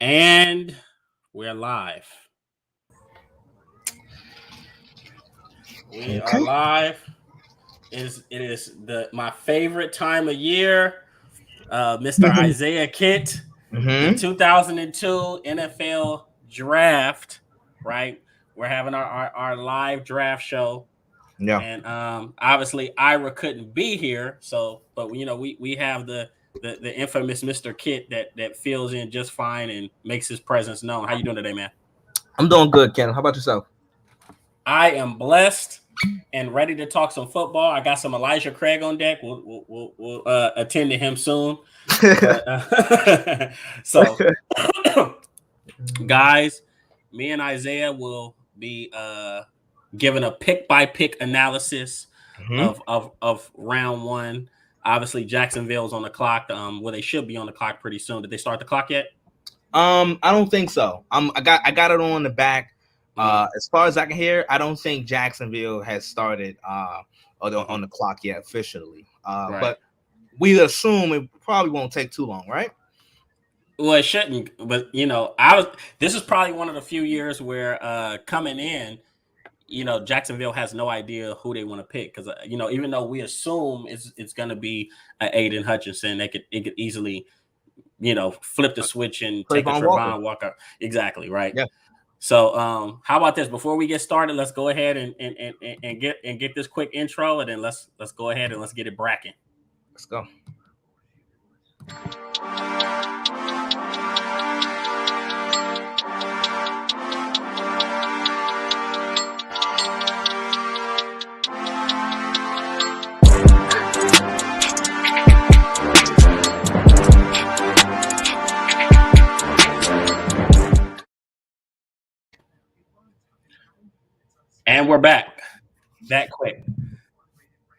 And we're live. We are Okay. live. It is the my favorite time of year. Mr. Isaiah Kent, the Mm-hmm. 2002 NFL Draft. Right, we're having our live draft show, Yeah. and obviously Ira couldn't be here. So, but we have the infamous Mr. Kent that fills in just fine and makes his presence known. How you doing today, man? I'm doing good, Ken. How about yourself? I am blessed and ready to talk some football. I got some Elijah Craig on deck. We'll attend to him soon. But so, guys, me and Isaiah will be giving a pick by pick analysis hmm of round one. Obviously, Jacksonville's on the clock. Well, they should be on the clock pretty soon. Did they start the clock yet? I don't think so. I got it on the back. Mm-hmm. As far as I can hear, I don't think Jacksonville has started on Mm-hmm. the clock yet officially. Right. But we assume it probably won't take too long, right? Well, it shouldn't, but I was. This is probably one of the few years where coming in, Jacksonville has no idea who they want to pick because even though we assume it's going to be Aiden Hutchinson, it could easily flip the switch and take a Trayvon Walker. Trevon Walker. Exactly right. Yeah. So how about this? Before we get started, let's go ahead and get this quick intro, and then let's go ahead and let's get it bracking. Let's go. And we're back that quick.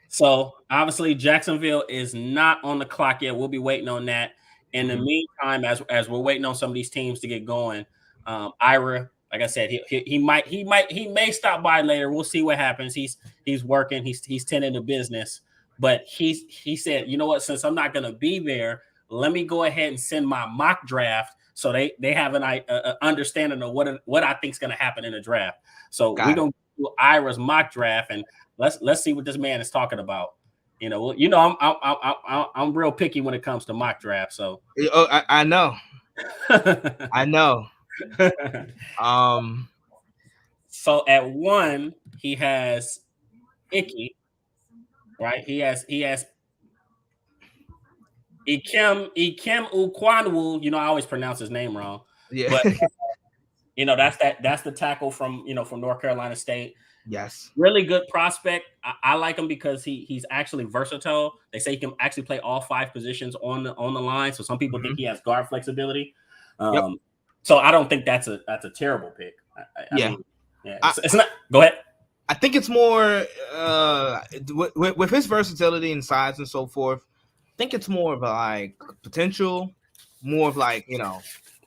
So obviously Jacksonville is not on the clock yet. We'll be waiting on that. In the Mhm. meantime, as we're waiting on some of these teams to get going, Ira, like I said, he may stop by later. We'll see what happens. He's working. He's tending to business, but he said, you know what? Since I'm not going to be there, let me go ahead and send my mock draft so they have an understanding of what I think is going to happen in the draft. So we're Got it. gonna do Ira's mock draft and let's see what this man is talking about. I'm real picky when it comes to mock draft. So, Oh, I know. I know. Um. so at one he has Icky, right? He has Ikem Ukwanwu. I always pronounce his name wrong, Yeah. but that's the tackle from North Carolina State. Yes. Really good prospect. I like him because he's actually versatile. They say he can actually play all five positions on the line. So some people think hmm he has guard flexibility. Yep. So I don't think that's a terrible pick. I Yeah. mean, yeah, I, it's not. Go ahead. I think it's more with his versatility and size and so forth. I think it's more of a like potential, more of like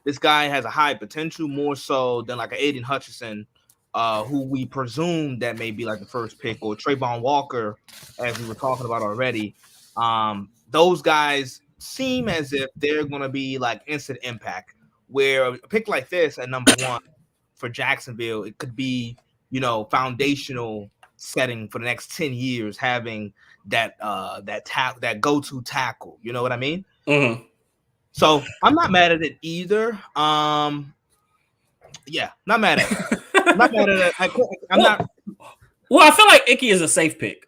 this guy has a high potential more so than like an Aiden Hutchinson, who we presume that may be like the first pick, or Trayvon Walker, as we were talking about already. Those guys seem as if they're gonna be like instant impact. Where a pick like this at number one for Jacksonville, it could be foundational setting for the next 10 years, having that go-to tackle. You know what I mean? Mm-hmm. So I'm not mad at it either. Yeah, not mad at it. Not mad at it. I'm well, not. well, I feel like Icky is a safe pick.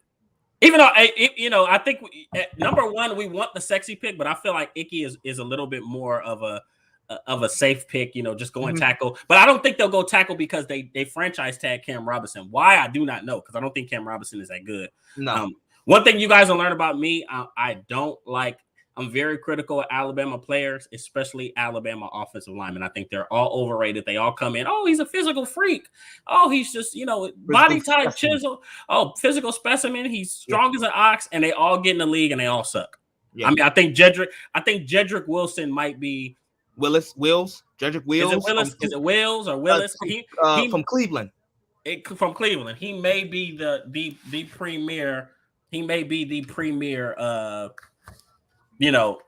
Even though I think at number one we want the sexy pick, but I feel like Icky is a little bit more of a safe pick. Just going Mhm. tackle, but I don't think they'll go tackle because they franchise tag Cam Robinson. Why I do not know because I don't think Cam Robinson is that good. No. One thing you guys will learn about me, I don't like. I'm very critical of Alabama players, especially Alabama offensive linemen. I think they're all overrated. They all come in, oh, he's a physical freak. Oh, he's just, Physical body type specimen. chisel. Oh, physical specimen. He's Yeah. strong as an ox, and they all get in the league and they all suck. I Yeah. mean, I think Jedrick Wilson might be. Jedrick Is it Wills Willis? Is it Wills or Willis? He from Cleveland. from Cleveland. He may be the premier. He may be the premier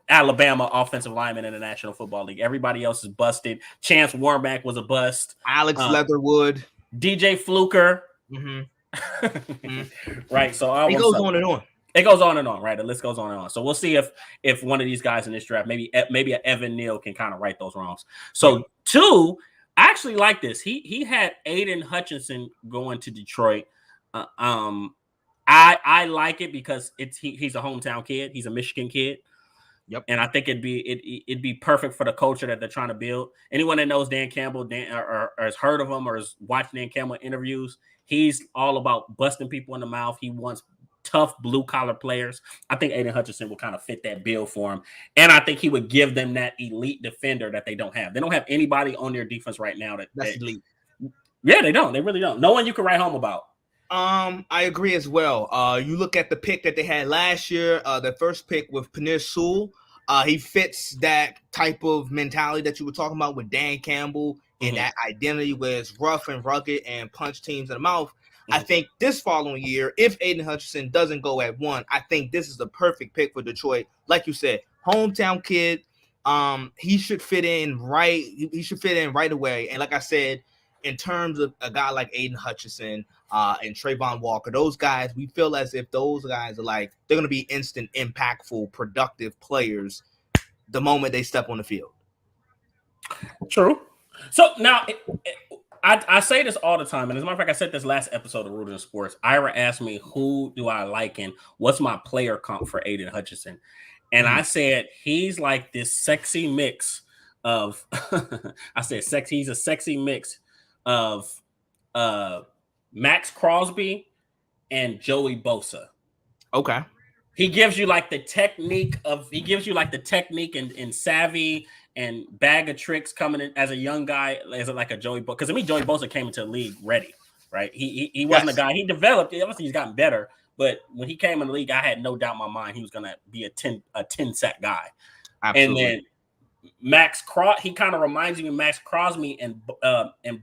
Alabama offensive lineman in the National Football League. Everybody else is busted. Chance Warmack was a bust. Alex Leatherwood, DJ Fluker. Right. So it goes on and on. It goes on and on, right? The list goes on and on. So we'll see if one of these guys in this draft, maybe an Evan Neal, can kind of right those wrongs. So 2, I actually like this. He had Aiden Hutchinson going to Detroit. I like it because he's a hometown kid. He's a Michigan kid. Yep. And I think it'd be perfect for the culture that they're trying to build. Anyone that knows Dan Campbell, or has heard of him or has watched Dan Campbell interviews, he's all about busting people in the mouth. He wants tough blue collar players. I think Aiden Hutchinson will kind of fit that bill for him. And I think he would give them that elite defender that they don't have. They don't have anybody on their defense right now that's elite. Yeah, they don't. They really don't. No one you can write home about. I agree as well. You look at the pick that they had last year, the first pick with Penei Sewell. He fits that type of mentality that you were talking about with Dan Campbell and that identity where it's rough and rugged and punch teams in the mouth. I think this following year, if Aiden Hutchinson doesn't go at 1, I think this is the perfect pick for Detroit. Like you said, hometown kid. He should fit in right. He should fit in right away. And like I said, in terms of a guy like Aiden Hutchinson and Trayvon Walker, those guys, we feel as if those guys are like, they're going to be instant, impactful, productive players the moment they step on the field. True. So now, I say this all the time, and as a matter of fact, I said this last episode of Rooted in Sports. Ira asked me, who do I like and what's my player comp for Aiden Hutchinson? And I said, he's like this sexy mix of, he's a sexy mix of Max Crosby and Joey Bosa. Okay. He gives you like the technique and savvy and bag of tricks coming in as a young guy, as like a Joey Bosa. Because to me, Joey Bosa came into the league ready, right? He wasn't a guy. He developed. Obviously, he's gotten better. But when he came in the league, I had no doubt in my mind he was going to be a 10 sack guy. Absolutely. And then he kind of reminds me of Max Crosby and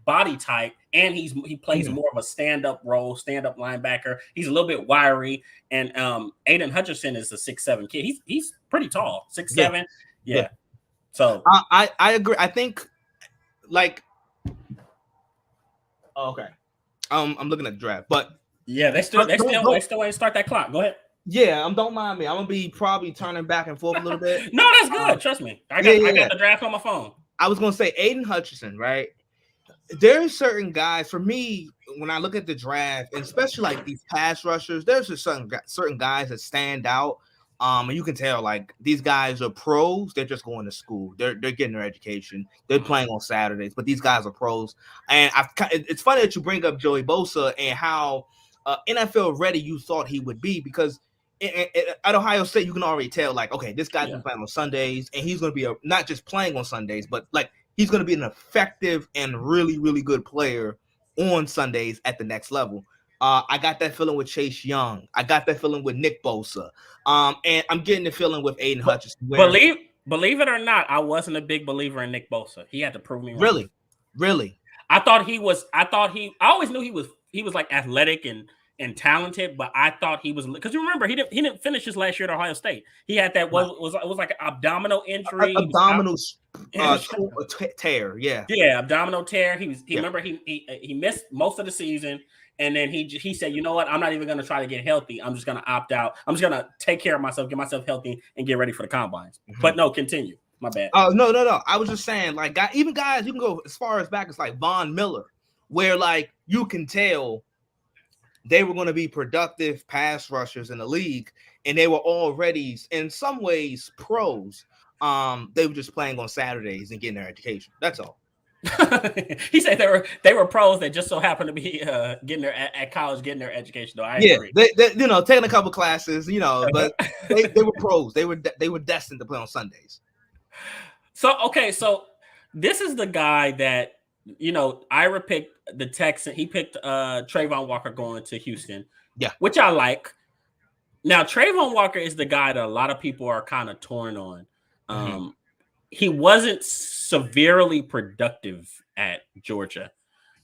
body type, and he plays more of a stand-up role, stand-up linebacker. He's a little bit wiry, and Aiden Hutchinson is a 6'7" kid. He's pretty tall, 6'7". Yeah. So I agree. I think okay. I'm looking at the draft, but yeah, they still ain't start that clock. Go ahead. Yeah, don't mind me. I'm gonna be probably turning back and forth a little bit. No, that's good. Trust me. I got the draft on my phone. I was gonna say Aiden Hutchinson, right? There's certain guys for me when I look at the draft, and especially like these pass rushers. There's just certain guys that stand out. And you can tell like these guys are pros. They're just going to school. They're getting their education. They're playing on Saturdays, but these guys are pros. And it's funny that you bring up Joey Bosa and how NFL ready you thought he would be, because at Ohio State, you can already tell, like, okay, this guy's been playing on Sundays, and he's going to be not just playing on Sundays, but like he's going to be an effective and really, really good player on Sundays at the next level. I got that feeling with Chase Young. I got that feeling with Nick Bosa. And I'm getting the feeling with Aiden Hutchinson. Believe it or not, I wasn't a big believer in Nick Bosa. He had to prove me wrong. Really. I always knew he was like athletic and talented, but I thought he was, because you remember he didn't finish his last year at Ohio State. He had that was like an abdominal injury, abdominal tear. Yeah, abdominal tear. Remember he missed most of the season, and then he said, you know what, I'm not even going to try to get healthy. I'm just going to opt out. I'm just going to take care of myself, get myself healthy, and get ready for the combines. But no, continue. My bad. Oh no. I was just saying, like, even guys, you can go as far as back as like Von Miller, where like you can tell they were going to be productive pass rushers in the league, and they were already in some ways pros. They were just playing on Saturdays and getting their education. That's all. He said they were pros that just so happened to be getting their education. Though I agree. They taking a couple classes, but they were pros. They were destined to play on Sundays. So this is the guy that Ira picked the Texan. He picked Trayvon Walker going to Houston. Yeah, which I like. Now Trayvon Walker is the guy that a lot of people are kind of torn on. He wasn't severely productive at Georgia.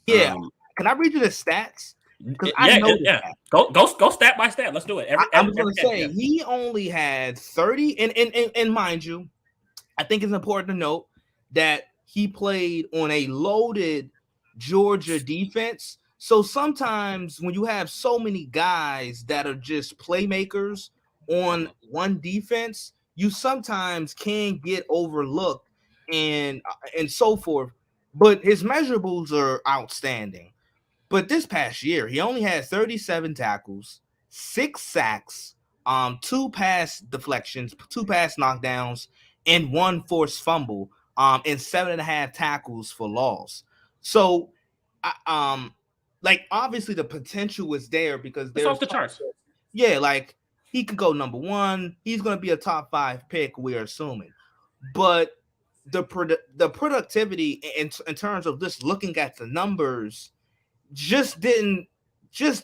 Yeah. Can I read you the stats? Because I noticed that. Go stat by stat. Let's do it. I was going to say he only had 30, and mind you, I think it's important to note that he played on a loaded Georgia defense. So sometimes when you have so many guys that are just playmakers on one defense, you sometimes can get overlooked and so forth. But his measurables are outstanding. But this past year, he only had 37 tackles, 6 sacks, 2 pass deflections, 2 pass knockdowns, and 1 forced fumble, and 7.5 tackles for loss. So, like obviously the potential is there because it's off the charts. Yeah, like he could go number 1. He's going to be a top 5 pick, we're assuming. But the productivity in terms of just looking at the numbers just didn't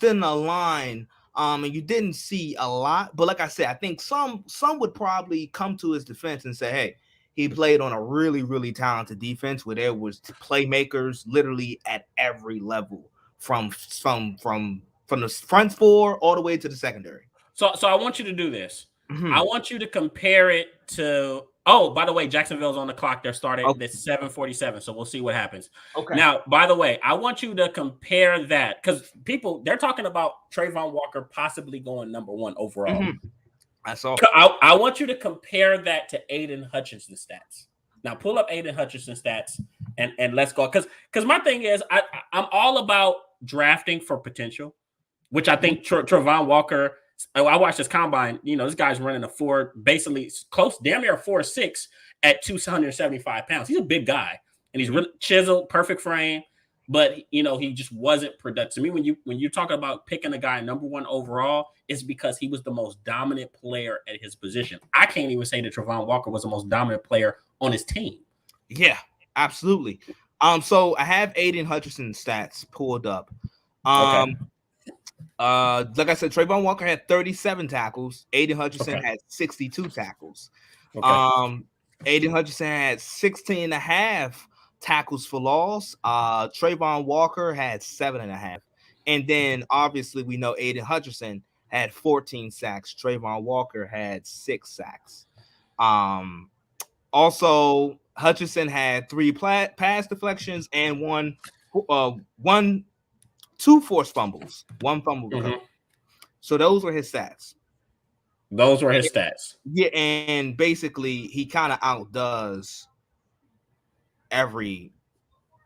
align, and you didn't see a lot. But like I said, I think some would probably come to his defense and say, hey, he played on a really, really talented defense where there was playmakers literally at every level, from the front 4 all the way to the secondary. So I want you to do this. I want you to compare it to. Oh, by the way, Jacksonville's on the clock. They're starting at 7:47, so we'll see what happens. Okay. Now, by the way, I want you to compare that because they're talking about Trayvon Walker possibly going number 1 overall. I saw. I want you to compare that to Aiden Hutchinson's stats. Now, pull up Aiden Hutchinson's stats and let's go. Because my thing is, I'm all about drafting for potential, which I think Trayvon Walker. I watched this combine. This guy's running a 4, basically close, damn near a 4.6 at 275 pounds. He's a big guy, and he's really chiseled, perfect frame. But he just wasn't productive. To me, when you talk about picking a guy number 1 overall, it's because he was the most dominant player at his position. I can't even say that Trayvon Walker was the most dominant player on his team. Yeah, absolutely. So I have Aiden Hutchinson's stats pulled up. Okay. Like I said, Trayvon Walker had 37 tackles. Aiden Hutchinson had 62 tackles. Okay. Aiden Hutchinson had 16.5 tackles for loss. Trayvon Walker had 7.5. And then obviously we know Aiden Hutchinson had 14 sacks. Trayvon Walker had 6 sacks. Also, Hutchinson had 3 pass deflections and 2 forced fumbles, 1 fumble. So those were his stats. Yeah, and basically he kind of outdoes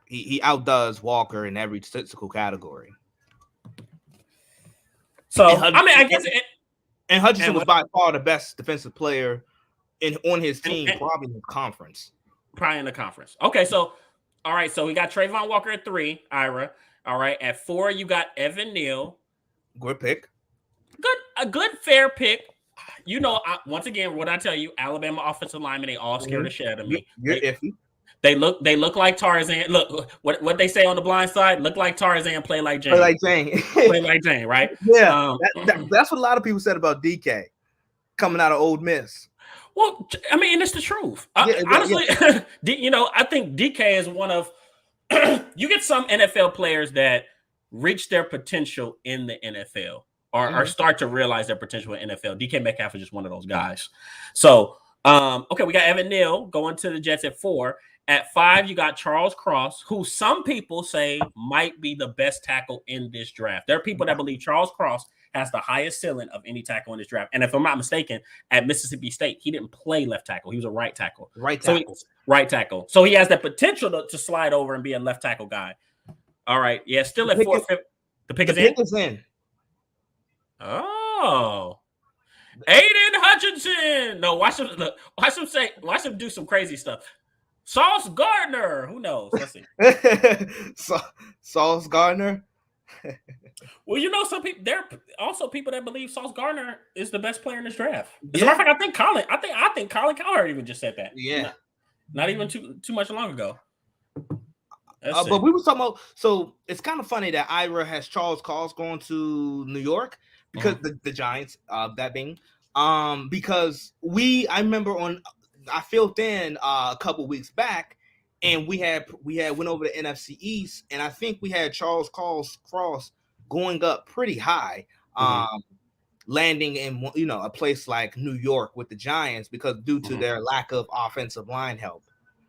he outdoes Walker in every statistical category. So I guess and Hutchinson was by far the best defensive player on his team, probably in the conference. Okay, so all right, so we got Trayvon Walker at 3, Ira. All right, at 4, you got Evan Neal. Good pick. A good fair pick. Once again, what I tell you, Alabama offensive linemen, they all scared the shit out of me. You're iffy. They look like Tarzan. Look, what they say on the blind side, look like Tarzan, play like Jane. Play like Jane, right? Yeah, that's what a lot of people said about DK coming out of Ole Miss. Well, I mean, it's the truth. Honestly, I think DK is one of you get some NFL players that reach their potential in the NFL or start to realize their potential in NFL. DK Metcalf is just one of those guys. So, okay, we got Evan Neal going to the Jets at 4. At 5, you got Charles Cross, who some people say might be the best tackle in this draft. There are people that believe Charles Cross has the highest ceiling of any tackle in this draft. And if I'm not mistaken, at Mississippi State, he didn't play left tackle. He was a right tackle. Right tackle. So he has the potential to slide over and be a left tackle guy. All right. Yeah, still at 4. The pick is in. Oh. Aiden Hutchinson. No, watch him do some crazy stuff. Sauce Gardner. Who knows? Let's see. Sauce Gardner. Well, some people. There are also people that believe Sauce Gardner is the best player in this draft. As a matter of fact, I think Colin Cowherd even just said that. Yeah. Not even too much long ago. But we were talking about. So it's kind of funny that Ira has Charles Cross going to New York because the Giants. That being, because I remember I filled in a couple weeks back, and we had went over the NFC East, and I think we had Charles Cross going up pretty high, landing in a place like New York with the Giants because due to their lack of offensive line help.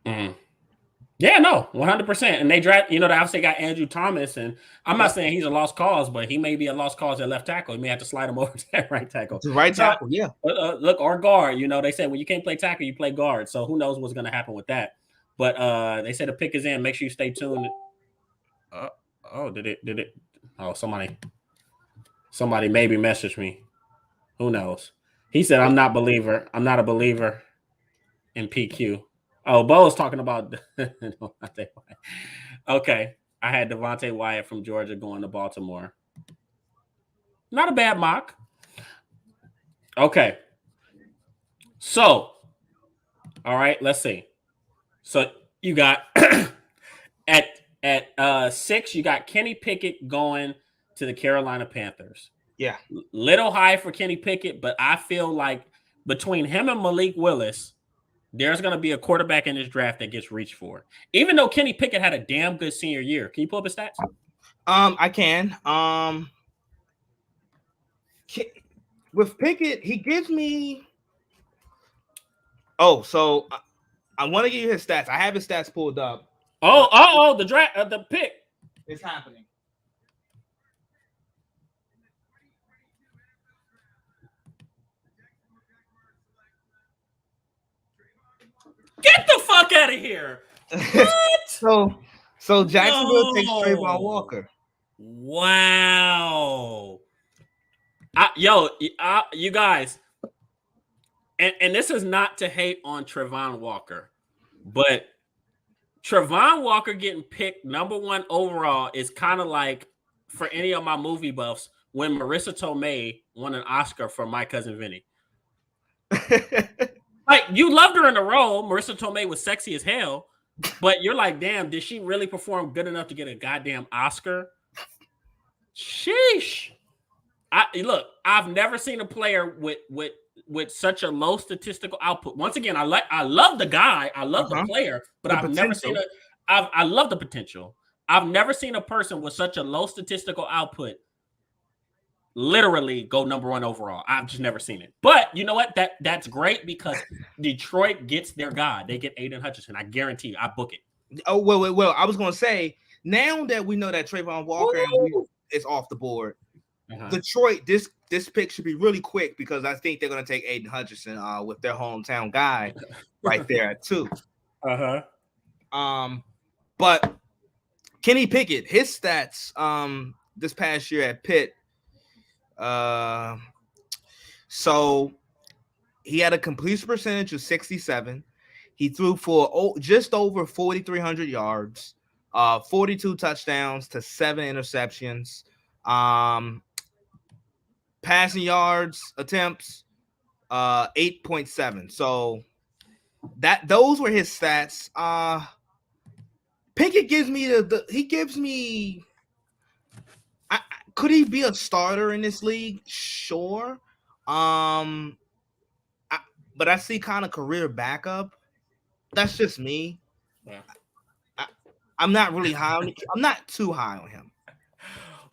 Yeah, no, 100%. And they draft, they obviously got Andrew Thomas, and I'm not saying he's a lost cause, but he may be a lost cause at left tackle. You may have to slide him over to that right tackle. To right tackle, yeah. Look, or guard. They say when you can't play tackle, you play guard. So who knows what's going to happen with that? But they said the pick is in. Make sure you stay tuned. Did it? Oh, somebody maybe messaged me. Who knows? He said, I'm not a believer in PQ. Oh, Bo's talking about okay. I had Devontae Wyatt from Georgia going to Baltimore. Not a bad mock. Okay. So, all right, let's see. So you got at 6, you got Kenny Pickett going to the Carolina Panthers. Yeah. Little high for Kenny Pickett, but I feel like between him and Malik Willis, there's going to be a quarterback in this draft that gets reached for. Even though Kenny Pickett had a damn good senior year. Can you pull up his stats? I can. With Pickett, he gives me. Oh, so I want to give you his stats. I have his stats pulled up. The draft, the pick. It's happening. Get the fuck out of here. What? so Jacksonville takes Trayvon Walker. Wow. You guys, and this is not to hate on Trayvon Walker, but Trayvon Walker getting picked number 1 overall is kind of like, for any of my movie buffs, when Marissa Tomei won an Oscar for My Cousin Vinny. Like, you loved her in the role. Marissa Tomei was sexy as hell, but you're like, damn, did she really perform good enough to get a goddamn Oscar? Sheesh. I've never seen a player with such a low statistical output. Once again, I love the guy, I love the player, but I've never seen I love the potential. I've never seen a person with such a low statistical output literally go number 1 overall. I've just never seen it. But you know what? That's great because Detroit gets their guy. They get Aiden Hutchinson. I guarantee you. I book it. Oh, well. I was going to say, now that we know that Trayvon Walker is off the board, Detroit, this pick should be really quick because I think they're going to take Aiden Hutchinson with their hometown guy right there at 2. But Kenny Pickett, his stats this past year at Pitt, so he had a completion percentage of 67. He threw for just over 4,300 yards, 42 touchdowns to 7 interceptions. Passing yards attempts, 8.7. So those were his stats. Pickett gives me could he be a starter in this league? Sure. But I see kind of career backup. That's just me. Yeah. I'm not really high on him. I'm not too high on him.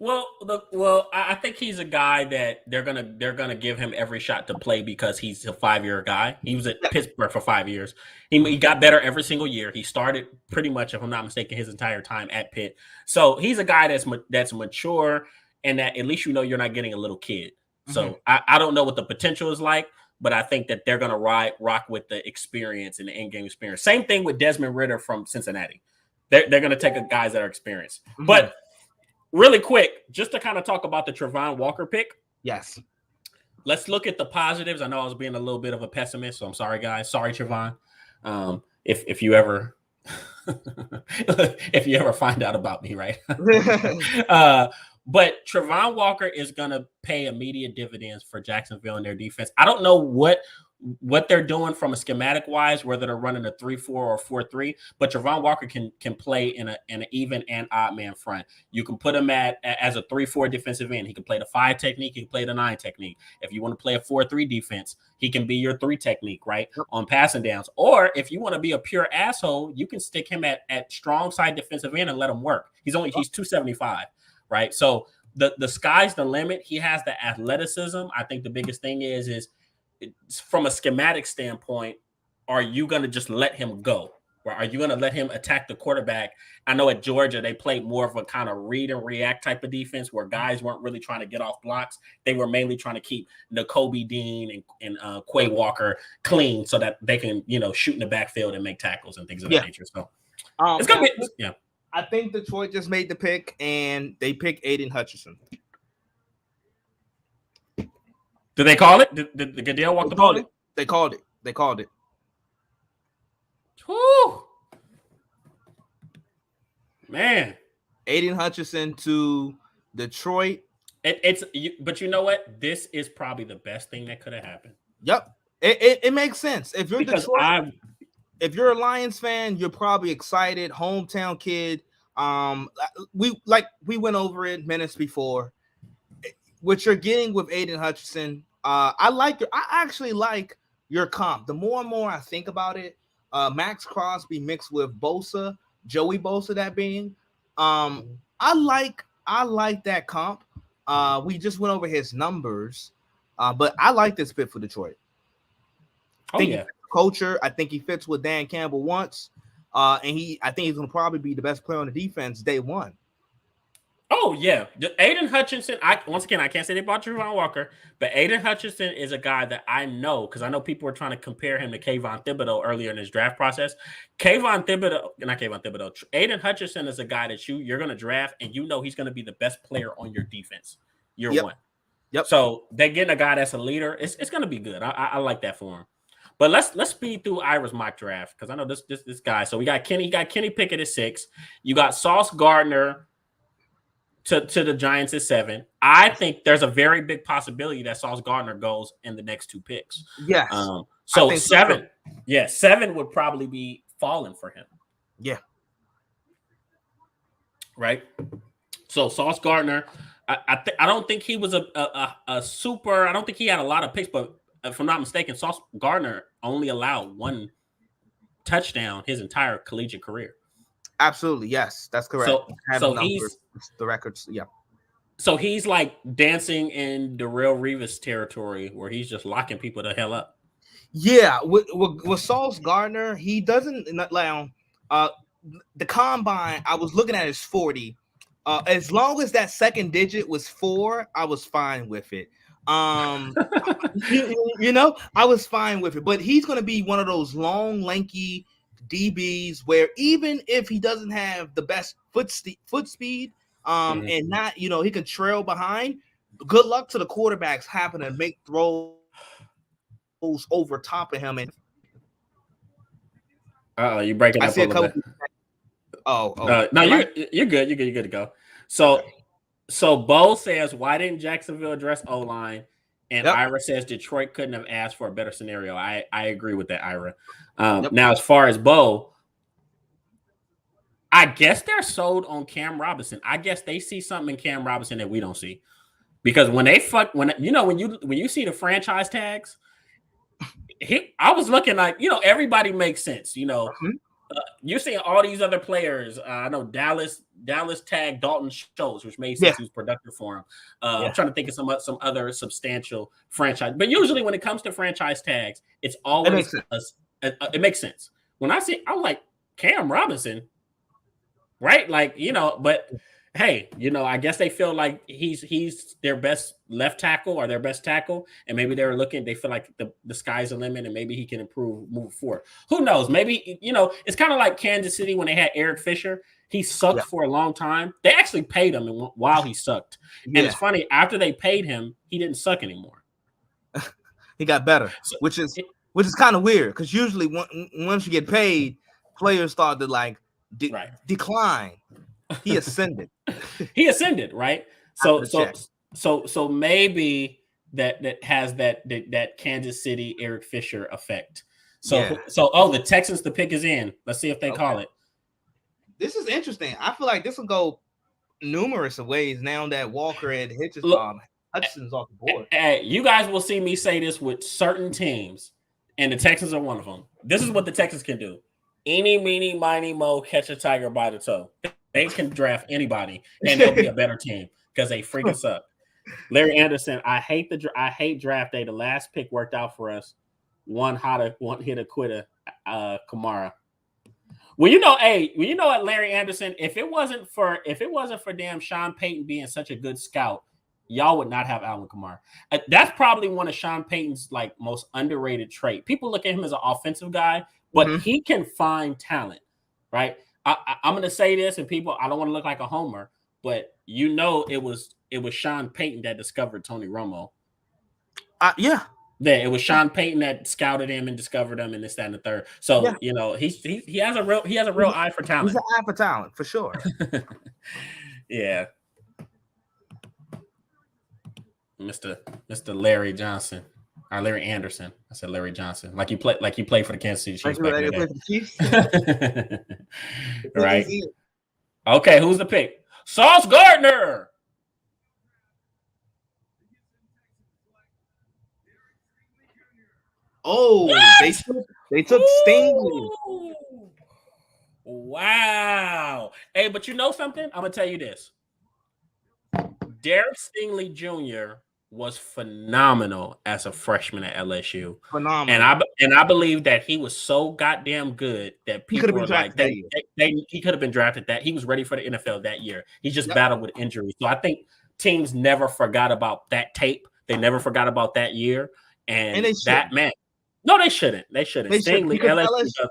Well, I think he's a guy that they're gonna give him every shot to play because he's a 5-year guy. He was at Pittsburgh for 5 years. He got better every single year. He started pretty much, if I'm not mistaken, his entire time at Pitt. So he's a guy that's mature, and that at least you're not getting a little kid. So I don't know what the potential is like, but I think that they're gonna rock with the experience and the in-game experience. Same thing with Desmond Ridder from Cincinnati. They're gonna take guys that are experienced, but. Really quick, just to kind of talk about the Trayvon Walker pick. Yes. Let's look at the positives. I know I was being a little bit of a pessimist, so I'm sorry, guys. Sorry, Trayvon. If you ever find out about me, right? But Trayvon Walker is going to pay immediate dividends for Jacksonville and their defense. I don't know what they're doing from a schematic wise, whether they're running a 3-4 or 4-3, but Trayvon Walker can play in an even and odd man front. You can put him as a 3-4 defensive end. He can play the 5 technique. He can play the 9 technique. If you want to play a 4-3 defense, he can be your 3 technique, right? On passing downs. Or if you want to be a pure asshole, you can stick him at strong side defensive end and let him work. He's 275, right? So the sky's the limit. He has the athleticism. I think the biggest thing is from a schematic standpoint, are you going to just let him go? Or are you going to let him attack the quarterback? I know at Georgia, they played more of a kind of read and react type of defense where guys weren't really trying to get off blocks. They were mainly trying to keep Nakobe Dean and Quay Walker clean so that they can, shoot in the backfield and make tackles and things of that nature. So it's going to be, yeah. I think Detroit just made the pick, and they picked Aiden Hutchinson. Did they call it? Did Goodell walk the ball? They called it. Whew. Man, Aiden Hutchinson to Detroit. But you know what? This is probably the best thing that could have happened. Yep, it makes sense. If you're because Detroit, if you're a Lions fan, you're probably excited. Hometown kid. We went over it minutes before. What you're getting with Aiden Hutchinson, I actually like your comp. The more and more I think about it, Max Crosby mixed with Bosa, Joey Bosa, that being, I like that comp. We just went over his numbers, but I like this fit for Detroit. Culture. I think he fits what Dan Campbell wants, and I think he's going to probably be the best player on the defense day one. Oh, yeah. Aiden Hutchinson, once again, I can't say they bought Javon Walker, but Aiden Hutchinson is a guy that I know, because I know people were trying to compare him to Kayvon Thibodeau earlier in his draft process. Aiden Hutchinson is a guy that you're going to draft, and he's going to be the best player on your defense year one. Yep. So they're getting a guy that's a leader. It's going to be good. I like that for him. But let's speed through Ira's mock draft, because I know this guy. So we got Kenny. You got Kenny Pickett at 6. You got Sauce Gardner to the Giants at 7. I think there's a very big possibility that Sauce Gardner goes in the next 2 picks. Yes. So 7. Yeah, 7 would probably be falling for him. Yeah. Right. So Sauce Gardner, I don't think he was a super. I don't think he had a lot of picks, but if I'm not mistaken, Sauce Gardner only allowed 1 touchdown his entire collegiate career. Absolutely, yes, that's correct. So he's the records, yeah. So he's like dancing in Darrelle Revis territory, where he's just locking people the hell up. Yeah, with Sauce Gardner, he doesn't allow the combine. I was looking at his 40. As long as that second digit was 4, I was fine with it. I was fine with it. But he's going to be one of those long, lanky DBs where even if he doesn't have the best foot speed, and not, he can trail behind, good luck to the quarterbacks happen to make throws over top of him. And you breaking up a little bit. No, you're good. You're good to go. So Bo says, why didn't Jacksonville address O-line? And Ira says Detroit couldn't have asked for a better scenario. I agree with that, Ira. Now, as far as Bo, I guess they're sold on Cam Robinson. I guess they see something in Cam Robinson that we don't see. Because when you see the franchise tags, I was looking like, everybody makes sense. You're seeing all these other players. I know Dallas tagged Dalton Schultz, which made sense. He was productive for him. I'm trying to think of some other substantial franchise. But usually when it comes to franchise tags, it's always it makes sense. When I'm like, Cam Robinson, right? Like, but hey, I guess they feel like he's their best left tackle or their best tackle, and maybe they feel like the sky's the limit, and maybe he can move forward. Who knows? Maybe, it's kind of like Kansas City when they had Eric Fisher. He sucked for a long time. They actually paid him while he sucked. And it's funny, after they paid him, he didn't suck anymore. He got better, which is kind of weird, because usually once you get paid, players start to decline. He ascended. Right? So maybe that has that Kansas City Eric Fisher effect. The Texans, the pick is in. Let's see if they call it. This is interesting. I feel like this will go numerous of ways now that Walker and Hutchinson's off the board. Hey, you guys will see me say this with certain teams, and the Texans are one of them. This is what the Texans can do. Eeny, meeny, miny, mo, catch a tiger by the toe. They can draft anybody, and they'll be a better team. because they freaking suck. Larry Anderson, I hate draft day. The last pick worked out for us. One hitter quitter, Kamara. Well, you know what, Larry Anderson, if it wasn't for damn Sean Payton being such a good scout, y'all would not have Alvin Kamara. That's probably one of Sean Payton's like most underrated trait. People look at him as an offensive guy, but he can find talent, right? I'm going to say this, and people, I don't want to look like a homer, but you know it was Sean Payton that discovered Tony Romo. Yeah. Yeah, it was Sean Payton that scouted him and discovered him, and this, that, and the third. So you know he has a real eye for talent. He's an eye for talent for sure. Yeah, Mr. Larry Johnson or Larry Anderson. I said Larry Johnson. Like you play for the Kansas City Chiefs. Like you play for the Chiefs. Right. Okay, who's the pick? Sauce Gardner. Oh, what? they took Stingley. Wow. Hey, but you know something? I'm gonna tell you this. Derek Stingley Jr. was phenomenal as a freshman at LSU. Phenomenal. And I believe that he was so goddamn good that people were like, he could have been drafted that. He was ready for the NFL that year. He just battled with injuries. So I think teams never forgot about that tape. They never forgot about that year. And that man. No, they shouldn't. They shouldn't. Stingley, LSU,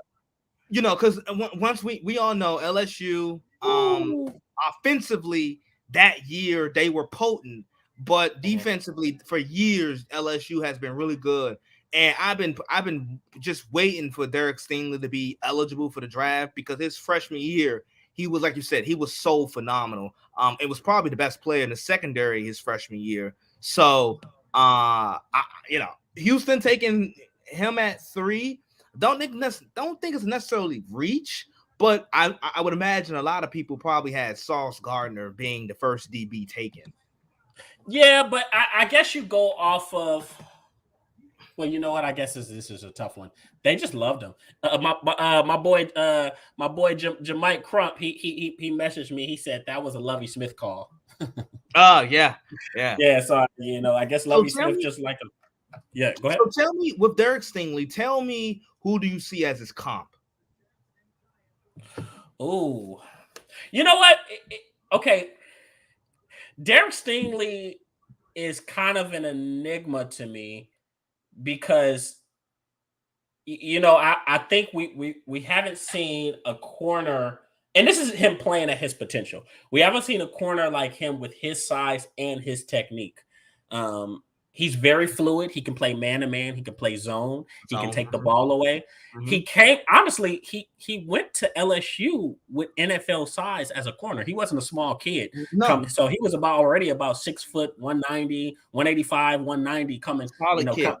you know, because once we all know LSU offensively that year they were potent, but defensively for years LSU has been really good. And I've been just waiting for Derek Stingley to be eligible for the draft because his freshman year he was, like you said, he was so phenomenal. It was probably the best player in the secondary his freshman year. So Houston taking him at 3. Don't think it's necessarily reach, but I would imagine a lot of people probably had Sauce Gardner being the first DB taken. Yeah, but I guess you go off of. Well, you know what? I guess this is a tough one. They just loved him. My boy Jermike Crump. He messaged me. He said that was a Lovie Smith call. Oh yeah. So I guess Lovie Smith just liked him. Yeah, go ahead. So tell me, with Derek Stingley, tell me who do you see as his comp? Oh, you know what? Okay, Derek Stingley is kind of an enigma to me because I think we haven't seen a corner, and this is him playing at his potential. We haven't seen a corner like him with his size and his technique. He's very fluid. He can play man-to-man. He can play zone. He can take the ball away. Mm-hmm. He went to LSU with NFL size as a corner. He wasn't a small kid. No. So he was already about 6 foot, 190, 185, 190 coming. Kid.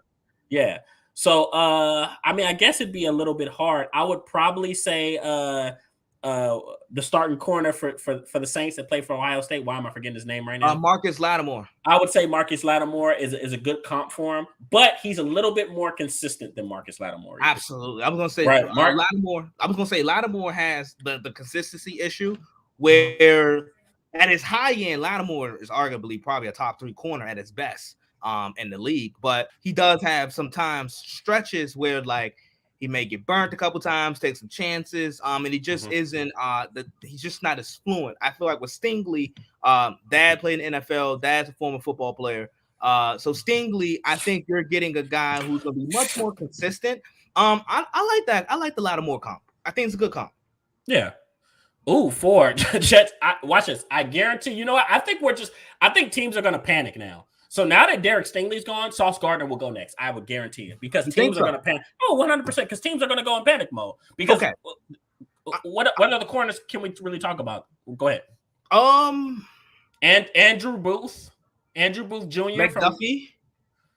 Yeah. So, I guess it'd be a little bit hard. I would probably say the starting corner for the Saints that play for Ohio State. Why am I forgetting his name right now? Marcus Lattimore. I would say Marcus Lattimore is a good comp for him, but he's a little bit more consistent than Marcus Lattimore is. Absolutely. I was going to say Lattimore. I was going to say Lattimore has the consistency issue where at his high end, Lattimore is arguably probably a top 3 corner at his best in the league, but he does have sometimes stretches where like he may get burnt a couple times, take some chances, and he just isn't. He's just not as fluent. I feel like with Stingley, Dad played in the NFL. Dad's a former football player. So Stingley, I think you're getting a guy who's going to be much more consistent. I like that. I like the Lattimore comp. I think it's a good comp. Yeah. Ooh, 4 Jets. Watch this. I guarantee. You know what? I think teams are going to panic now. So now that Derek Stingley's gone, Sauce Gardner will go next. I would guarantee it because teams are going to panic. Oh, 100%. Because teams are going to go in panic mode. Because what other corners can we really talk about? Go ahead. And Andrew Booth Jr. McDuffie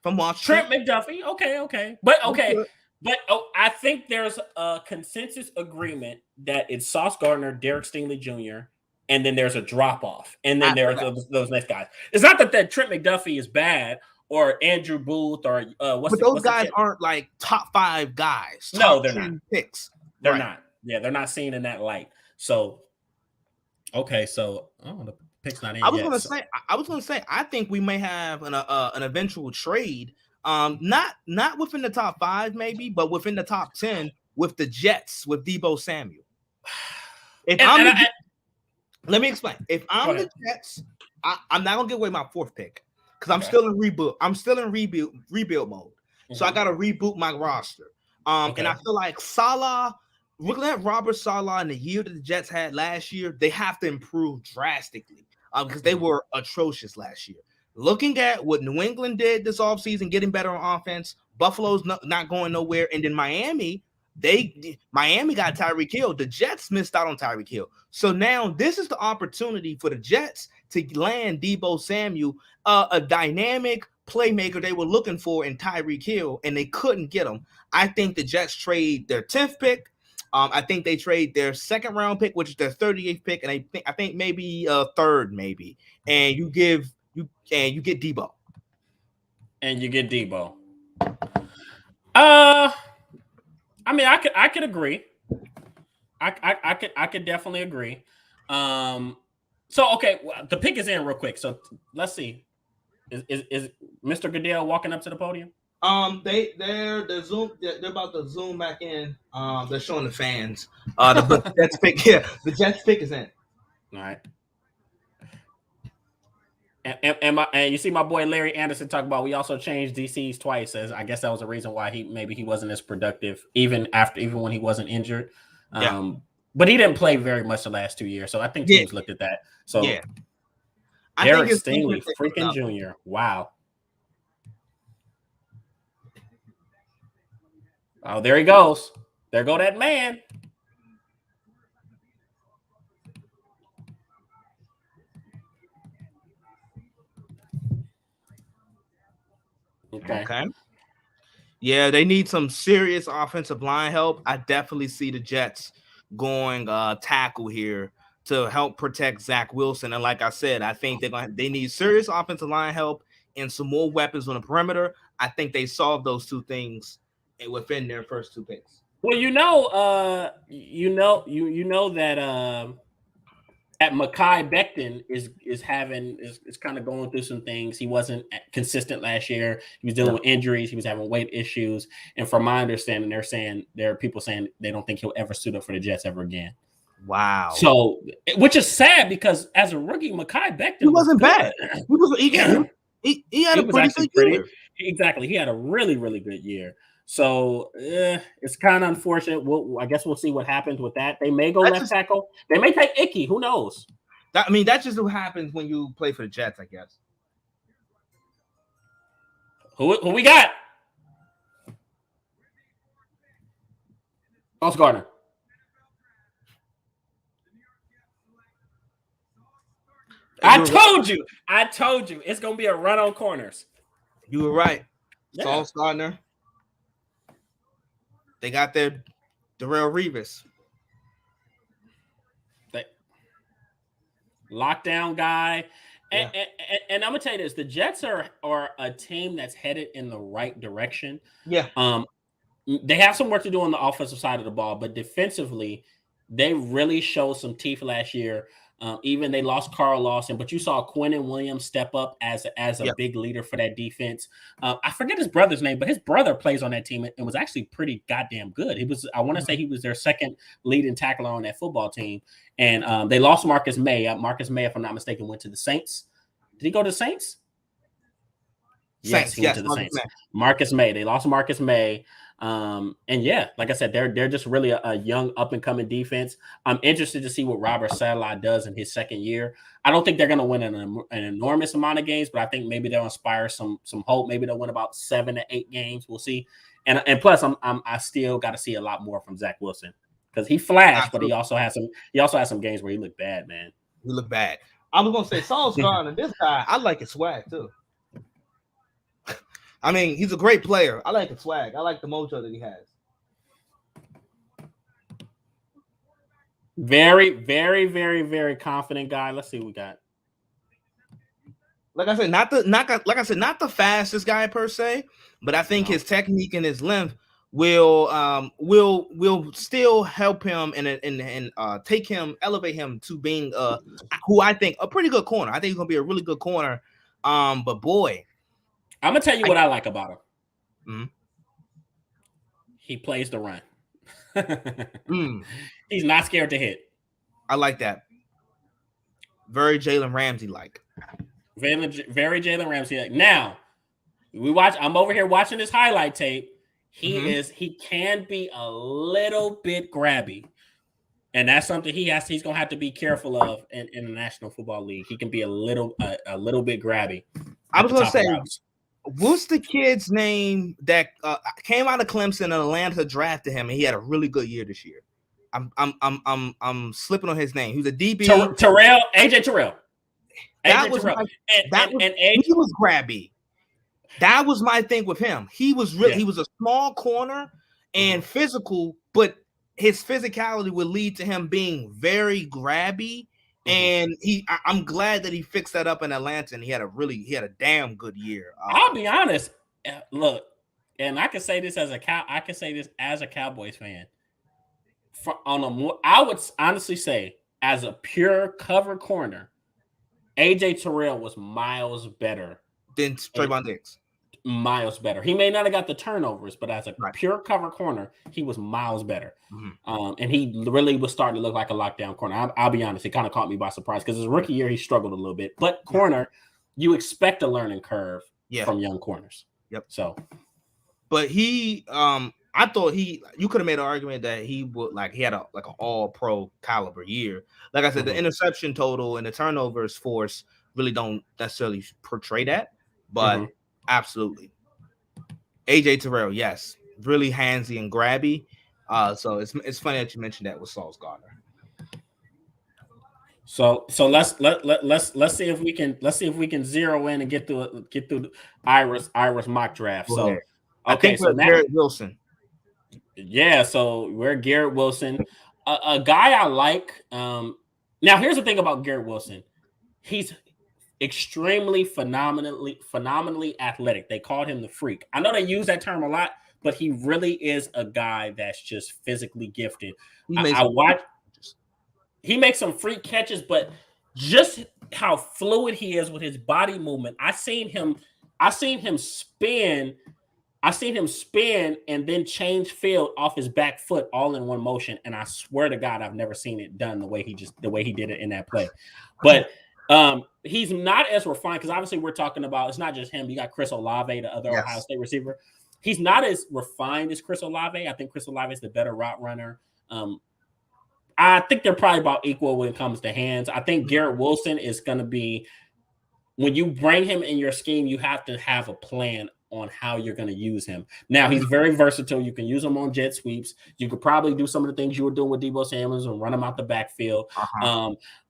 from Washington. Trent McDuffie. Okay. But I think there's a consensus agreement that it's Sauce Gardner, Derek Stingley Jr., and then there's a drop off, and then there's those next guys. It's not that Trent McDuffie is bad or Andrew Booth or those guys aren't like top 5 guys. No, they're not. Picks. They're not. Yeah, they're not seen in that light. So, okay, so Pick's not in I was yet. gonna say, I think we may have an eventual trade. Not within the top 5, maybe, but within the top 10 with the Jets with Deebo Samuel. Let me explain. If I'm the Jets, I'm not gonna give away my 4th pick because I'm still in rebuild. I'm still in rebuild mode. So I gotta reboot my roster. And I feel like Salah, looking at Robert Salah in the year that the Jets had last year, they have to improve drastically because they were atrocious last year. Looking at what New England did this offseason, getting better on offense, Buffalo's not going nowhere, and then Miami got Tyreek Hill. The Jets missed out on Tyreek Hill. So now this is the opportunity for the Jets to land Deebo Samuel, a dynamic playmaker they were looking for in Tyreek Hill, and they couldn't get him. I think the Jets trade their 10th pick. I think they trade their 2nd round pick, which is their 38th pick, and I think maybe a 3rd, maybe. And you get Deebo. And you get Deebo. I mean, I could agree. I could definitely agree. So okay, the pick is in real quick. So let's see. Is Mr. Goodell walking up to the podium? They're about to zoom back in. They're showing the fans. The Jets pick. Yeah, the Jets pick is in. All right. And you see my boy Larry Anderson talk about we also changed DCs twice. As I guess that was a reason why he wasn't as productive even when he wasn't injured. But he didn't play very much the last 2 years, so I think teams looked at that. So yeah, Derek Stingley, freaking Jr. Wow. Oh, there he goes. There go that man. Okay. Yeah, they need some serious offensive line help. I definitely see the Jets going tackle here to help protect Zach Wilson. And like I said, I think they need serious offensive line help and some more weapons on the perimeter. I think they solved those 2 things within their first 2 picks. Well, you know that that Mekhi Becton is kind of going through some things. He wasn't consistent last year. He was dealing with injuries. He was having weight issues. And from my understanding, there are people saying they don't think he'll ever suit up for the Jets ever again. Wow. So, which is sad because as a rookie, Mekhi Becton he wasn't bad. He had a pretty good year. Exactly. He had a really, really good year. So it's kind of unfortunate. I guess we'll see what happens with that. They may go left tackle. They may take Icky. Who knows? That's just what happens when you play for the Jets, I guess. Who we got? Sauce Gardner. I told you. It's going to be a run on corners. You were right. Yeah. Sauce Gardner. They got their Darrelle Revis. Lockdown guy. And I'm going to tell you this. The Jets are a team that's headed in the right direction. Yeah. They have some work to do on the offensive side of the ball, but defensively, they really showed some teeth last year. Even they lost Carl Lawson, but you saw Quinnen Williams step up as a big leader for that defense. I forget his brother's name, but his brother plays on that team and was actually pretty goddamn good. I want to say he was their 2nd leading tackler on that football team. And they lost Marcus May. Marcus May, if I'm not mistaken, went to the Saints. Did he go to the Saints? Yes, he went to the Saints. Marcus May. They lost Marcus May. And yeah, like I said, they're just really a young up and coming defense. I'm interested to see what Robert Saleh does in his 2nd year. I don't think they're going to win an enormous amount of games, but I think maybe they'll inspire some hope. Maybe they'll win about 7 to 8 games. We'll see. And plus, I still got to see a lot more from Zach Wilson because he flashed, but he also has some games where he looked bad, man. He looked bad. I was gonna say Sauce Gardner. This guy, I like his swag too. I mean, he's a great player. I like his swag. I like the mojo that he has. Very, very, very, very confident guy. Let's see what we got. Like I said, not the fastest guy per se, but I think his technique and his length will still help him and take him, elevate him to being who I think a pretty good corner. I think he's gonna be a really good corner. But boy, I'm gonna tell you what I like about him. Mm-hmm. He plays the run. He's not scared to hit. I like that. Very Jalen Ramsey like. Very Jalen Ramsey like. Now I'm over here watching this highlight tape. He can be a little bit grabby. And that's something he's gonna have to be careful of in the National Football League. He can be a little bit grabby. I was gonna say, what's the kid's name that came out of Clemson and Atlanta drafted him, and he had a really good year this year? I'm slipping on his name. He was a DB. AJ Terrell. He was grabby. That was my thing with him. He was he was a small corner and physical, but his physicality would lead to him being very grabby. And I'm glad that he fixed that up in Atlanta, and he had a damn good year. I'll be honest. Look, and I can say this as a Cowboys fan. I would honestly say, as a pure cover corner, AJ Terrell was miles better than Trayvon Diggs. Miles better. He may not have got the turnovers, but as a pure cover corner, he was miles better. And he really was starting to look like a lockdown corner. I'll be honest, it kind of caught me by surprise because his rookie year he struggled a little bit. But corner, you expect a learning curve from young corners. Yep. So, but I thought you could have made an argument that he would he had an all pro caliber year. Like I said, the interception total and the turnovers force really don't necessarily portray that, but absolutely. AJ Terrell, yes, really handsy and grabby. So it's funny that you mentioned that with Sauce Gardner. So let's see if we can zero in and get through Ira's mock draft. So okay, so Garrett Wilson. Yeah, so we're Garrett Wilson, a guy I like. Now here's the thing about Garrett Wilson, he's extremely phenomenally athletic. They called him the freak. I know they use that term a lot, but he really is a guy that's just physically gifted. He makes some freak catches, but just how fluid he is with his body movement. I seen him spin and then change field off his back foot all in one motion. And I swear to God, I've never seen it done the way he did it in that play. But he's not as refined because obviously we're talking about it's not just him. You got Chris Olave, the other Ohio State receiver. He's not as refined as Chris Olave. I think Chris Olave is the better route runner. I think they're probably about equal when it comes to hands. I think Garrett Wilson is going to be, when you bring him in your scheme, you have to have a plan on how you're going to use him. Now, he's very versatile. You can use him on jet sweeps. You could probably do some of the things you were doing with Deebo Samuels and run him out the backfield.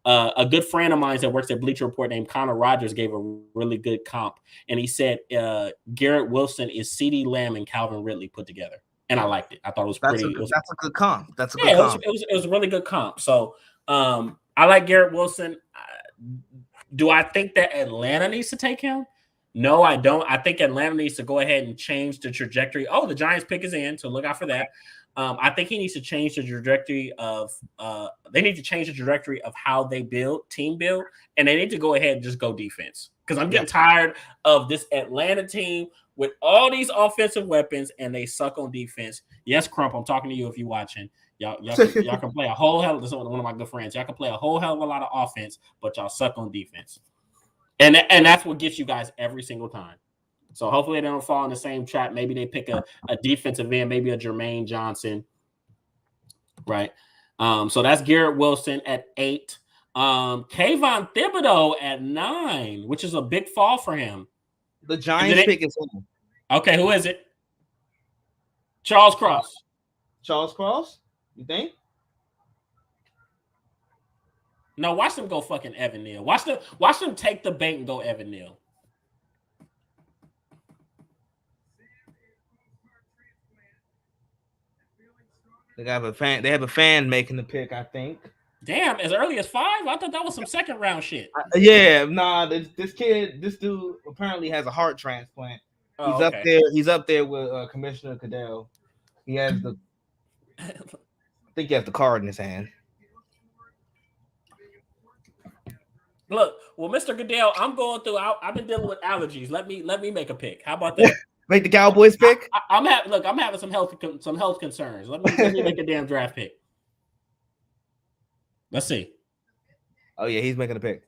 A good friend of mine that works at Bleacher Report named Connor Rogers gave a really good comp. And he said Garrett Wilson is CeeDee Lamb and Calvin Ridley put together. And I liked it. I thought it was pretty. That's a good comp. That's a good comp. It was a really good comp. So I like Garrett Wilson. Do I think that Atlanta needs to take him? No, I don't. I think Atlanta needs to go ahead and change the trajectory. Oh, the Giants pick is in, so look out for that. I think he needs to change the trajectory of they need to change the trajectory of how they team build, and they need to go ahead and just go defense. Because I'm getting tired of this Atlanta team with all these offensive weapons, and they suck on defense. Yes, Crump, I'm talking to you if you're watching. Y'all can play a whole hell. This is one of my good friends. Y'all can play a whole hell of a lot of offense, but y'all suck on defense. And that's what gets you guys every single time. So hopefully they don't fall in the same trap. Maybe they pick a defensive end, maybe a Jermaine Johnson, right? So that's Garrett Wilson at 8. Kayvon Thibodeau at 9, which is a big fall for him. The Giants pick is in. Okay, who is it? Charles Cross. Charles Cross? You think? No, watch them go fucking Evan Neal. Watch them take the bait and go Evan Neal. They have a fan making the pick, I think. Damn, as early as 5? I thought that was some second round shit. This dude apparently has a heart transplant. Oh, he's up there with Commissioner Cadell. He has the. I think he has the card in his hand. Look, well, Mr. Goodell, I'm going through. I've been dealing with allergies. Let me make a pick. How about that? Make the Cowboys pick. I'm having some health concerns. Let me make a damn draft pick. Let's see. Oh yeah, he's making a pick.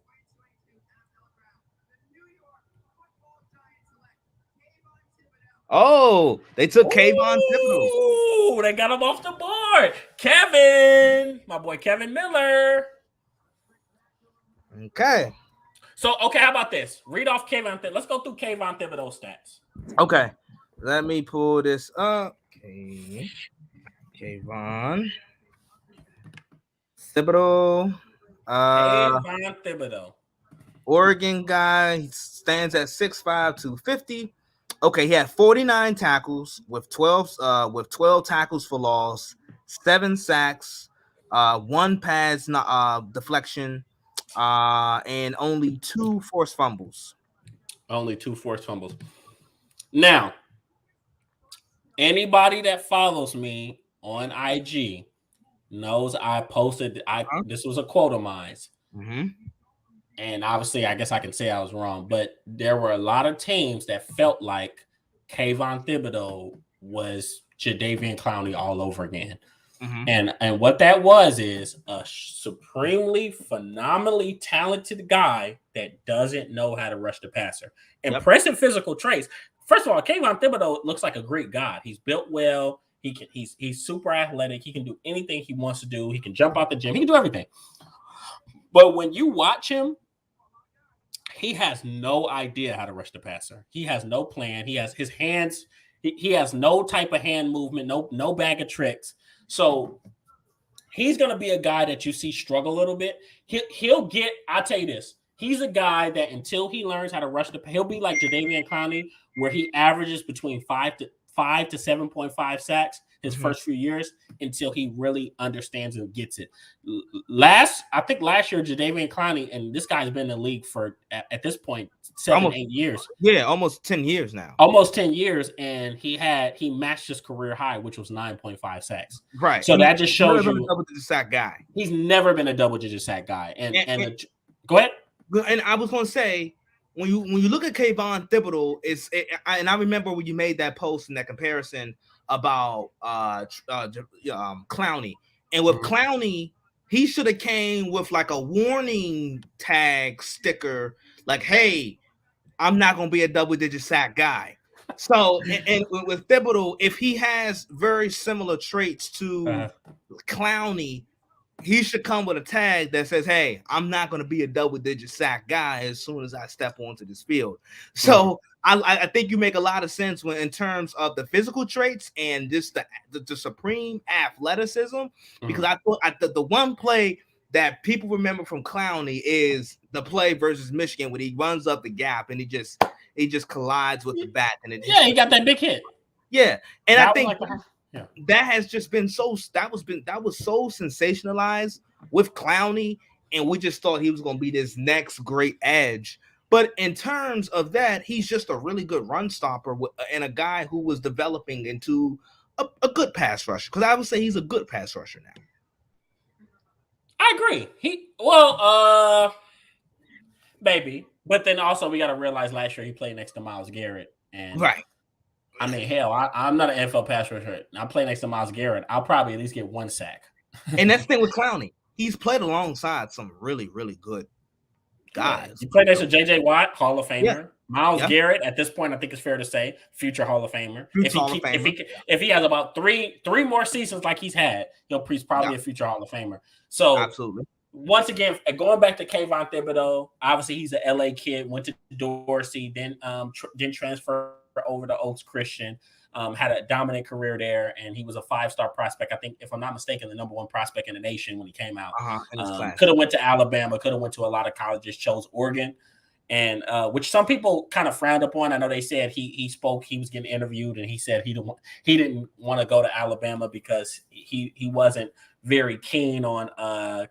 Oh, they took Kayvon Thibodeaux. Ooh, they got him off the board. Kevin, my boy Kevin Miller. Okay. So, okay, how about this? Read off Kayvon Thibodeaux. Let's go through Kayvon Thibodeaux stats. Okay. Let me pull this up. Okay. Kayvon Thibodeaux. Kayvon Thibodeaux. Oregon guy. He stands at 6'5", 250. Okay, he had 49 tackles with 12 tackles for loss, 7 sacks, 1 pass deflection, and only 2 forced fumbles. Only 2 forced fumbles. Now, anybody that follows me on IG knows I posted. This was a quote of mine. Mm-hmm. And obviously, I guess I can say I was wrong, but there were a lot of teams that felt like Kayvon Thibodeaux was Jadeveon Clowney all over again. Mm-hmm. And what that was is a supremely, phenomenally talented guy that doesn't know how to rush the passer. Impressive physical traits. First of all, Kayvon Thibodeaux looks like a great guy. He's built well. He's super athletic. He can do anything he wants to do. He can jump out the gym. He can do everything. But when you watch him, he has no idea how to rush the passer. He has no plan. He has his hands. He has no type of hand movement, no bag of tricks. So he's going to be a guy that you see struggle a little bit. He'll get, I'll tell you this. He's a guy that until he learns how to rush he'll be like Jadeveon Clowney, where he averages between 5 to 7.5 sacks his first few years until he really understands and gets it. I think last year, Jadeveon Clowney, and this guy's been in the league for, at this point, 8 years. Yeah, almost 10 years now. Almost 10 years, and he matched his career high, which was 9.5 sacks. Right. So that just shows you. Double-digit sack guy. He's never been a double-digit sack guy. And go ahead. And I was going to say, when you look at Kayvon Thibodeaux, and I remember when you made that post and that comparison about Clowney, and with Clowney, he should have came with like a warning tag sticker, like, "Hey, I'm not going to be a double-digit sack guy." So, and with Thibodeaux, if he has very similar traits to Clowney, he should come with a tag that says, "Hey, I'm not going to be a double-digit sack guy as soon as I step onto this field." So I think you make a lot of sense in terms of the physical traits and just the supreme athleticism. Because I thought the one play that people remember from Clowney is the play versus Michigan when he runs up the gap and he just collides with the bat and he got that big hit. Yeah, and that I think. That has just been that was so sensationalized with Clowney, and we just thought he was going to be this next great edge. But in terms of that, he's just a really good run stopper and a guy who was developing into a good pass rusher. Because I would say he's a good pass rusher now. I agree. Maybe, but then also we got to realize last year he played next to Myles Garrett, and right. I mean, hell, I'm not an NFL pass rusher. I play next to Myles Garrett. I'll probably at least get 1 sack. And that's the thing with Clowney. He's played alongside some really, really good guys. You play next to J.J. Watt, Hall of Famer. Yeah. Myles Garrett, at this point, I think it's fair to say, future Hall of Famer. If he has about three more seasons like he's had, he's probably a future Hall of Famer. So, absolutely. Once again, going back to Kayvon Thibodeaux, obviously he's an LA kid, went to Dorsey, then transfer over to Oaks Christian, had a dominant career there, and he was a 5-star prospect. I think, if I'm not mistaken, the #1 prospect in the nation when he came out. Could have went to Alabama, could have went to a lot of colleges, chose Oregon, and which some people kind of frowned upon. I know they said he was getting interviewed, and he said he didn't want to go to Alabama because he wasn't very keen on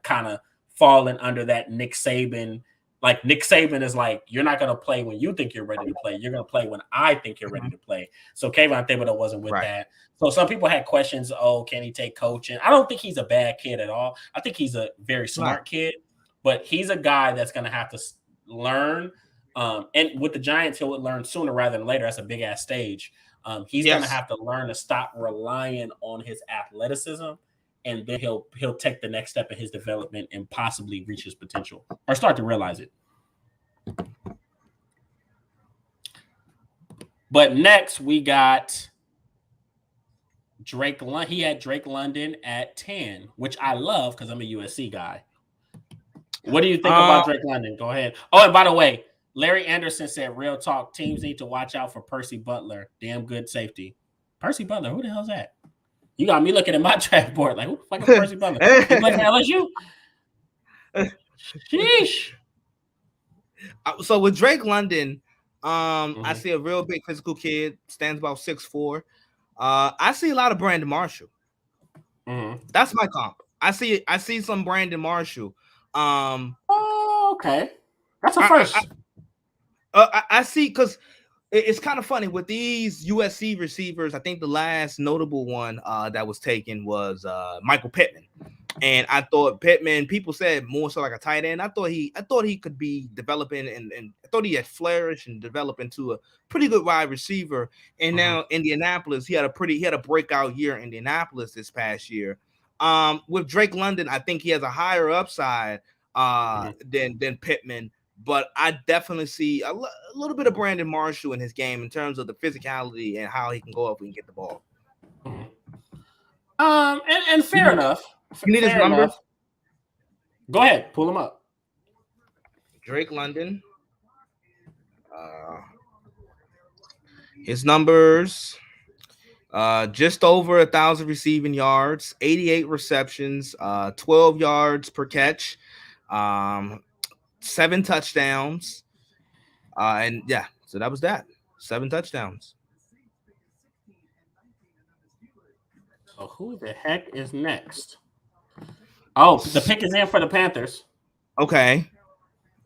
kind of falling under that Nick Saban Like Nick Saban is like, you're not going to play when you think you're ready to play. You're going to play when I think you're ready to play. So Kayvon Thibodeau wasn't with that. So some people had questions. Oh, can he take coaching? I don't think he's a bad kid at all. I think he's a very smart kid, but he's a guy that's going to have to learn. And with the Giants, he'll learn sooner rather than later. That's a big ass stage. He's going to have to learn to stop relying on his athleticism, and then he'll take the next step in his development and possibly reach his potential or start to realize it. But next we got Drake London. He had Drake London at 10, which I love because I'm a USC guy. What do you think about Drake London? Go ahead. Oh, and by the way, Larry Anderson said, real talk, teams need to watch out for Percy Butler. Damn good safety. Percy Butler, who the hell's that? You got me looking at my draft board like, who the fuck is Percy Butler? He played for LSU? Sheesh. So with Drake London, I see a real big physical kid, stands about 6'4". I see a lot of Brandon Marshall. That's my comp. I see some Brandon Marshall. Okay. That's a first. I see, because it's kind of funny with these USC receivers. I think the last notable one that was taken was Michael Pittman. And I thought Pittman, people said more so like a tight end. I thought he could be developing and I thought he had flourished and developed into a pretty good wide receiver. And now Indianapolis, he had a breakout year in Indianapolis this past year. With Drake London, I think he has a higher upside than Pittman, but I definitely see a little bit of Brandon Marshall in his game in terms of the physicality and how he can go up and get the ball. And fair enough. You need his number? Go ahead, pull him up. Drake London. His numbers, just over 1,000 receiving yards, 88 receptions, 12 yards per catch, 7 touchdowns. And yeah, so that was that. 7 touchdowns. So who the heck is next? Oh, the pick is in for the Panthers. Okay.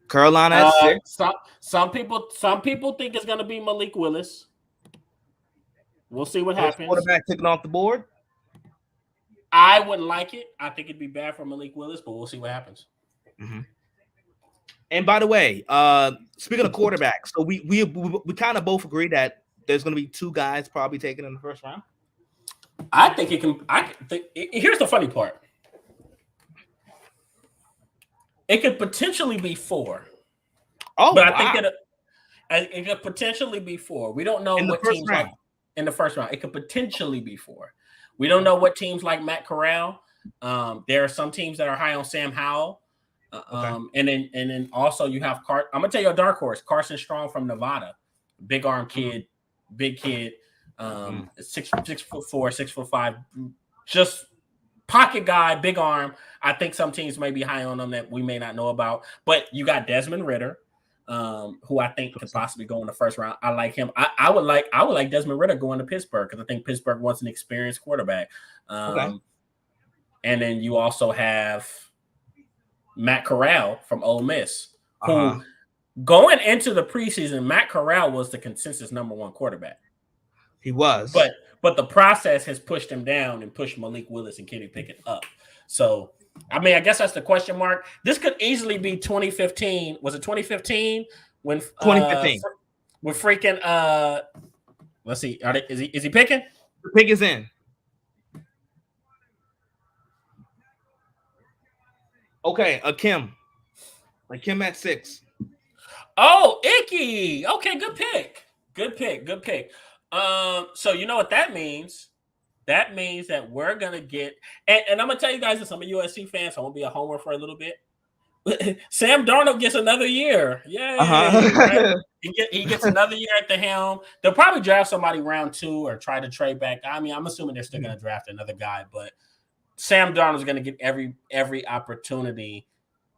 Carolina at 6. Some people think it's going to be Malik Willis. We'll see what happens. Quarterback taken off the board? I wouldn't like it. I think it'd be bad for Malik Willis, but we'll see what happens. And by the way, speaking of quarterbacks, so we kind of both agree that there's going to be 2 guys probably taken in the first round. I think it can. Here's the funny part. It could potentially be 4. Oh, but I think that it could potentially be 4. We don't know what teams like in the first round. It could potentially be 4. We don't know what teams like Matt Corral. There are some teams that are high on Sam Howell. And then also you have I'm gonna tell you a dark horse, Carson Strong from Nevada, big arm kid, big kid, 6'4", 6'5", just pocket guy, big arm. I think some teams may be high on them that we may not know about. But you got Desmond Ridder, who I think could possibly go in the first round. I like him. I would like Desmond Ridder going to Pittsburgh because I think Pittsburgh wants an experienced quarterback. And then you also have Matt Corral from Ole Miss, who going into the preseason, Matt Corral was the consensus number 1 quarterback. He was. But the process has pushed him down and pushed Malik Willis and Kenny Pickett up. So, I mean, I guess that's the question mark. This could easily be 2015. Was it 2015? When 2015. With freaking let's see. Is he picking? The pick is in. Okay, Akim at 6. Oh, Icky. Okay, good pick. Good pick. So you know what that means? That means that we're gonna get, and I'm gonna tell you guys this. I'm a USC fan, so I'm gonna be a homer for a little bit. Sam Darnold gets another year. Yeah, right? He gets another year at the helm. They'll probably draft somebody round 2 or try to trade back. I mean, I'm assuming they're still gonna draft another guy, but Sam Darnold is gonna get every opportunity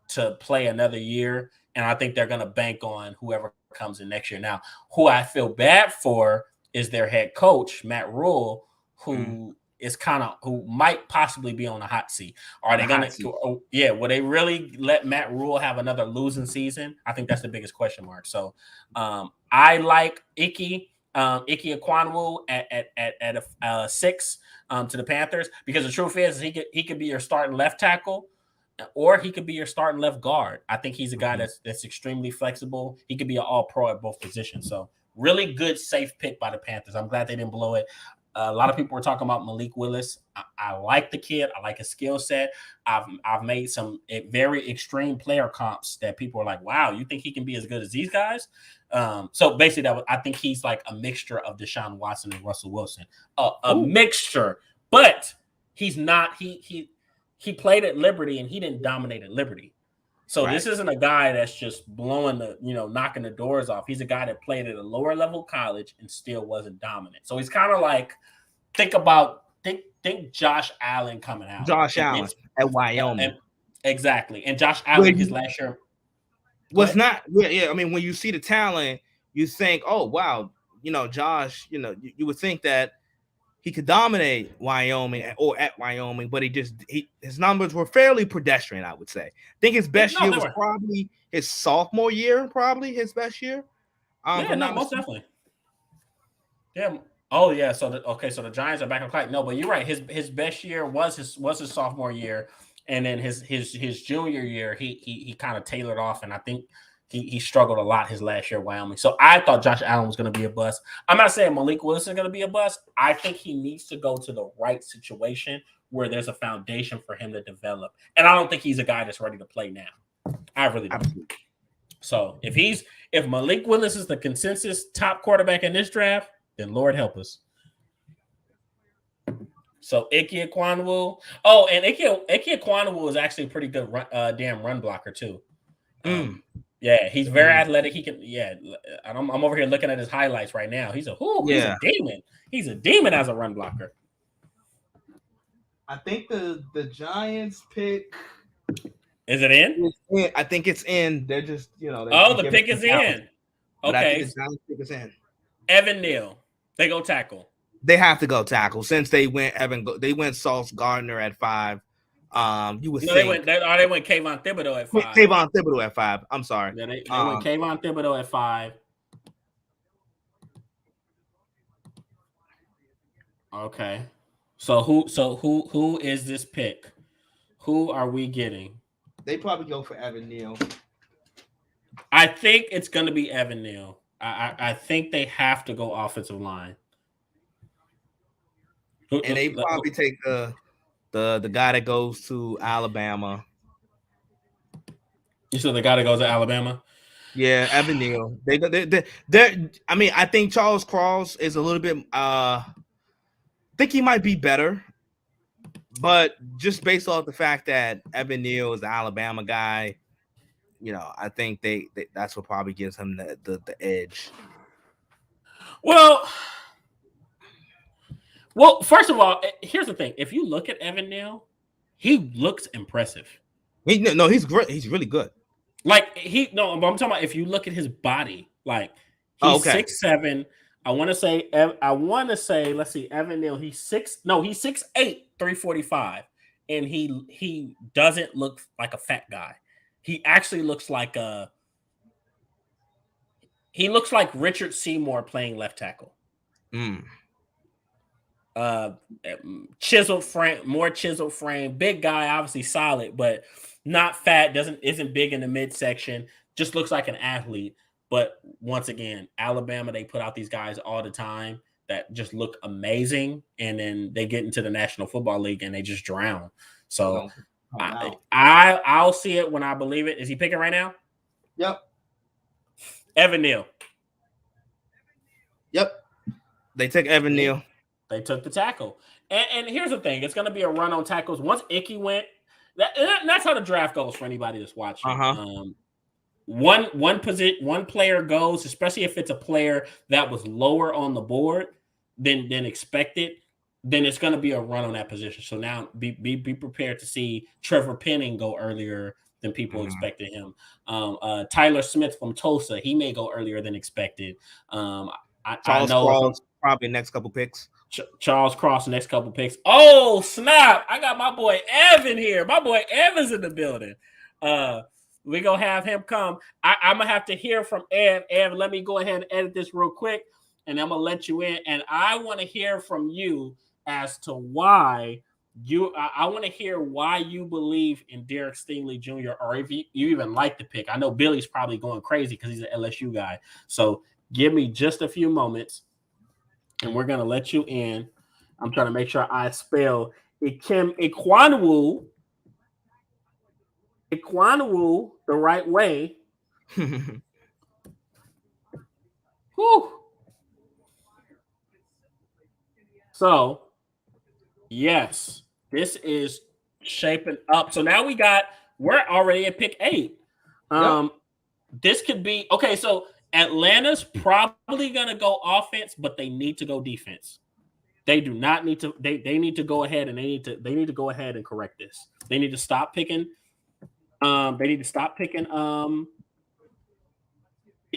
to play another year, and I think they're gonna bank on whoever comes in next year. Now, who I feel bad for is their head coach, Matt Rule, who is kind of who might possibly be on the hot seat. Are they going to? Yeah, will they really let Matt Rule have another losing season? I think that's the biggest question mark. So I like Ike Ekwonu at a 6 to the Panthers, because the truth is he could be your starting left tackle, or he could be your starting left guard. I think he's a guy that's extremely flexible. He could be an all-pro at both positions. So really good, safe pick by the Panthers. I'm glad they didn't blow it. A lot of people were talking about Malik Willis. I like the kid. I like his skill set. I've made some very extreme player comps that people are like, wow, you think he can be as good as these guys? So basically, I think he's like a mixture of Deshaun Watson and Russell Wilson. A mixture, but he's not. He played at Liberty and he didn't dominate at Liberty. So This isn't a guy that's just blowing knocking the doors off. He's a guy that played at a lower level college and still wasn't dominant. So he's kind of like, think Josh Allen coming out. Josh Allen at Wyoming. Exactly. And Josh Allen, his last year was not. Yeah. I mean, when you see the talent, you think, oh, wow, Josh, you would think that he could dominate Wyoming or at Wyoming, but his numbers were fairly pedestrian, I would say. I think his best year was probably his sophomore year, probably his best year. Most definitely. Yeah. Oh yeah. So the Giants are back on track. No, but you're right. His best year was his sophomore year, and then his junior year he kind of tailored off, and I think he struggled a lot his last year at Wyoming. So I thought Josh Allen was going to be a bust. I'm not saying Malik Willis is going to be a bust. I think he needs to go to the right situation where there's a foundation for him to develop. And I don't think he's a guy that's ready to play now. I really don't. Absolutely. So if Malik Willis is the consensus top quarterback in this draft, then Lord help us. So Ike Ekwonu. Oh, and Ike Ekwonu is actually a pretty good run blocker too. Yeah, he's very athletic. He can, I'm over here looking at his highlights right now. He's a demon. He's a demon as a run blocker. I think the Giants pick. Is it in? I think it's in. They're just, the pick is in. Okay. I think the Giants pick is in. Evan Neal. They go tackle. They have to go tackle since they went Sauce Gardner at 5. You would think they went Kayvon Thibodeau at 5. Kayvon Thibodeau at 5. I'm sorry. Yeah, they went Kayvon Thibodeau at 5. Okay. So who is this pick? Who are we getting? They probably go for Evan Neal. I think it's going to be Evan Neal. I think they have to go offensive line. And they probably take the guy that goes to Alabama. You said the guy that goes to Alabama? Yeah, Evan Neal. I mean, I think Charles Cross is a little bit. I think he might be better, but just based off the fact that Evan Neal is the Alabama guy, I think that's what probably gives him the edge. Well, first of all, here's the thing. If you look at Evan Neal, he looks impressive. He's great. He's really good. But I'm talking about if you look at his body, like he's 6'7". I want to say, let's see, Evan Neal, he's 6'8", 345. And he doesn't look like a fat guy. He actually looks like Richard Seymour playing left tackle. Chiseled frame, big guy, obviously solid, but not fat, isn't big in the midsection, just looks like an athlete. But once again, Alabama, they put out these guys all the time that just look amazing, and then they get into the National Football League and they just drown. So I'll see it when I believe it. Is he picking right now? Yep. Evan Neal. Yep. They took Evan Neal. They took the tackle. And here's the thing. It's going to be a run on tackles. Once Ike went, that's how the draft goes for anybody that's watching. One player goes, especially if it's a player that was lower on the board than expected, then it's going to be a run on that position. So now be prepared to see Trevor Penning go earlier than people expected him. Tyler Smith from Tulsa, he may go earlier than expected. I know probably next couple picks. Charles Cross next couple picks. Oh snap! I got my boy Evan here. My boy Evan's in the building. We're gonna have him come. I'm gonna have to hear from Ev. Ev, let me go ahead and edit this real quick, and I'm gonna let you in. And I want to hear from you as to why you. I want to hear why you believe in Derek Stingley Jr. or if you even like the pick. I know Billy's probably going crazy because he's an LSU guy. So give me just a few moments, and we're gonna let you in. I'm trying to make sure I spell Ikem Ekwonu the right way. Whew. So, yes, this is shaping up. So now we're already at pick 8. This could be okay. So Atlanta's probably gonna go offense, but they need to go defense. They do not need to. They need to go ahead and they need to go ahead and correct this. They need to stop picking.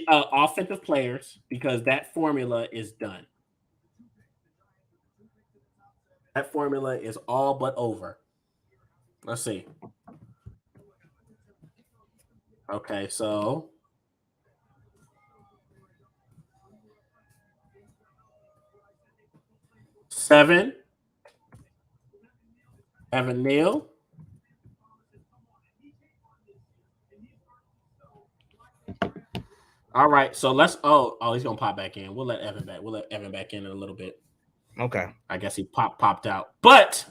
Offensive players because that formula is done. That formula is all but over. Let's see. Okay, so 7, Evan Neal. All right, so let's. Oh, he's gonna pop back in. We'll let Evan back. We'll let Evan back in a little bit. Okay. I guess he popped out, but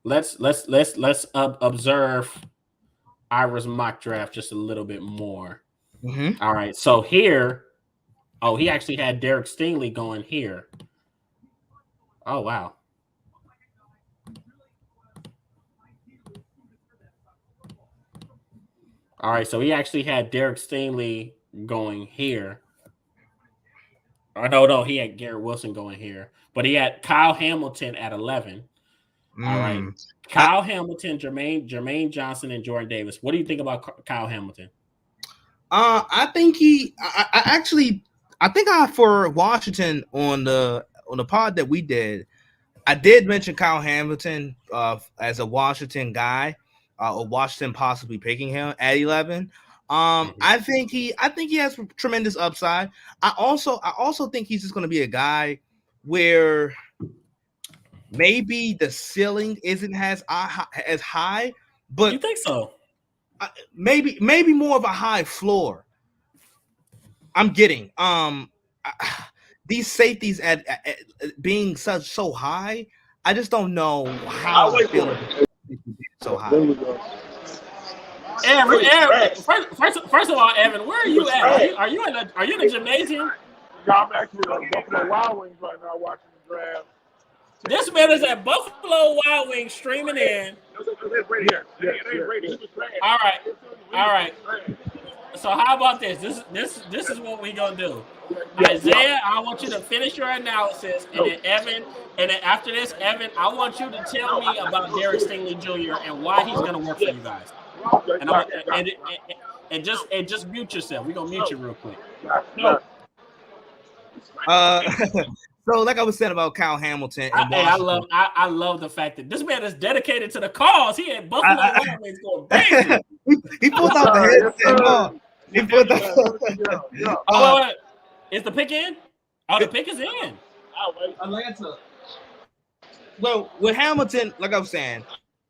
let's observe Ira's mock draft just a little bit more. Mm-hmm. All right, so here, he actually had Derek Stingley going here. Oh wow. All right, so he actually had Derek Stingley going here. Or no, he had Garrett Wilson going here. But he had Kyle Hamilton at 11. All right. Kyle Hamilton, Jermaine Johnson, and Jordan Davis. What do you think about Kyle Hamilton? I think for Washington on the pod that we did, I did mention Kyle Hamilton as a Washington guy. Or Washington possibly picking him at 11. I think he has tremendous upside. I also think he's just going to be a guy where maybe the ceiling isn't as high, but you think so? Maybe more of a high floor. I'm getting these safeties at being so high. I just don't know how I feel so high. Evan, first of all, Evan, where are you at? Are you in the gymnasium? I'm actually at Buffalo Wild Wings right now watching the draft. This man is at Buffalo Wild Wings streaming in. Right here. All right. So how about this? This is what we're gonna do. Isaiah, I want you to finish your analysis, and then Evan, and then after this, Evan, I want you to tell me about Derek Stingley Jr. and why he's gonna work for you guys. And just mute yourself. We're gonna mute you real quick. So like I was saying about Kyle Hamilton, I love the fact that this man is dedicated to the cause. He had Buffalo Wild Wings going crazy. he pulled out the headset. He pulled out. Is the pick in? Oh, the pick is in. Atlanta. Well, with Hamilton, like I was saying,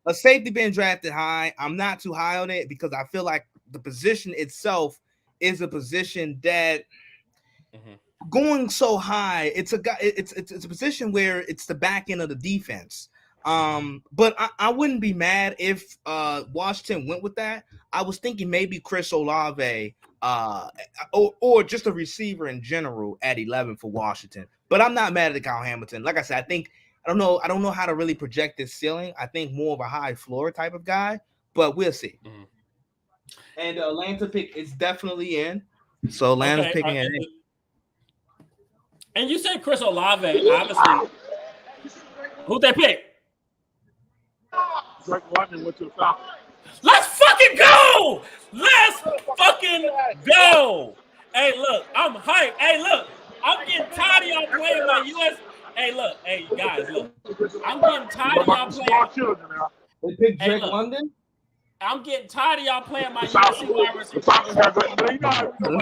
a safety being drafted high, I'm not too high on it because I feel like the position itself is a position that going so high, it's a position where it's the back end of the defense. But I wouldn't be mad if Washington went with that. I was thinking maybe Chris Olave or just a receiver in general at 11 for Washington. But I'm not mad at Kyle Hamilton. Like I said, I don't know how to really project this ceiling. I think more of a high floor type of guy, but we'll see. And the Atlanta pick is definitely in. So Atlanta's picking it in. And you said Chris Olave, obviously. Who'd they pick? Drake London went to the Falcons. Let's fucking go! Let's fucking go! Hey, look, I'm hyped. Hey, look, I'm getting tired of y'all playing my US. Hey, look, hey guys, look. I'm getting tired of y'all Small playing. children now. They picked Hey, Drake look. London. I'm getting tired of y'all playing my The USC wide the receiver. Sox have a, you know how you know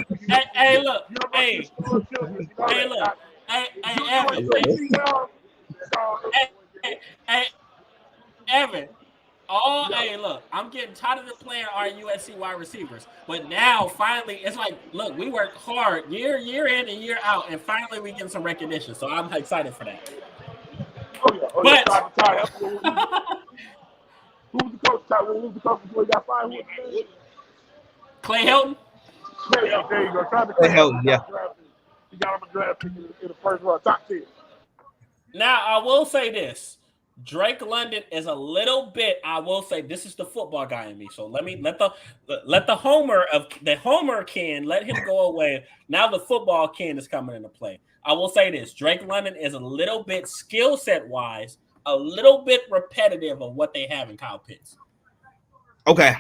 Hey, look. University Hey, school of children. You know hey, that. look. Hey, You Evan. know Hey, Evan. Oh, hey, look, I'm getting tired of them playing our USC wide receivers. But now, finally, it's like, look, we work hard year in and year out, and finally we get some recognition. So I'm excited for that. Oh yeah, But Ty. Who was the coach? Ty, who was the coach before he got fired? Who was the name? Clay Helton. There you go. Trying to The hell, yeah. He got him a draft pick in the first round, top 10. Now, I will say this. Drake London is a little bit. I will say this is the football guy in me. So let the Homer Ken let him go away. Now the football Ken is coming into play. I will say this: Drake London is a little bit skill set wise, a little bit repetitive of what they have in Kyle Pitts. Okay.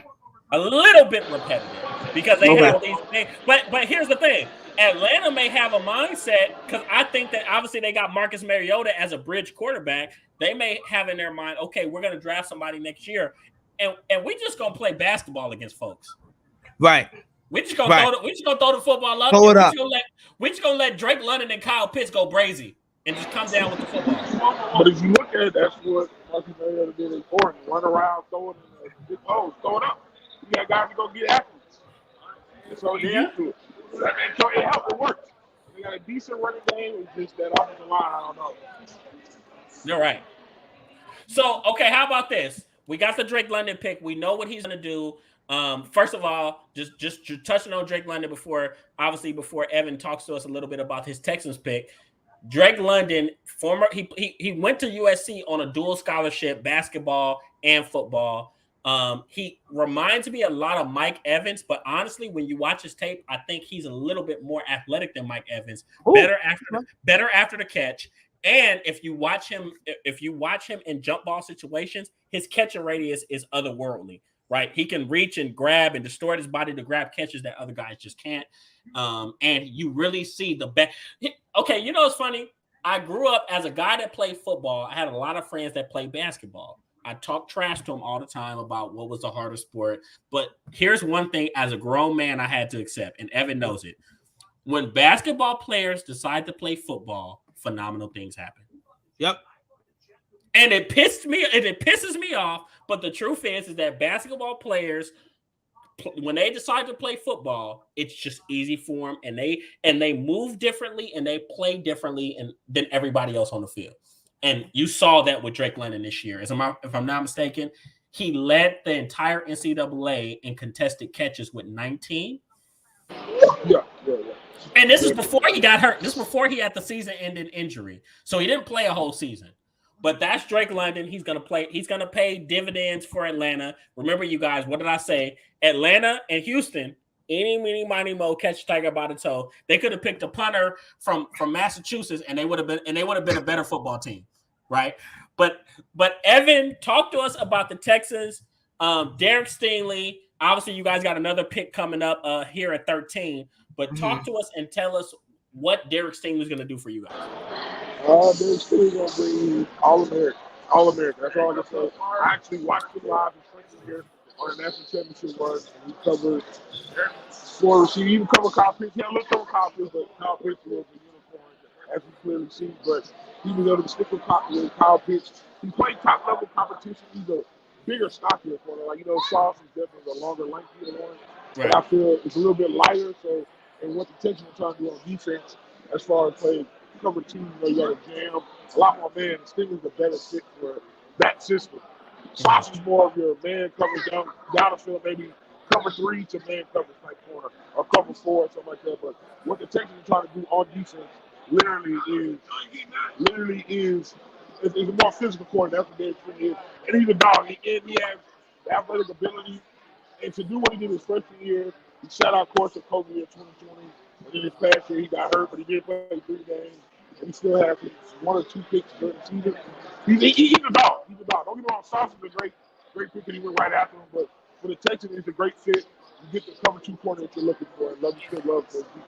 A little bit repetitive because they have these things. But here's the thing: Atlanta may have a mindset because I think that obviously they got Marcus Mariota as a bridge quarterback. They may have in their mind, okay, we're going to draft somebody next year, and we just going to play basketball against folks. Right. We just going to throw the football up. Throw it up. We just going to let Drake London and Kyle Pitts go brazy and just come down with the football. But if you look at it, that's what Marcus Mariota did in Oregon: run around, throw it in the big holes, throw it up. You got guys to go get athletes. And so he's used to it. So it helped. It worked. They got a decent running game. It's just that offensive line, I don't know. You're right. So, okay, how about this? We got the Drake London pick. We know what he's going to do. First of all, just touching on Drake London before Evan talks to us a little bit about his Texans pick. Drake London, he went to USC on a dual scholarship, basketball and football. He reminds me a lot of Mike Evans, but honestly, when you watch his tape, I think he's a little bit more athletic than Mike Evans. Ooh. Better after the catch. And if you watch him in jump ball situations, his catching radius is otherworldly, right? He can reach and grab and distort his body to grab catches that other guys just can't. And you really see the best. Okay, you know it's funny. I grew up as a guy that played football. I had a lot of friends that played basketball. I talked trash to them all the time about what was the harder sport. But here's one thing as a grown man I had to accept, and Evan knows it. When basketball players decide to play football, phenomenal things happen. Yep. And it pisses me off. But the truth is that basketball players, when they decide to play football, it's just easy for them, and they move differently and they play differently than everybody else on the field. And you saw that with Drake London this year. If I'm not mistaken, he led the entire NCAA in contested catches with 19. Yeah. And this is before he got hurt. This is before he had the season-ending injury. So he didn't play a whole season. But that's Drake London. He's going to play. He's going to pay dividends for Atlanta. Remember, you guys, what did I say? Atlanta and Houston, eeny, meeny, miny, mo, catch the tiger by the toe. They could have picked a punter from Massachusetts, and they would have been a better football team, right? But Evan, talk to us about the Texans. Derek Stingley. Obviously, you guys got another pick coming up here at 13. But talk to us and tell us what Derek Stingley is going to do for you guys. Derek Stingley going to bring All-American. That's all I can say. I actually watched him live in freshman year on the national championship run, and he covered four receivers. He even covered Kyle Pitts. He had a little cover Kyle Pitts, but Kyle Pitts was a unicorn, as we clearly see. But he was able to stick with Kyle Pitts. He played top-level competition. He's a bigger, stockier corner. Like, Sauce is definitely a longer, lengthier one. Right. But I feel it's a little bit lighter, so and what the Texans are trying to do on defense as far as playing cover two, you got to jam a lot more man. Stingley's a better fit for that system. Sauce is more of your man coverage down the field, maybe cover 3 to man coverage type corner or cover 4 or something like that. But what the Texans are trying to do on defense literally is a more physical corner. That's what Derek Stingley is. And he's a dog. And he has the athletic ability. And to do what he did his freshman year, he sat out course of COVID year 2020. And then his past year, he got hurt, but he did play 3 games. And he still has 1 or 2 picks during the season. He's a dog. He's a dog. Don't get me wrong, Sauce is a great pick, and he went right after him. But for the Texans, it's a great fit. You get the cover 2 corner that you're looking for. And love you still love those people.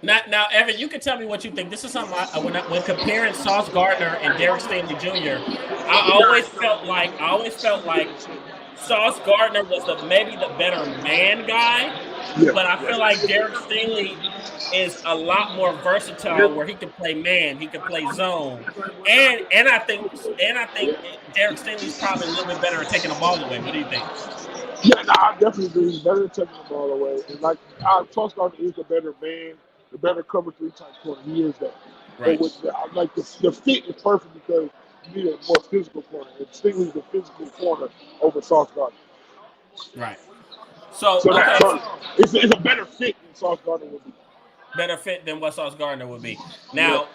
Now, Evan, you can tell me what you think. This is something when comparing Sauce Gardner and Derek Stingley Jr. I always felt like Sauce Gardner was maybe the better man guy, Yeah. but I feel like Derek Stingley is a lot more versatile, where he can play man, he can play zone, and I think Derek Stingley's probably a little bit better at taking the ball away. What do you think? Yeah, no, I definitely agree. He's better at taking the ball away. And like, Sauce Gardner is the better man, the better cover 3 type corner. He is that. Right. But with the fit is perfect because you need a more physical corner. And Stingley's the physical corner over Sauce Gardner. Right. So So, okay, it's a better fit than Sauce Gardner would be. better fit than what Sauce Gardner would be. Now,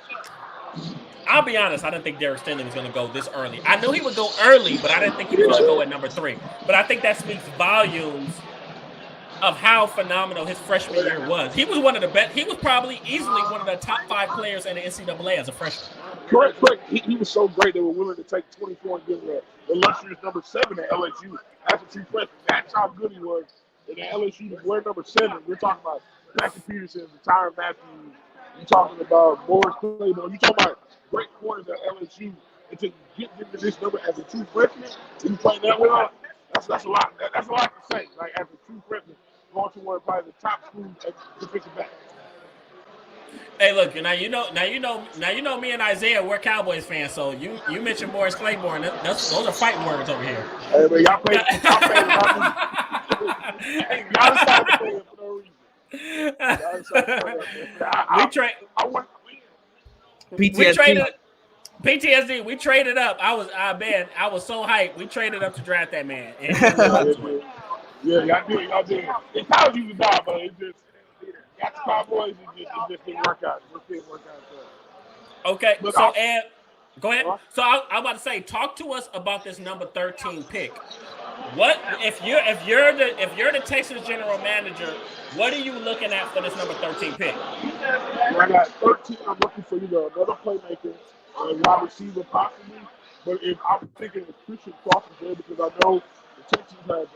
I'll be honest, I didn't think Derek Stingley was going to go this early. I knew he would go early, but I didn't think he was going to go at number 3. But I think that speaks volumes of how phenomenal his freshman year was. He was one of the best. He was probably easily one of the top 5 players in the NCAA as a freshman. Correct. He was so great they were willing to take 24 and give him the illustrious number 7 at LSU as a true freshman. That's how good he was. And at LSU to wear number 7, we're talking about Patrick Peterson, Tyrann Matthews. You're talking about Morris Claiborne. You're talking about great corners at LSU. And to get them to this number as a true freshman, and you play that well, that's a lot. That's a lot to say. Like as a true freshman, going to one of probably the top schools at defensive back. Hey, look, now you know me and Isaiah, we're Cowboys fans. So you mentioned Morris Claiborne. Those are fighting words over here. Hey, man, y'all pay Hey, y'all decided to pay him for no reason. I want to win. PTSD. We traded up. I was so hyped. We traded up to draft that man. Yeah, y'all did. It's how you the dog, but it just got the Cowboys. It just didn't work out. Okay, But so Ed, go ahead. So I'm about to say, talk to us about this number 13 pick. What if you're the Texas general manager? What are you looking at for this number 13 pick? When I got 13, I'm looking for either another playmaker or a wide receiver possibly. But if I'm thinking of Christian Crawford there because I know the Texans have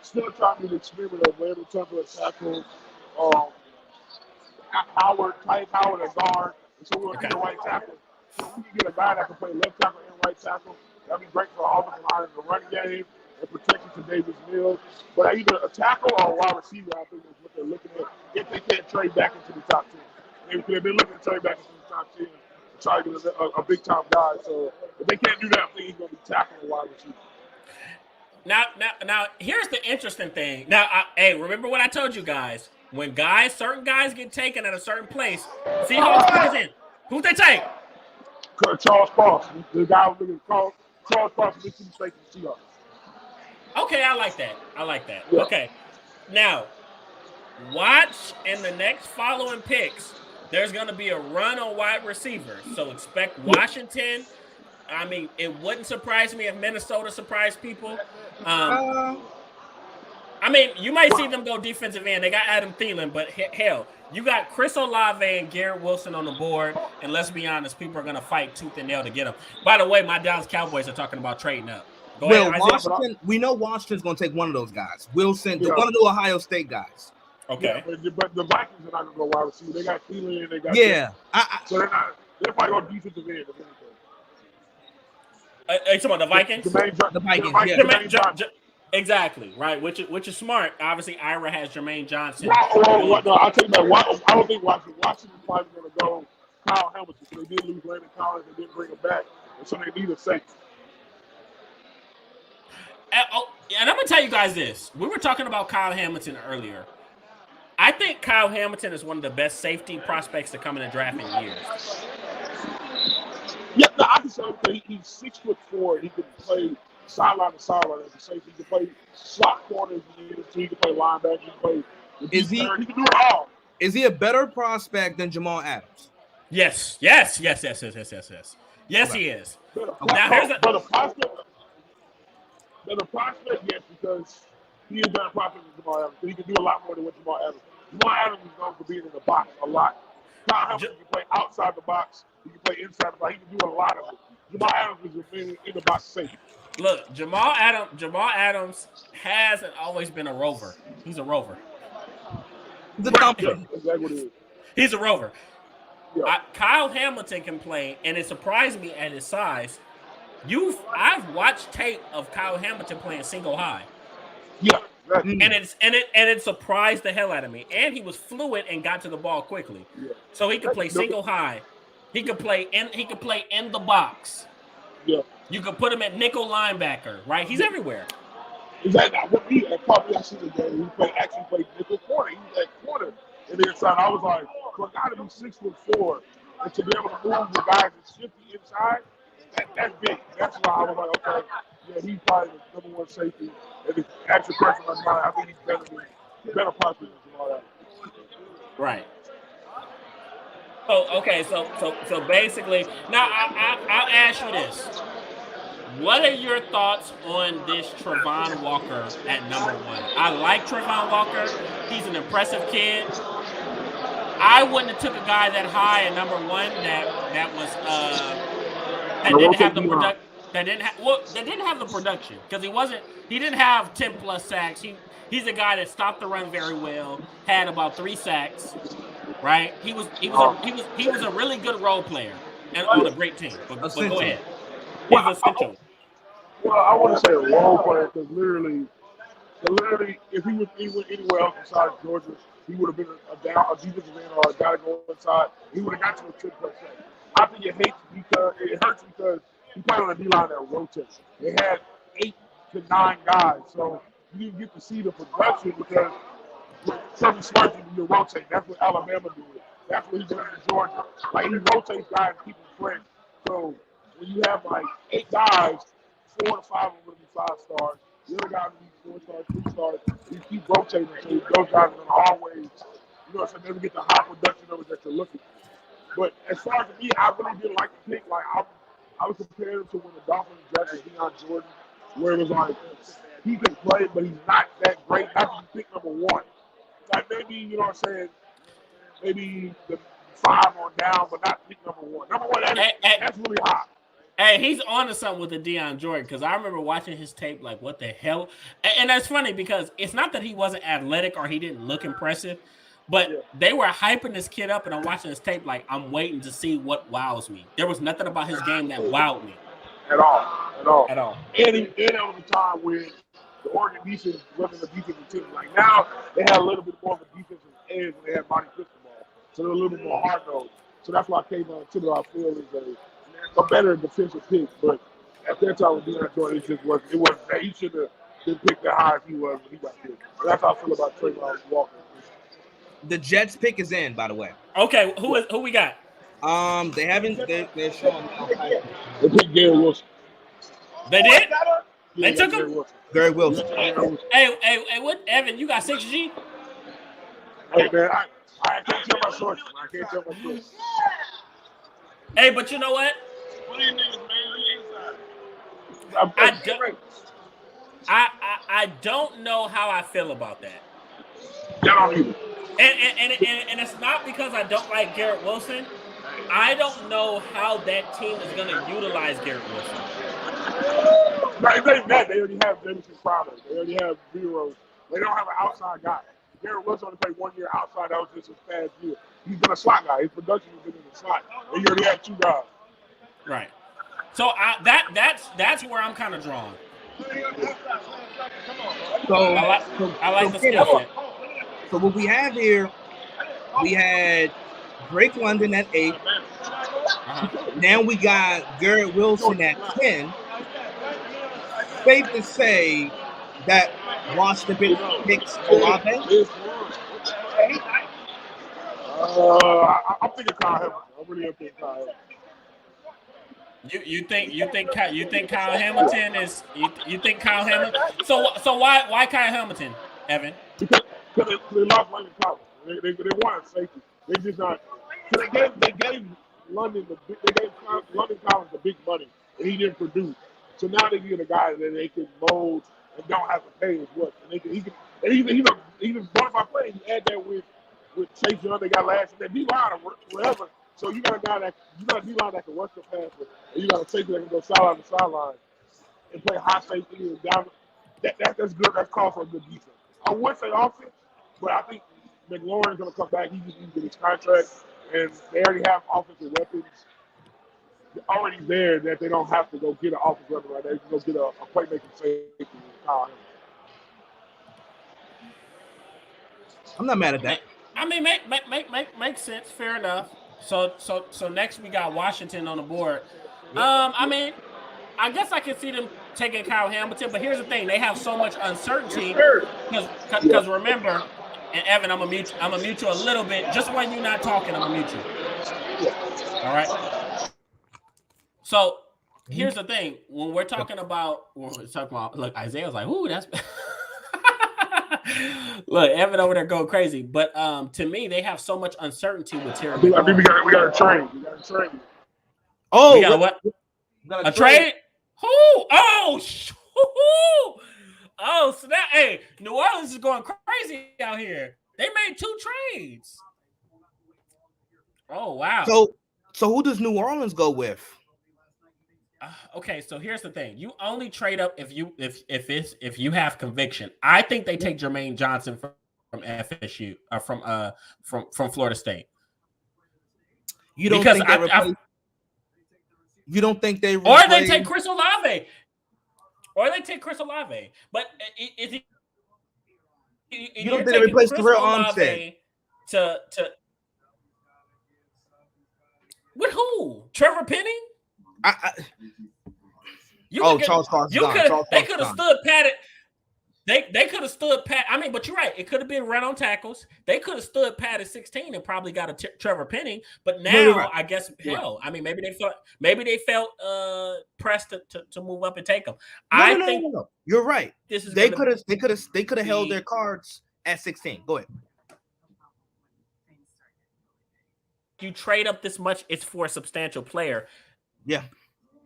still trying to do the experiment of Landon Temple at tackle, Tyus Howard at guard, and so we're going to get a right tackle. So if we can get a guy that can play left tackle and right tackle, that'd be great for our offensive line in the running game and protection to Davis Mills. But either a tackle or a wide receiver, I think is what they're looking at if they can't trade back into the top 10. They've been looking to trade back into the top 10 to try to get a big time guy. So if they can't do that, I think he's going to be tackling a wide receiver. Now, here's the interesting thing. Now, remember what I told you guys? When certain guys get taken at a certain place, Seahawks pick us in. Who they take? Charles Cross, the guy who's looking at Charles Cross, Mississippi State Seahawks. Okay, I like that. Yeah. Okay, now watch in the next following picks. There's going to be a run on wide receiver, so expect Washington. I mean, it wouldn't surprise me if Minnesota surprised people. I mean, you might see them go defensive end. They got Adam Thielen, but hell, you got Chris Olave and Garrett Wilson on the board. And let's be honest, people are going to fight tooth and nail to get them. By the way, my Dallas Cowboys are talking about trading up. Go ahead, Washington, we know Washington's going to take one of those guys. Wilson, one of the Ohio State guys. Okay. Yeah, but the Vikings are not going to go wide receiver. They got Thielen and they got so they're probably going defensive end. Are you talking about the Vikings? The Vikings, yeah. Exactly, right, which is smart. Obviously, Ira has Jermaine Johnson. No, I'll tell you that. I don't think Washington's probably going to go Kyle Hamilton. So they did lose Landon Collins. They didn't bring him back. And so they need a safety. And I'm going to tell you guys this. We were talking about Kyle Hamilton earlier. I think Kyle Hamilton is one of the best safety prospects to come in the draft in years. Yeah, no, I can say he's 6'4". He can play sideline to sideline as a safety. He can play slot corners. He can play linebacker. He can play. He can do it all. Is he a better prospect than Jamal Adams? Yes. Yes, he is. But a prospect, yes, because he is a better prospect than Jamal Adams. So he can do a lot more than what Jamal Adams. Jamal Adams is known for being in the box a lot. Kyle Hamilton can play outside the box. He can play inside the box. He can do a lot of it. Jamal Adams is in the box safety. Look, Jamal Adams has and always been a rover. He's a rover. The dumper. Exactly what it is. He's a rover. Yeah. Kyle Hamilton can play, and it surprised me at his size. I've watched tape of Kyle Hamilton playing single high. Yeah. And it surprised the hell out of me. And he was fluid and got to the ball quickly. Yeah. So he could play single high. He could play in the box. Yeah. You could put him at nickel linebacker, right? He's everywhere. Exactly. With me, at probably I see the game. He actually played nickel corner. He was at corner in the inside. I was like, for a guy to be 6'4" and to be able to move the guys that's 50 inside, that's big. That's why I was like, okay, yeah, he's probably the number one safety. And the actual question on mine, I think he's better prospect than all that. Right. So basically, now I'll ask you this. What are your thoughts on this Travon Walker at number 1? I like Travon Walker. He's an impressive kid. I wouldn't have took a guy that high at number 1 that didn't have the production. That didn't have the production because he didn't have 10 plus sacks. He's a guy that stopped the run very well, had about 3 sacks, right? He was a really good role player and on a great team. But go ahead. He's essential. Well, I wouldn't say a role player because literally, if he went anywhere else besides Georgia, he would have been a defensive end or a guy to go inside. He would have got to a 10 plus sack. I think it hurts because he played on a D-line that rotates. They had 8 to 9 guys, so you didn't get to see the production because something smart you rotate. That's what Alabama did. That's what he did in Georgia. Like, he rotates guys and keep them fresh. So when you have like 8 guys, 4 to 5 of them will be 5-stars. The other guys will be 4-stars, 3-stars. You keep rotating, so those guys are going to always, so never get the high production numbers that you're looking for. But as far as me, I really didn't like the pick. Like, I was comparing him to when the Dolphins drafted Deion Jordan, where it was like, he can play, but he's not that great. Not to be pick number 1. Like, maybe, you know what I'm saying, maybe the 5 on down, but not pick number 1. Number 1, that's really high. Hey, he's on to something with the Deion Jordan because I remember watching his tape like, what the hell? And that's funny because it's not that he wasn't athletic or he didn't look impressive, but they were hyping this kid up, and I'm watching his tape like, I'm waiting to see what wows me. There was nothing about his game that wowed me. At all. And there was a time when the Oregon defense wasn't a defensive team. Like, now they had a little bit more of a defensive edge when they had Monty Cristobal. So they're a little bit more hard-nosed. So that's why I came on to I feel is a better defensive pick, but at that time with Deion Jordan, it wasn't that. He should have been picked that high as he was when he got picked. That's how I feel about Travon Walker. The Jets pick is in, by the way. Okay, who we got? They haven't. They're showing. They picked Garrett Wilson. They did? Yeah, they took him? Garrett Wilson. Hey, what, Evan? You got 6G? Hey man, I can't tell my sources. Hey, but you know what? What do you niggas, man? I don't know how I feel about that. I don't either. And it's not because I don't like Garrett Wilson. I don't know how that team is going to utilize Garrett Wilson. Right, they already have Jamison Crowder. They already have Bureau. They don't have an outside guy. Garrett Wilson only played 1 year outside. That was just his past year. He's been a slot guy. His production has been in the slot. And you already have 2 guys. Right. So that's where I'm kind of drawn. So I like the skill set. So what we have here, we had Drake London at 8. Now we got Garrett Wilson at 10. Safe to say that Washington picks Olave. I'm thinking Kyle Hamilton. I really am thinking Kyle Hamilton. You think Kyle Hamilton is you think Kyle Hamilton? So why Kyle Hamilton, Evan? Because they lost London Collins. They wanted safety. They just not. They gave London Collins the big money, and he didn't produce. So now they get a guy that they can mold and don't have to pay as much. And he's a bona fide player. You add that with Chase Young they got last year. That D-line or whatever. So you got a guy that D-line that can rush the passer, and you got a safety that can go sideline to sideline and play high safety and down. That's good. That's called for a good defense. I would say offense, but I think McLaurin's going to come back. He just needs to get his contract, and they already have offensive weapons already there that they don't have to go get an offensive weapon right there. They can go get a playmaking safety. I'm not mad at that. I mean, make sense. Fair enough. So next we got Washington on the board. I mean, I guess I can see them taking Kyle Hamilton, but here's the thing: they have so much uncertainty because remember, and Evan, I'm gonna mute you a little bit. Just when you're not talking, I'm gonna mute you. All right. So here's the thing: when we're talking about, look, Isaiah was like, "Ooh, that's." Look, Evan over there going crazy, but to me, they have so much uncertainty with Terry. I think we got to train. We got to train. Oh, we got what? A trade? Who? Oh, oh, so that hey, New Orleans is going crazy out here. They made 2 trades. Oh wow. So who does New Orleans go with? Okay, so here's the thing: you only trade up if you have conviction. I think they take Jermaine Johnson from FSU or from Florida State. You don't think they replace? You don't think they replace, or they take Chris Olave, But if you don't think they replace Terrell Armstead to with who? Trevor Penning? Charles Carson. They could have stood pat. They could have stood pat. I mean, but you're right. It could have been run on tackles. They could have stood pat at 16 and probably got a Trevor Penning. But now, right. I guess hell. I mean, maybe they felt pressed to move up and take him. No. You're right. They could have held their cards at 16. Go ahead. You trade up this much, it's for a substantial player. Yeah.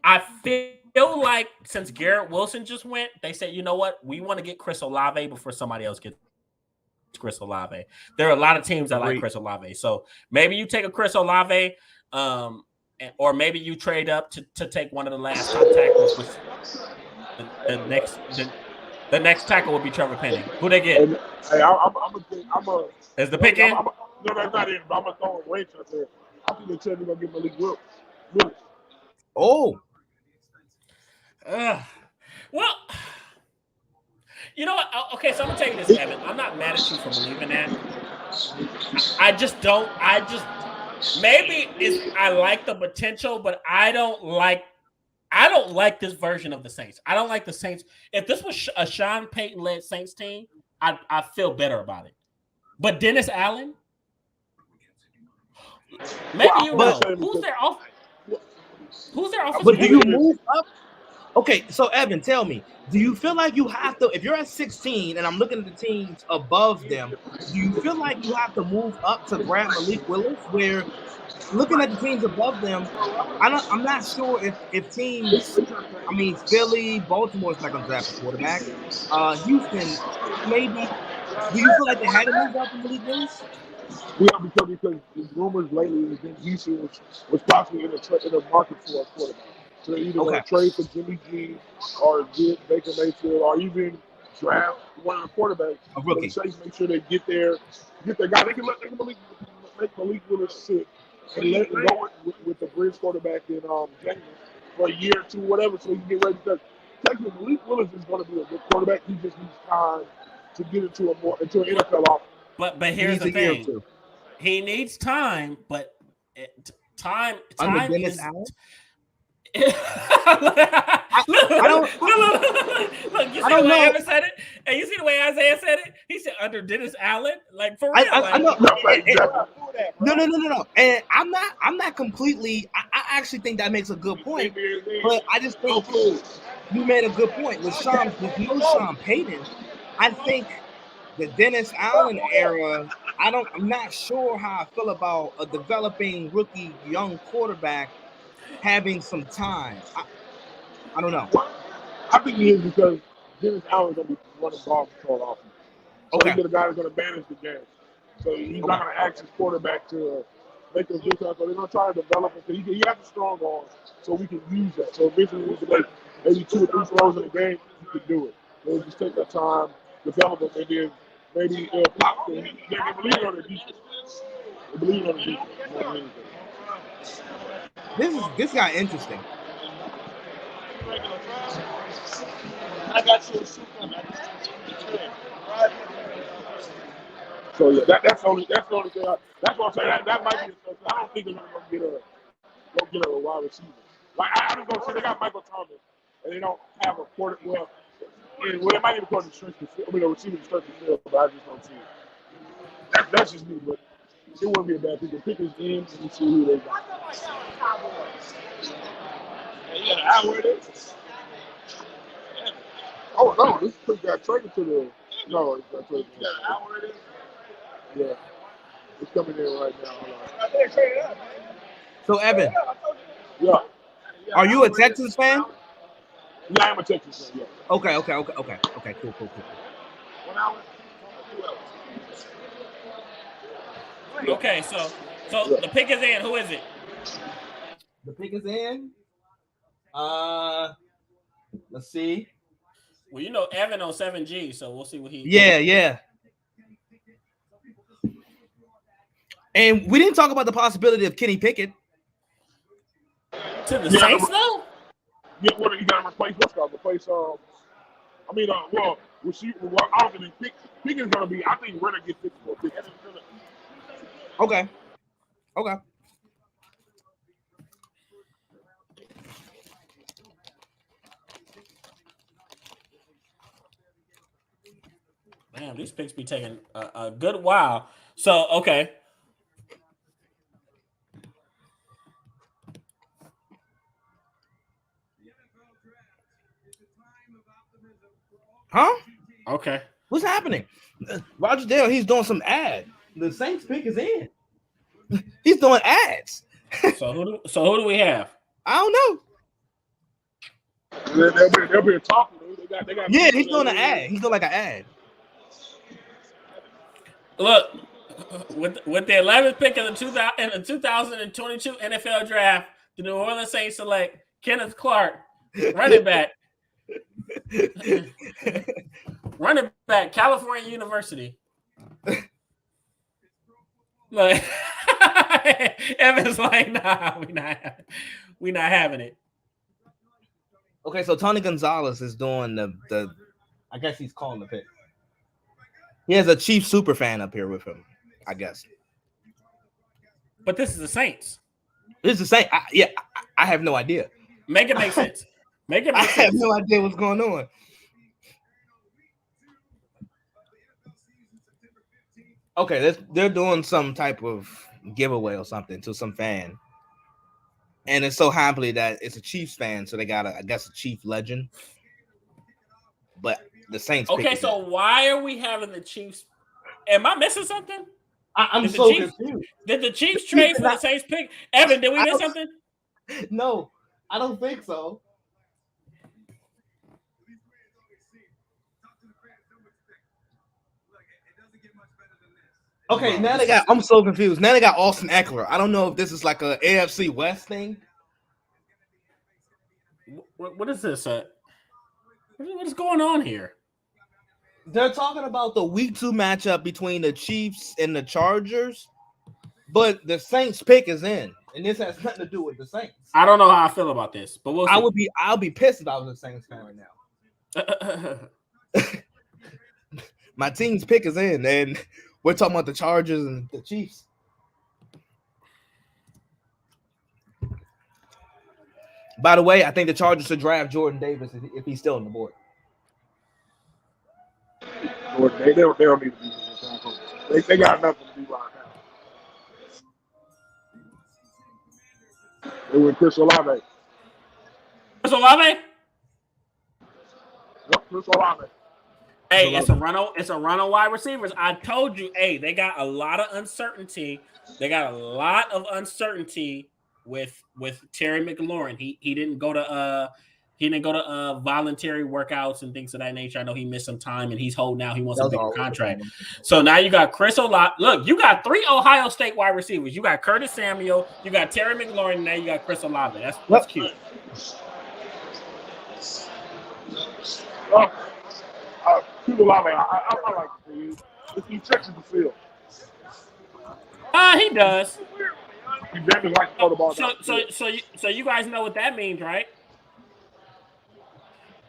I feel like since Garrett Wilson just went, they said, you know what? We want to get Chris Olave before somebody else gets Chris Olave. There are a lot of teams that like Chris Olave. So maybe you take a Chris Olave, or maybe you trade up to take one of the last top tackles. Which the next tackle will be Trevor Penning. Who they get? Hey, Is the pick in? No, that's not it. I'm going to throw a wrench out there. I think they're going to get Malik Willis. Oh. Well, you know what? Okay, so I'm going to tell you this, Evan. I'm not mad at you for believing that. I like the potential, but I don't like this version of the Saints. I don't like the Saints. If this was a Sean Payton-led Saints team, I feel better about it. But Dennis Allen, maybe who's their offensive? But do you move up? Okay, so Evan, tell me, do you feel like you have to, if you're at 16 and I'm looking at the teams above them, do you feel like you have to move up to grab Malik Willis? Where looking at the teams above them, I'm not sure if teams, I mean, Philly, Baltimore's not going to draft a quarterback. Houston, maybe. Do you feel like they had to move up to Malik Willis? Yeah, because the rumors lately is that Houston was possibly in the market for a quarterback. So they're either going to trade for Jimmy G or get Baker Mayfield or even draft one of the quarterbacks. A rookie. Make sure they get their guy. They can make Malik Willis sit and let him go with the bridge quarterback in January for a year or two, whatever, so he can get ready. Because technically, Malik Willis is going to be a good quarterback. He just needs time to get into an NFL offense. But here's the thing. He needs time, but time is. Look, you see the way Evan said it? And you see the way Isaiah said it? He said under Dennis Allen? Like for real. I know. No. And I'm not completely I actually think that makes a good point. But I just think you made a good point. With no Sean Payton, I think the Dennis Allen era, I'm not sure how I feel about a developing rookie young quarterback having some time. I don't know. I think he is because Dennis Allen's going to be running ball control offense. So he's the guy that's going to manage the game. So he's not going to ask his quarterback to make us do something. So they're going to try to develop him. He has a strong arm, so we can use that. So eventually we can make maybe 2 or 3 throws in a game, he can do it. So just take that time, develop him, and then maybe block them. They believe on the defense. They believe on the defense more than anything. This got interesting. I got you a super. So yeah, that's the only thing. That's what I'm saying. That might be. I don't think they're gonna go get a wide receiver. Like I just don't see they got Michael Thomas and they don't have a quarter. Well, they might even call the strength. I mean, the receiver strength of field, but I just don't see it. That's just me, but it wouldn't be a bad pick. The pick is in, and you see who they got. You got an hour where it is. Oh no, this pick got traded to the. No, it's got traded. You got an hour where it is. Yeah, it's coming in right now. Hold on. I think trade it up. So Evan, Yeah, are you a Texans fan? yeah, I'm a Texas fan. Yeah. Okay, cool. 1 hour. 2 hours. Okay, so the pick is in. Who is it? The pick is in. Let's see. Well, you know Evan on 7G, so we'll see what he. Yeah. And we didn't talk about the possibility of Kenny Pickett. To the Saints, though? Yeah, well, you got to replace what's called I mean, well, I don't think Pick is going to be. I think Renner gets 54 picks. Okay. Man, these picks be taking a good while. So, okay. Huh? Okay. What's happening? Roger Dale, he's doing some ad. The Saints pick is in. He's doing ads. So who do we have? I don't know. They'll be talking. They got Yeah, he's doing an ad. He's doing like an ad. Look, with the 11th pick in the 2022 NFL Draft, the New Orleans Saints select Kenneth Clark, running back. Running back, California University. Like Evan's like, nah, we not having it. Okay, so Tony Gonzalez is doing the I guess he's calling the pick. He has a Chief super fan up here with him, I guess. But this is the Saints. This is the same. I have no idea. Make it make sense. I have no idea what's going on. Okay, they're doing some type of giveaway or something to some fan. And it's so happily that it's a Chiefs fan, so they got a Chief legend. But the Saints. Okay, so why are we having the Chiefs? Am I missing something? I'm so confused. Did the Chiefs trade for the Saints pick? Evan, did we miss something? No, I don't think so. Okay, now I'm so confused. Now they got Austin Eckler. I don't know if this is like a AFC West thing. What is this? What is going on here? They're talking about the week 2 matchup between the Chiefs and the Chargers, but the Saints pick is in, and this has nothing to do with the Saints. I don't know how I feel about this, but we'll see. I'll be pissed if I was a Saints fan right now. My team's pick is in, and we're talking about the Chargers and the Chiefs. By the way, I think the Chargers should draft Jordan Davis if he's still on the board. They don't need to be. They got nothing to do right now. They went Chris Olave. Chris Olave? Yep, Chris Olave. Hey, it's a run on wide receivers. I told you, hey, they got a lot of uncertainty. They got a lot of uncertainty with Terry McLaurin. He didn't go to voluntary workouts and things of that nature. I know he missed some time and he's holding out. He wants a bigger contract. So now you got Chris Olave. Look, you got 3 Ohio State wide receivers. You got Curtis Samuel, you got Terry McLaurin, and now you got Chris Olave. That's cute. Chris Olave, I like it. He stretches the field. He does. He definitely likes to throw the ball down the field. So you guys know what that means, right?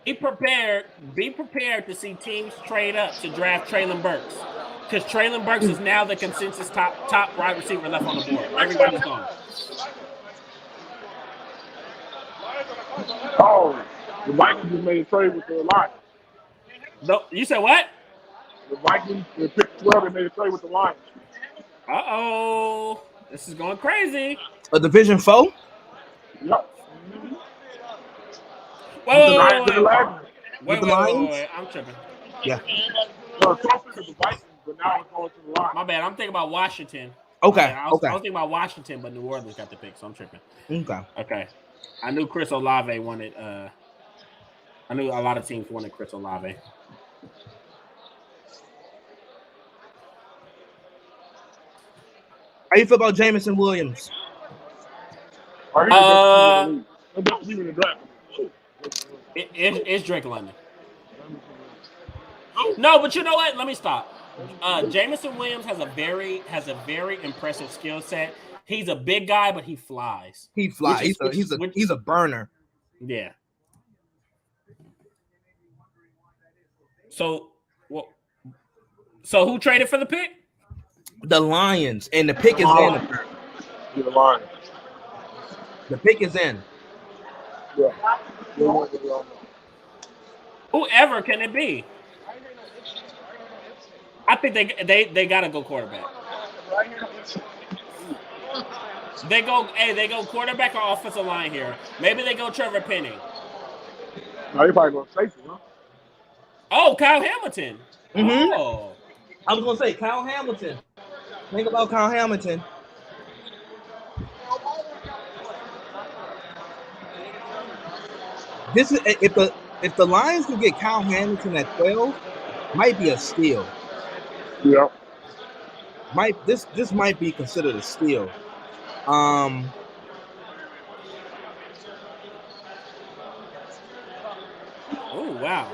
Be prepared to see teams trade up to draft Traylon Burks. Because Traylon Burks is now the consensus top wide receiver left on the board. Everybody's gone. Oh, the Vikings just made a trade with the Lions. No, you said what? The Vikings, they picked 12 and made a trade with the Lions. Uh-oh. This is going crazy. A division foe? Yep. Wait. I'm tripping. Yeah. No, it's closer to the Vikings, but now it's going to the Lions. My bad. I'm thinking about Washington. Okay. I was thinking about Washington, but New Orleans got the pick, so I'm tripping. Okay. I knew Chris Olave wanted. I knew a lot of teams wanted Chris Olave. How you feel about Jameson Williams? It's Drake London. No, but you know what? Let me stop. Jameson Williams has a very impressive skill set. He's a big guy, but he flies. He flies. He's a burner. Yeah. So who traded for the pick? The Lions, and the pick is in. The Lions. The pick is in. Yeah. Whoever can it be? I think they gotta go quarterback. They go quarterback or offensive line here. Maybe they go Trevor Penning. No, they probably going safety, huh? Oh, Kyle Hamilton. Mm-hmm. Oh. I was gonna say Kyle Hamilton. Think about Kyle Hamilton. This is if the Lions can get Kyle Hamilton at 12, might be a steal. Yeah. This might be considered a steal. Oh wow.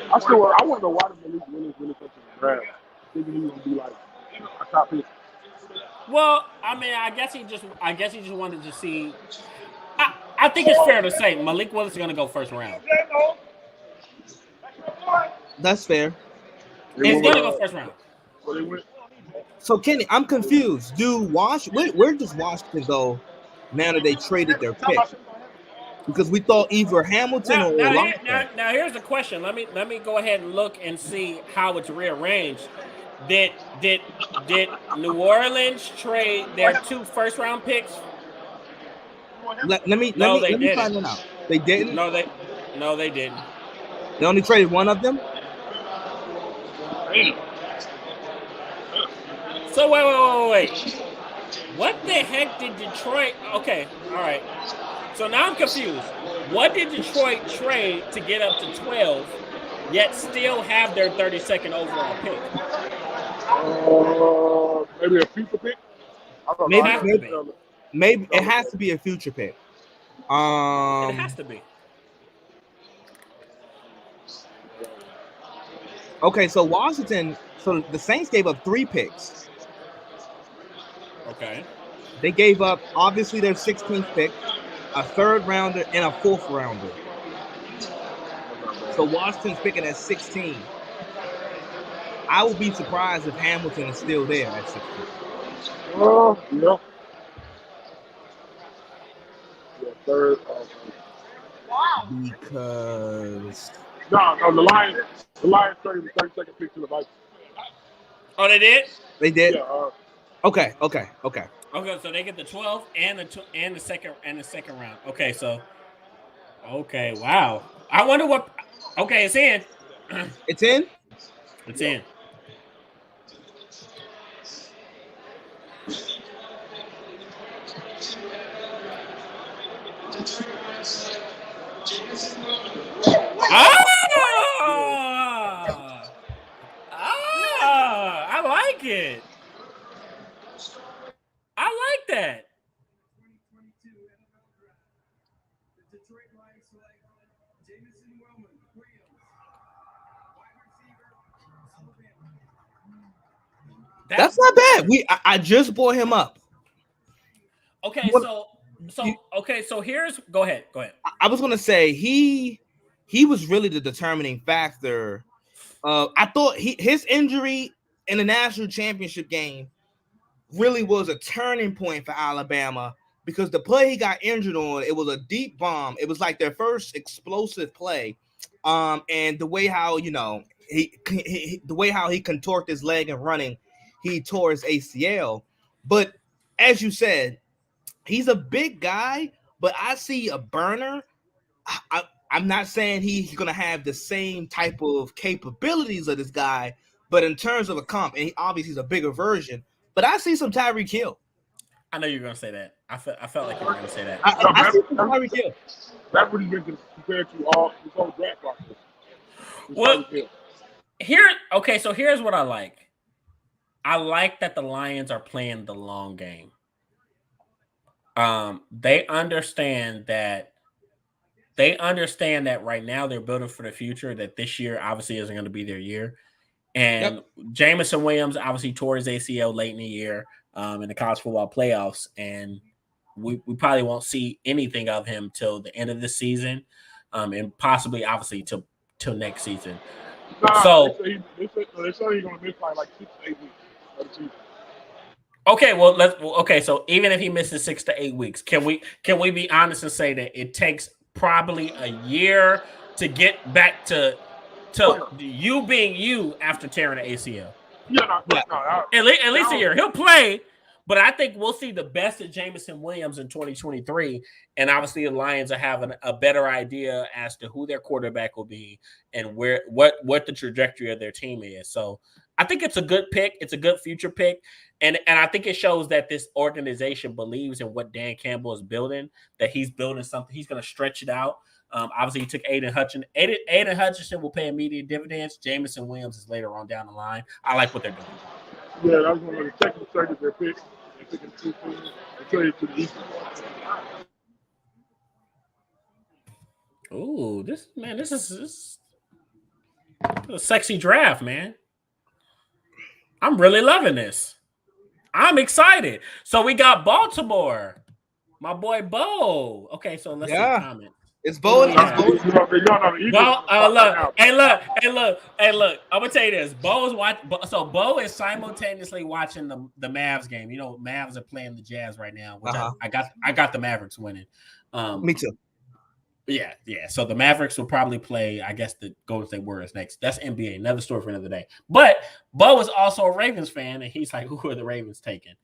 I want to know why did Malik Willis really come to the draft? Thinking he was gonna be like a top pick. Well, I mean, I guess he just wanted to see. I think it's fair to say Malik Willis is going to go first round. That's fair. He's going to go first round. So Kenny, I'm confused. Where does Washington go now that they traded their pick? Because we thought either Hamilton or now here's the question. Let me go ahead and look and see how it's rearranged. Did New Orleans trade their 2 first-round picks? Let me find it out. They didn't? No, they didn't. They only traded one of them? So wait. What the heck did Detroit? Okay, all right. So now I'm confused. What did Detroit trade to get up to 12, yet still have their 32nd overall pick? Maybe a future pick. Maybe it has to be a future pick. It has to be. Okay, so Washington. So the Saints gave up 3 picks. Okay. They gave up obviously their 16th pick, a 3rd rounder, and a 4th rounder. So Washington's picking at 16. I would be surprised if Hamilton is still there at 16. Yeah. Third. Because No, the Lions traded the 32nd pick to the Vikings. Oh, they did? They did. Yeah. Okay. Okay, so they get the 12th and the second round. Okay, so wow. I wonder what. Okay, it's in. It's in. It's in. I like it. I like that. That's not bad. I just brought him up. Okay, so here's go ahead. I was gonna say he was really the determining factor. I thought his injury in the national championship game really was a turning point for Alabama because the play he got injured on, it was a deep bomb. It was like their first explosive play. And the way how the way how he contorted his leg and running, he tore his ACL. But as you said, he's a big guy, but I see a burner. I'm not saying he's going to have the same type of capabilities of this guy, but in terms of a comp, and obviously he's a bigger version, but I see some Tyreek Hill. I know you're going to say that. I felt like you were going to say that. I see some Tyreek Hill. That really been compared to all his whole draft process. Well, so here's what I like. I like that the Lions are playing the long game. They understand that right now they're building for the future, that this year obviously isn't going to be their year. And Jameson Williams obviously tore his ACL late in the year in the college football playoffs. And we probably won't see anything of him till the end of the season and possibly obviously till next season. So they say he's going to miss like 6 to 8 weeks of the season. Okay, so even if he misses 6 to 8 weeks, can we be honest and say that it takes probably a year to get back to you being you after tearing the ACL? At least a year. He'll play, but I think we'll see the best of Jameson Williams in 2023, and obviously the Lions are having a better idea as to who their quarterback will be and what the trajectory of their team is. So I think it's a good pick. It's a good future pick. And I think it shows that this organization believes in what Dan Campbell is building, that he's building something. He's going to stretch it out. Obviously, he took Aiden Hutchinson. Aiden Hutchinson will pay immediate dividends. Jameson Williams is later on down the line. I like what they're doing. Yeah, that was one of the technical circuits their pick. They took it to to the East. Ooh, this is a sexy draft, man. I'm really loving this. I'm excited. So we got Baltimore. My boy Bo. Okay, so let's see comments. It's Bo. Look. I'm gonna tell you this. Bo is simultaneously watching the Mavs game. You know, Mavs are playing the Jazz right now, which I got the Mavericks winning. Me too. Yeah. So the Mavericks will probably play, I guess, the Golden State Warriors next. That's NBA. Another story for another day. But Bo is also a Ravens fan, and he's like, who are the Ravens taking?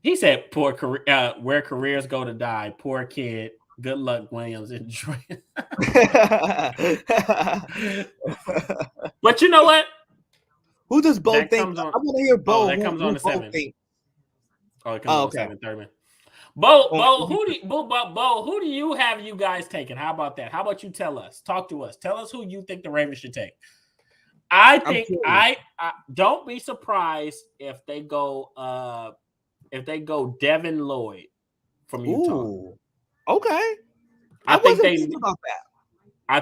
He said, poor career, where careers go to die. Poor kid. Good luck, Williams. Enjoy it. But you know what? Who does Bo think? I want to hear Bo. That comes on the 7th. Oh, it comes on the 7th, Thurman. Bo, who do you have you guys taking? How about that? How about you tell us? Talk to us. Tell us who you think the Ravens should take. I think I don't be surprised if they go Devin Lloyd from Utah. Ooh, okay. I think they about that. I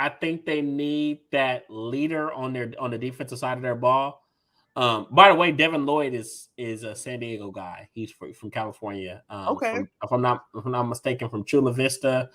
think they need that leader on the defensive side of their ball. By the way, Devin Lloyd is a San Diego guy. He's from California. If I'm not mistaken, from Chula Vista.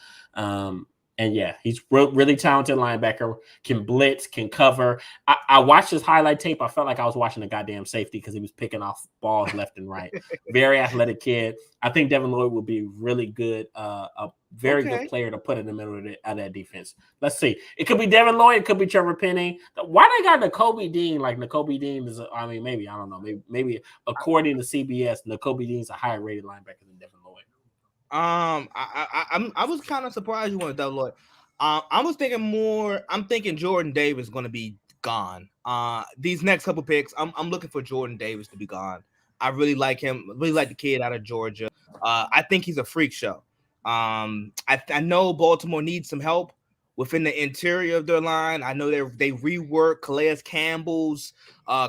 And yeah, he's really talented linebacker, can blitz, can cover. I watched his highlight tape. I felt like I was watching a goddamn safety because he was picking off balls left and right. Very athletic kid. I think Devin Lloyd will be really good, a very good player to put in the middle of that defense. Let's see. It could be Devin Lloyd. It could be Trevor Penning. Why they got Nakobe Dean? Like Nakobe Dean is, maybe, I don't know. Maybe according to CBS, Nakobe Dean's a higher rated linebacker than Devin Lloyd. I was kind of surprised you wanted Devin Lloyd. I'm thinking Jordan Davis is going to be gone. These next couple picks, I'm looking for Jordan Davis to be gone. I really like him. Really like the kid out of Georgia. I think he's a freak show. I know Baltimore needs some help within the interior of their line. I know they rework Calais Campbell's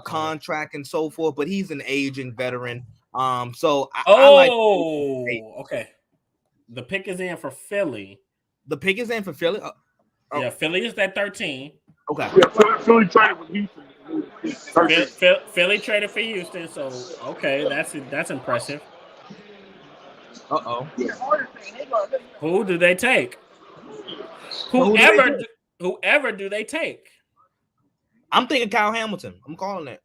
contract and so forth, but he's an aging veteran. I like. Okay. The pick is in for Philly. The pick is in for Philly. Oh. Yeah, Philly is at 13. Okay. Yeah, Philly traded with Houston. Philly traded for Houston, so okay, that's impressive. Uh-oh. Who do they take? So Whoever do they take? I'm thinking Kyle Hamilton. I'm calling it.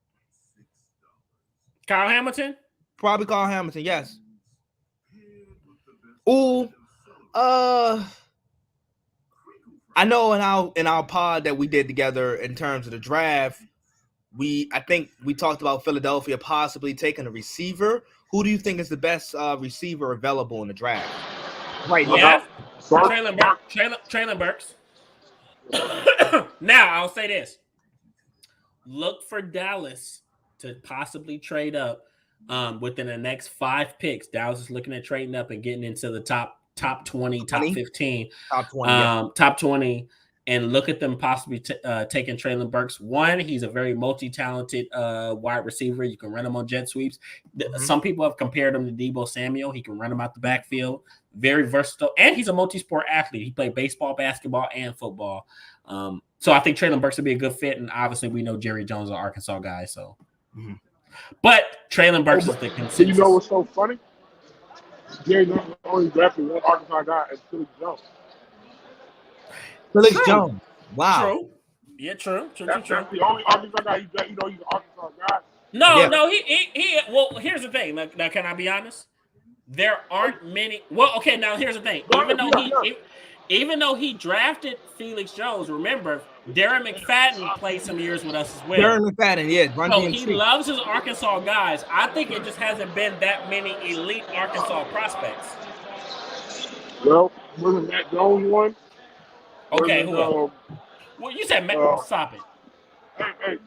Kyle Hamilton? Probably Kyle Hamilton, yes. Ooh, I know in our pod that we did together in terms of the draft, I think we talked about Philadelphia possibly taking a receiver. Who do you think is the best receiver available in the draft right now? Yeah, Traylon Burks. Now I'll say this: look for Dallas to possibly trade up within the next 5 picks. Dallas is looking at trading up and getting into the top 20, top 15, top 20, and look at them possibly taking Traylon Burks. One, he's a very multi-talented wide receiver. You can run him on jet sweeps. Some people have compared him to Deebo Samuel. He can run him out the backfield. Very versatile, and he's a multi-sport athlete. He played baseball, basketball, and football. So I think Traylon Burks would be a good fit, and obviously we know Jerry Jones is an Arkansas guy. So, but Traylon Burks is the consensus. You know what's so funny? Jerry Jones only drafted one Arkansas guy, and Felix Jones. Felix Jones. Wow. True. Yeah, true. That's the only Arkansas guy he's an Arkansas guy. No, he. Well, here's the thing. Now, can I be honest? There aren't many. Well, okay. Now, here's the thing. Even though he drafted Felix Jones, remember Darren McFadden played some years with us as well. Darren McFadden, yeah. So he loves his Arkansas guys. I think it just hasn't been that many elite Arkansas prospects. Well, wasn't Matt Jones one? Okay, who else? Well, you said Matt. Stop it. Hey,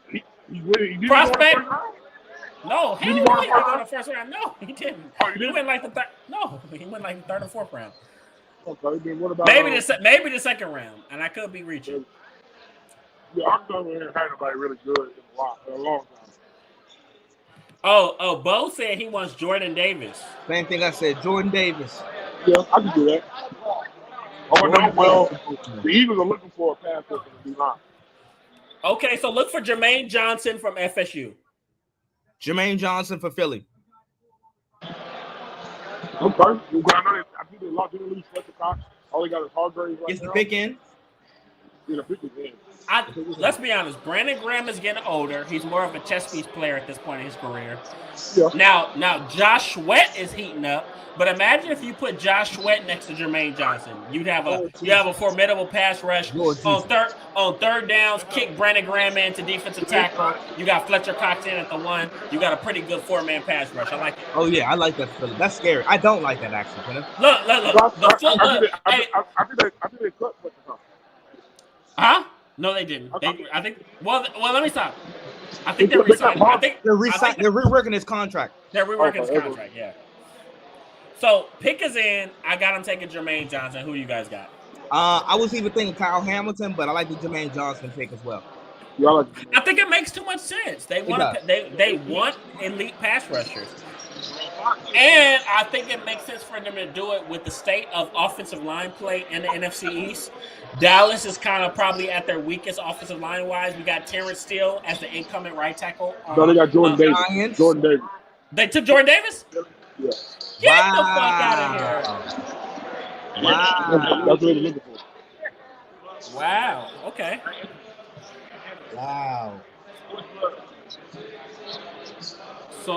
he prospect? No, hell no, he didn't go in the first round. No, he didn't. He went like the third. No, he went like the third or fourth round. Okay, then what about maybe the second round, and I could be reaching. Yeah, Arkansas ain't had nobody really good in a long time. Oh, Bo said he wants Jordan Davis. Same thing I said, Jordan Davis. Yeah, I can do that. Oh no, well, the Eagles are looking for a pass rusher to be honest. Okay, so look for Jermaine Johnson from FSU. Jermaine Johnson for Philly. Okay. I think they lost in Fletcher Cox. All they got is Hargrave right Gets now. the pick in. Yeah, the pick is in. Let's be honest. Brandon Graham is getting older. He's more of a chess piece player at this point in his career. Yeah. Now Josh Sweat is heating up. But imagine if you put Josh Sweat next to Jermaine Johnson. You have a formidable pass rush on third downs. Kick Brandon Graham into defensive tackle. You got Fletcher Cox in at the 1. You got a pretty good 4-man pass rush. I like it. Oh yeah, I like that. That's scary. I don't like that actually. Look. I think they cut Fletcher Cox. Huh? No, they didn't. I think. Well, let me stop. I think they're resigning. They're reworking his contract. They're reworking his contract. Yeah. So pick is in. I got him taking Jermaine Johnson. Who you guys got? I was even thinking Kyle Hamilton, but I like the Jermaine Johnson pick as well. Yeah, I think it makes too much sense. They want elite pass rushers. And I think it makes sense for them to do it with the state of offensive line play in the NFC East. Dallas is kind of probably at their weakest offensive line wise. We got Terrence Steele as the incoming right tackle. No, they got Jordan Davis. Jordan Davis. They took Jordan Davis? Yeah. Get the fuck out of here. Wow. That's what they're looking for. Wow. Okay. Wow. So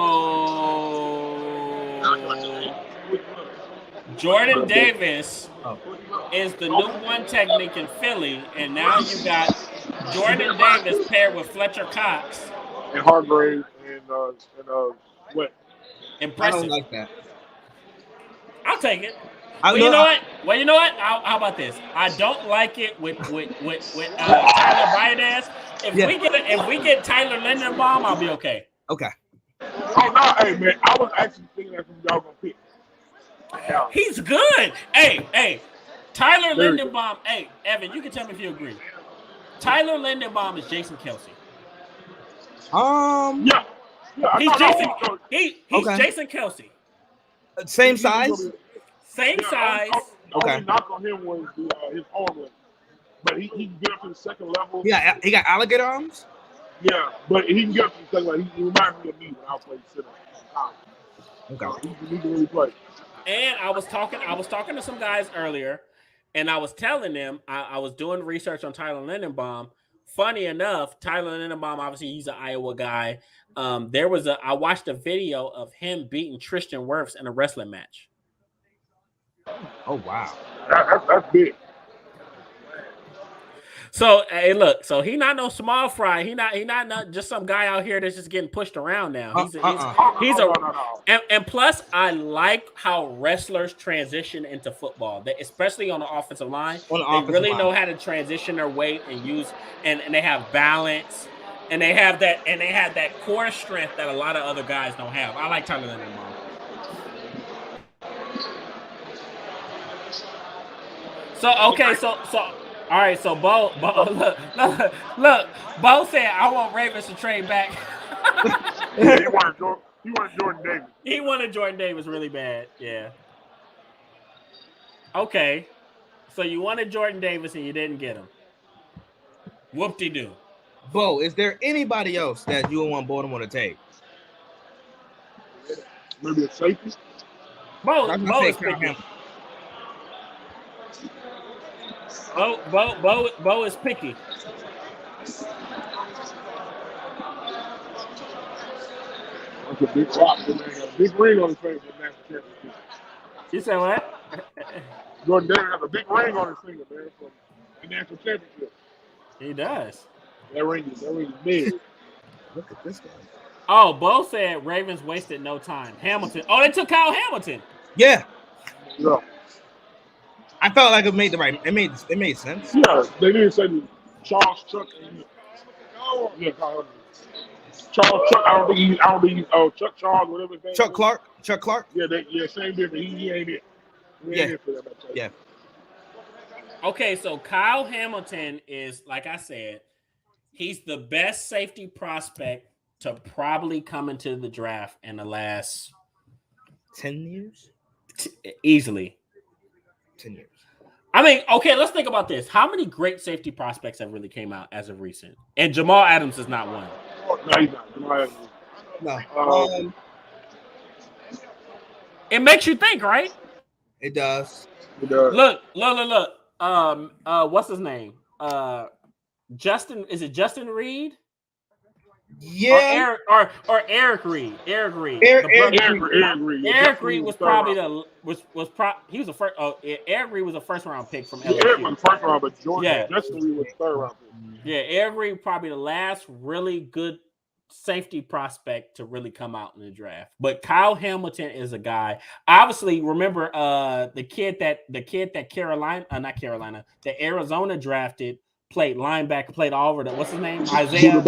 Jordan Davis is the new one technique in Philly, and now you got Jordan Davis paired with Fletcher Cox and Hargrave and what? Impressive. I don't like that. I'll take it. Well, you know what? How about this? I don't like it with Tyler Biadasz. If we get Tyler Linderbaum, I'll be okay. Okay. Oh no, hey man, I was actually thinking that's what y'all gonna pick. He's good. Hey, Tyler Linderbaum. Hey, Evan, you can tell me if you agree. Tyler Linderbaum is Jason Kelce. Yeah. He's Jason Kelce. Same size. Same size. Okay. only knock on him was his arm length. But he can get up to the second level. Yeah, he got alligator arms. Yeah, but he can get up to the second level. He reminds me of me when I played center. Okay. He can really play. And I was talking to some guys earlier, and I was telling them I was doing research on Tyler Lindenbaum. Funny enough, Tyler Lindenbaum, obviously he's an Iowa guy. I watched a video of him beating Tristan Wirfs in a wrestling match. Oh wow. That's big. So hey, look, so he not no small fry. He not just some guy out here that's just getting pushed around now. And plus, I like how wrestlers transition into football, especially on the offensive line. They really know how to transition their weight and use, and they have balance, and they have that core strength that a lot of other guys don't have. I like Tyler Lindenbaum. So okay, so. All right, so Bo look, Bo said I want Ravens to trade back. Yeah, he wanted Jordan Davis. He wanted Jordan Davis really bad. Yeah. Okay, so you wanted Jordan Davis and you didn't get him. Whoop-de-doo. Bo, is there anybody else that you want Baltimore to take? Maybe a safety. Bo is picky. Bo is picky. That's a big rock. Man got a big ring on his finger for the national championship. You said what? Jordan Davis has a big ring on his finger, man, for the national championship. He does. That ring is big. Look at this guy. Oh, Bo said Ravens wasted no time. Hamilton. Oh, they took Kyle Hamilton. Yeah. Yeah. I felt like it made sense. Yeah, they didn't say Charles Chuck. Yeah, Kyle. Charles Chuck. I don't think he's Chuck Charles, whatever his name. Chuck Clark. Yeah, same difference. He ain't it. Yeah. Okay, so Kyle Hamilton is, like I said, he's the best safety prospect to probably come into the draft in the last 10 years? Easily. 10 years. I mean, okay, let's think about this. How many great safety prospects have really came out as of recent? And Jamal Adams is not one. No, he's not. Jamal Adams. No. It makes you think, right? It does. Look. What's his name? Justin. Is it Justin Reed? Yeah. Or Eric Reed. Eric Reed. Eric Reed was probably he was the first. Oh, Eric Reed was a first round pick from LSU. Eric was first round, but Justin Reed was third round pick. Yeah, Eric Reed probably the last really good safety prospect to really come out in the draft. But Kyle Hamilton is a guy. Obviously, remember the kid that that Arizona drafted. Played linebacker, played all over the what's his name? Isaiah.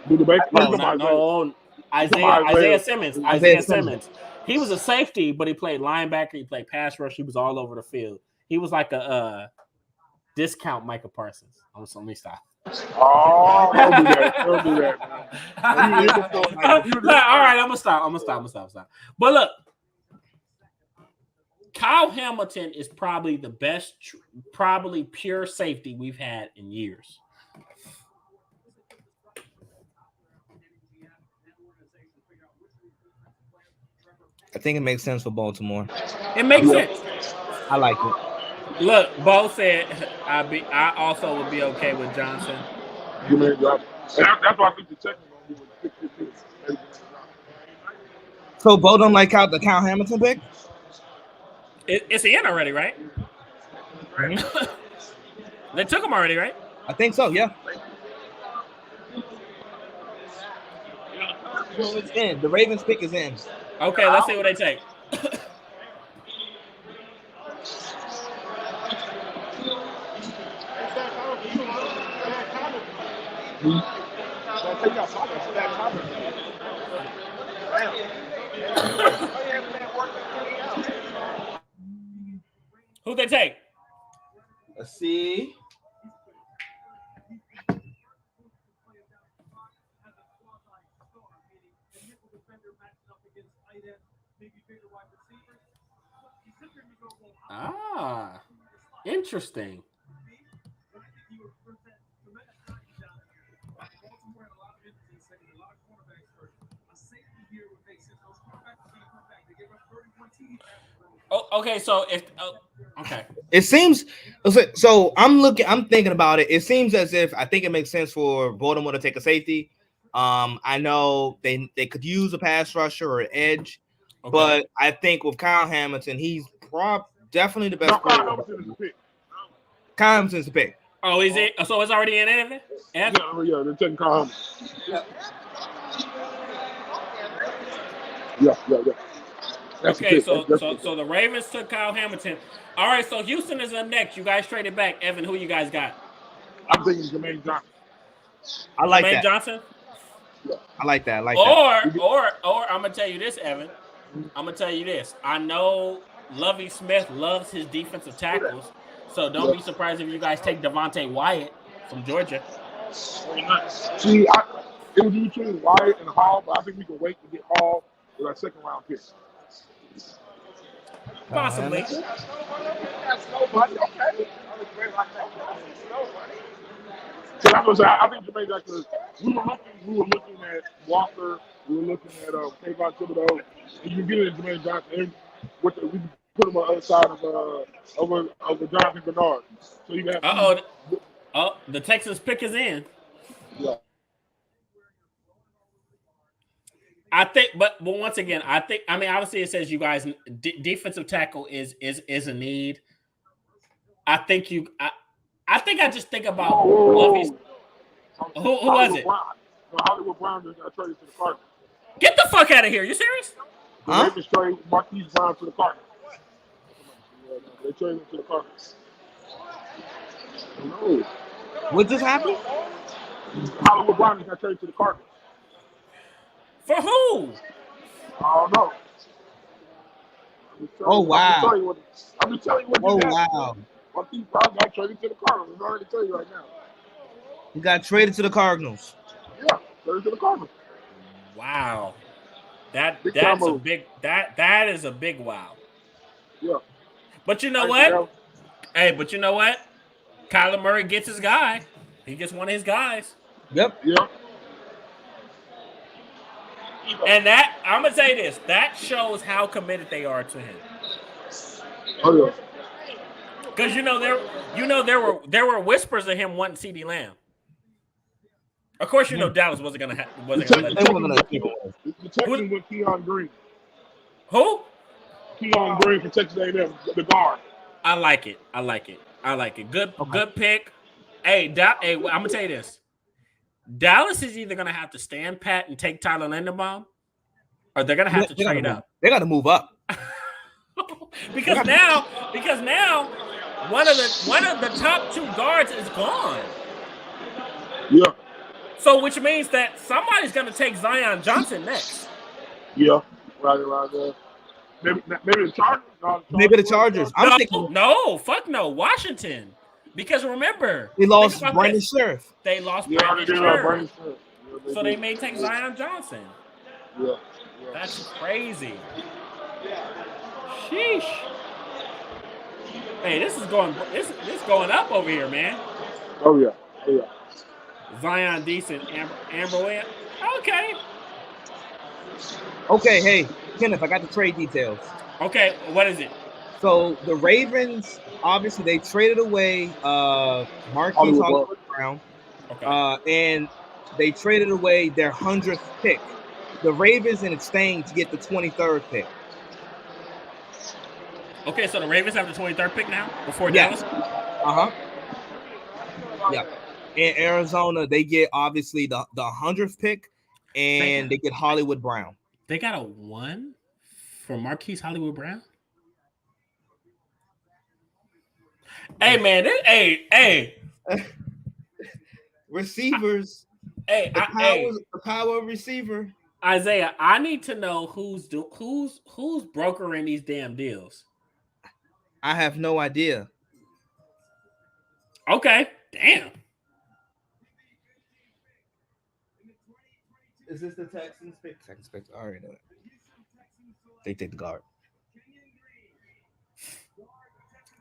Buda Baker. No, Isaiah Simmons. Isaiah Simmons. He was a safety, but he played linebacker. He played pass rush. He was all over the field. He was like a discount Micah Parsons. Let me stop. Oh, don't do that. All right, I'm gonna stop. But look. Kyle Hamilton is probably the best, probably pure safety we've had in years. I think it makes sense for Baltimore. It makes sense. I like it. Look, Bo said I also would be okay with Johnson. That's why I think the technical one. So Bo don't like out the Kyle Hamilton pick? It's in already, right? Mm-hmm. They took him already, right? I think so, yeah. So it's in. The Ravens pick is in. Okay, let's see what they take. Who they take? Let's see. Ah, interesting. Oh, okay. So if okay, It seems so. I'm thinking about it. It seems as if I think it makes sense for Baltimore to take a safety. I know they could use a pass rusher or an edge, okay. but I think with Kyle Hamilton, he's definitely the No, best Kyle player. Hamilton is the pick. Kyle Hamilton's the pick. Oh, is it? So it's already in Evan? Yeah, they're taking Kyle Hamilton. Yeah. That's the Okay, pick. so That's so the so the Ravens took Kyle Hamilton. All right, so Houston is up next. You guys traded back. Evan, who you guys got? I'm thinking Jermaine Johnson. I like Jermaine that. Johnson? Yeah. I like that. I like that. Or I'm gonna tell you this, Evan. I'm gonna tell you this. I know Lovey Smith loves his defensive tackles, so don't be surprised if you guys take Devontae Wyatt from Georgia. See, it was between Wyatt and Hall, but I think we can wait to get Hall with our second round pick. Kyle Possibly. Hamilton? So I'm gonna say, I think Jermaine Jackson. We were looking at Walker. We were looking at Kayvon Thibodeau. And you get it in Jermaine Johnson. And we can put him on the other side of Jonathan Bernard. So you can have Oh, the Texans pick is in. yeah. I think, but once again, I mean, obviously, it says you guys defensive tackle is a need. I think I just think about Lovey's. Who was it? Brown. No, Hollywood Brown just got traded to the Cardinals. Get the fuck out of here! You serious? The Huh? Ravens traded Marquise Brown to the Cardinals. They traded him to the Cardinals. No. What just happened? Hollywood Brown just got traded to the Cardinals. For who? I don't know. Oh, wow. I'm just telling you what Oh just happened. wow. Marquise Brown got traded to the Cardinals. I'm already telling you right now. He got traded to the Cardinals. Yeah, traded to the Cardinals. Wow, Big that's time a move. big that is a big wow. Yeah. But you know Thank what? Hey, but you know what? Kyler Murray gets his guy. He gets one of his guys. Yep. Yeah. And that I'm gonna say this. That shows how committed they are to him. Oh yeah. Because there were whispers of him wanting CD Lamb. Of course, Dallas wasn't gonna let They him. weren't gonna keep him. The Texans with Keon Green. Who? Keon Green from Texas A&M, the guard. I like it. Good pick. Hey, I'm gonna tell you this. Dallas is either gonna have to stand pat and take Tyler Linderbaum, or they're gonna have to trade up. They got to move up. because now one of the top two guards is gone. Yeah. So which means that somebody's gonna take Zion Johnson next. Yeah. Right there. Maybe the Chargers. No, Maybe the Chargers. I'm thinking Fuck no, Washington. Because remember, they lost Brandon Sheriff. They lost Yeah, Brandon they did Scherf. Brandon Scherf. Yeah, So they may take Zion Johnson. Yeah. That's crazy. Sheesh. Hey, this is going up over here, man. Oh yeah. Zion decent, Amber Williams. Okay. Okay, hey, Kenneth, I got the trade details. Okay, what is it? So the Ravens, obviously, they traded away Marquise Hollywood Brown, and they traded away their 100th pick. The Ravens ended up staying to get the 23rd pick. Okay, so the Ravens have the 23rd pick now before Dallas? Yeah. In Arizona, they get obviously the 100th pick, and they get Hollywood Brown. They got a 1 for Marquise Hollywood Brown? Hey, man. Hey. Receivers. The power of receiver. Isaiah, I need to know who's brokering these damn deals. I have no idea. Okay. Damn. Is this the Texans pick? Texans pick. I already know it. They take the guard.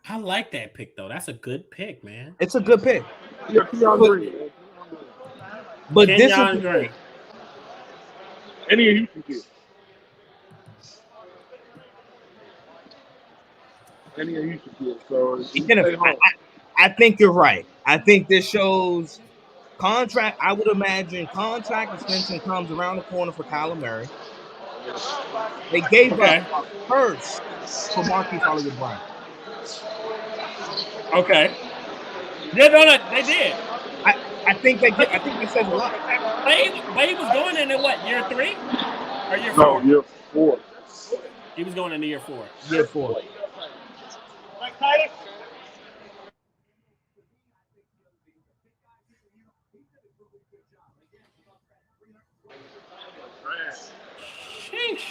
I like that pick though. That's a good pick, man. It's a good pick. Yeah, Keon Green. Man. But this is Kenyon the Green. thing. Any of Houston kids. Any of Houston kids. So he stay home. I think you're right. I think this shows contract. I would imagine contract extension comes around the corner for Kyler Murray. They gave up a first for Marquise Hollywood-Brown. Okay. Yeah, no, they did. I think they did. I think that says a lot. But he was going into what, year 3 or year 4? No, year 4. He was going into year 4. Year 4. Mike Titus. Sheesh.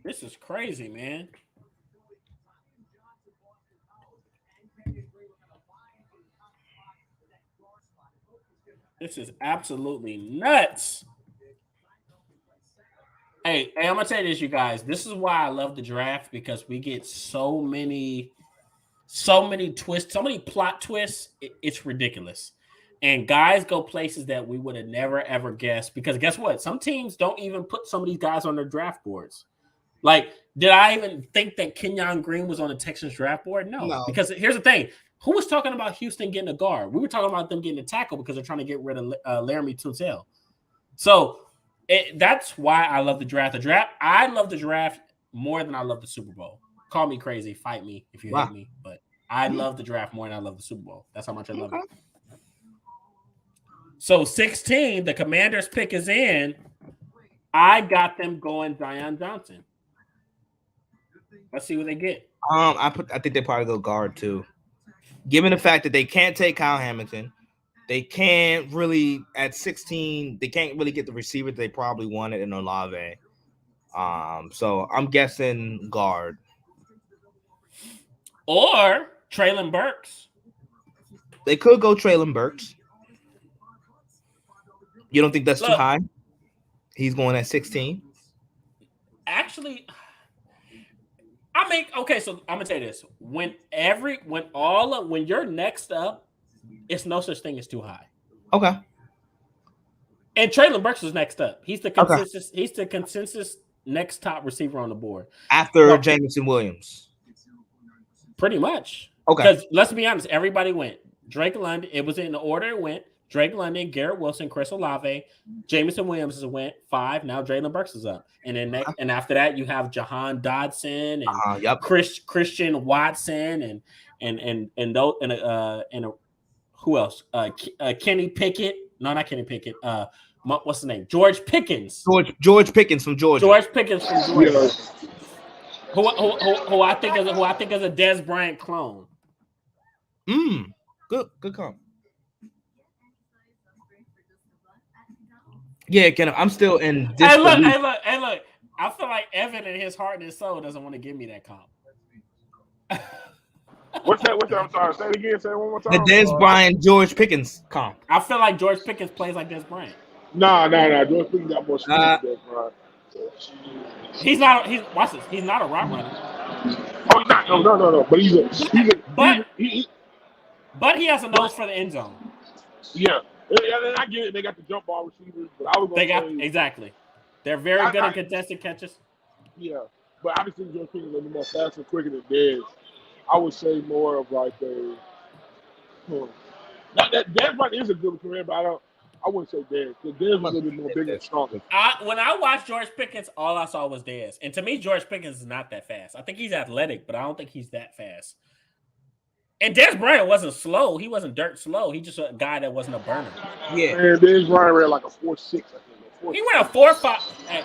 This is crazy, man. This is absolutely nuts. Hey, I'm gonna tell you this, you guys. This is why I love the draft, because we get so many twists, so many plot twists. It's ridiculous. And guys go places that we would have never ever guessed. Because guess what? Some teams don't even put some of these guys on their draft boards. Like, did I even think that Kenyon Green was on the Texans draft board? No. Because here's the thing. Who was talking about Houston getting a guard? We were talking about them getting a tackle because they're trying to get rid of Laramie Tunsil. So that's why I love the draft. I love the draft more than I love the Super Bowl. Call me crazy. Fight me if you hate me. But I love the draft more than I love the Super Bowl. That's how much I love it. So 16, the Commanders pick is in. I got them going Zion Johnson. Let's see what they get. I think they probably go guard too. Given the fact that they can't take Kyle Hamilton, they can't really at 16. They can't really get the receiver they probably wanted in Olave. So I'm guessing guard or Treylon Burks. They could go Treylon Burks. You don't think that's too high? He's going at 16. Actually, I mean, okay, so I'm gonna tell you this: when you're next up, it's no such thing as too high. Okay. And Treylon Burks is next up. He's the consensus. Okay. He's the consensus next top receiver on the board after Jameson Williams. Pretty much. Okay. Because let's be honest, everybody went Drake London. It was in the order it went. Drake London, Garrett Wilson, Chris Olave, Jameson Williams went 5. Now Treylon Burks is up, and then and after that you have Jahan Dodson and Christian Watson and who else? Kenny Pickett. No, not Kenny Pickett. What's the name? George Pickens. George Pickens from Georgia. George Pickens from Georgia. Who I think is a Dez Bryant clone. Good comp. Yeah, I'm still in this. Hey, look. I feel like Evan in his heart and his soul doesn't want to give me that comp. What's that? I'm sorry. Say it again. Say it one more time. The Dez Bryant, George Pickens comp. I feel like George Pickens plays like Dez Bryant. Nah. George Pickens got more speed than Dez Bryant. He's not. Watch this. He's not a route runner. Oh, he's not. No. But he has a nose for the end zone. Yeah. I get it. They got the jump ball receivers, but I was going to exactly. They're very good at contested catches. Yeah, but obviously George Pickens is a little more fast and quicker than Dez. I would say more of like a. Dez Bryant is a good career, but I wouldn't say Dez. Because Dez was a little bit more bigger and stronger. When I watched George Pickens, all I saw was Dez, and to me, George Pickens is not that fast. I think he's athletic, but I don't think he's that fast. And Dez Bryant wasn't slow. He wasn't dirt slow. He just a guy that wasn't a burner. Yeah. And Dez Bryant ran like a 4.6, I think. He ran a 4.5.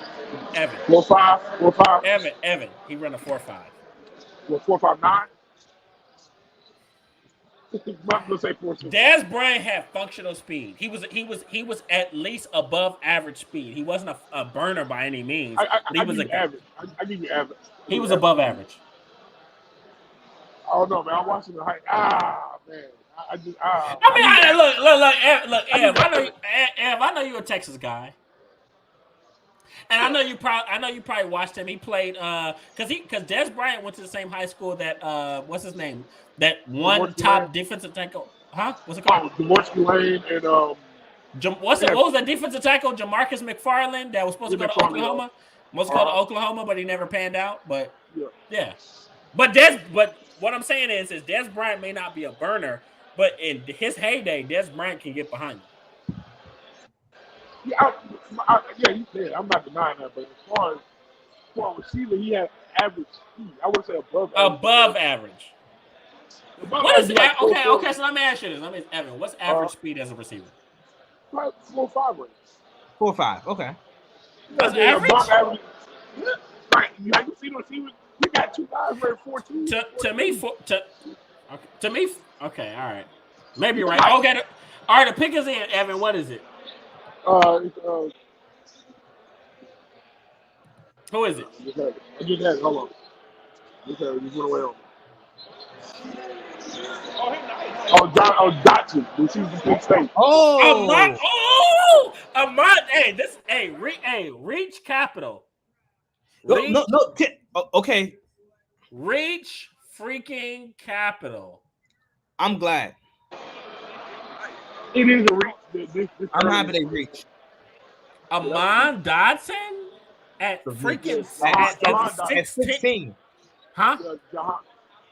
Evan. 4.5? Evan. He ran a 4.5. Well, 4.59? Let's say 4.6. Dez Bryant had functional speed. He was at least above average speed. He wasn't a burner by any means. He was average. I give you average. He was above average. I don't know, man. I'm watching the hype. Man. Look, Ev. I know you're a Texas guy. And I know you probably watched him. He played because Des Bryant went to the same high school that what's his name? That one Dvorsky top Lane. defensive tackle. Huh? What's it called? Dvorsky Lane and What was that defensive tackle? Jamarcus McFarland that was supposed to go to McFarland, Oklahoma. Was go to Oklahoma, but he never panned out. But yeah. But what I'm saying is Des Bryant may not be a burner, but in his heyday, Des Bryant can get behind you. Yeah, you said I'm not denying that, but as far as receiver, he has average speed. I would say above average. What is it? Okay. So let me ask you this. Evan, what's average speed as a receiver? Like 4.5 range. 4.5. Okay. That's average. Above average. Yeah. Right. You see the receivers. You got 2 guys running 14. To me. Okay. All right. Maybe you're right. Okay. All right. The pick is in, Evan. What is it? Who is it? I just had it. Hold on. Just went away on me. Dotson, receives the big state. Ahmad. Hey, Reach Capital. No. Okay. Reach freaking Capital. I'm glad. It is a reach. I'm happy they reach. Amon Dotson at freaking at 16. Huh?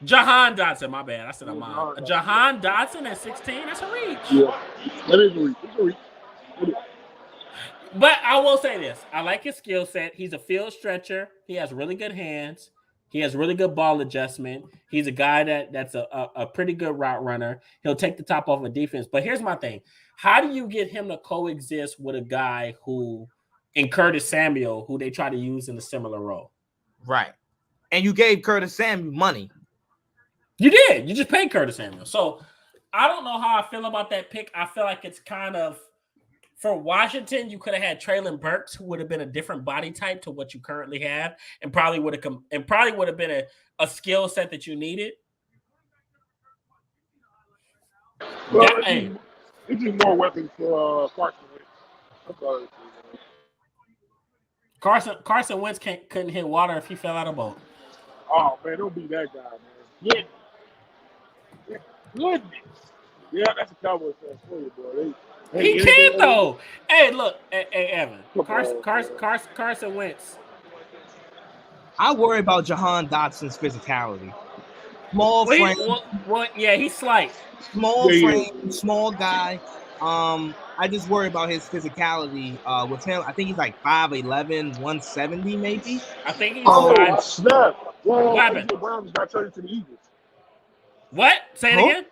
Jahan Dotson, my bad. I said Amon. Jahan Dotson at 16. That's a reach. Yeah, that is a reach. It's a reach. But I will say this: I like his skill set. He's a field stretcher. He has really good hands. He has really good ball adjustment. He's a guy that's a pretty good route runner. He'll take the top off of defense. But here's my thing: how do you get him to coexist with a guy who, in Curtis Samuel, who they try to use in a similar role? Right. And you gave Curtis Samuel money. You did. You just paid Curtis Samuel. So I don't know how I feel about that pick. I feel like it's kind of, for Washington, you could have had Treylon Burks, who would have been a different body type to what you currently have, and probably would have been a skill set that you needed. Well, it's just more weapons for Carson. Carson Wentz couldn't hit water if he fell out of a boat. Oh man, don't be that guy, man. Goodness. Yeah, that's a Cowboys fan for you, boy. He can't though. Hey, look, hey Evan. Carson Wentz. I worry about Jahan Dotson's physicality. Small frame. He's slight. Small frame, small guy. I just worry about his physicality with him. I think he's like 5'11", 170 maybe. I think he's snap. Well, AJ Brown got traded to the Eagles. What? Say it again?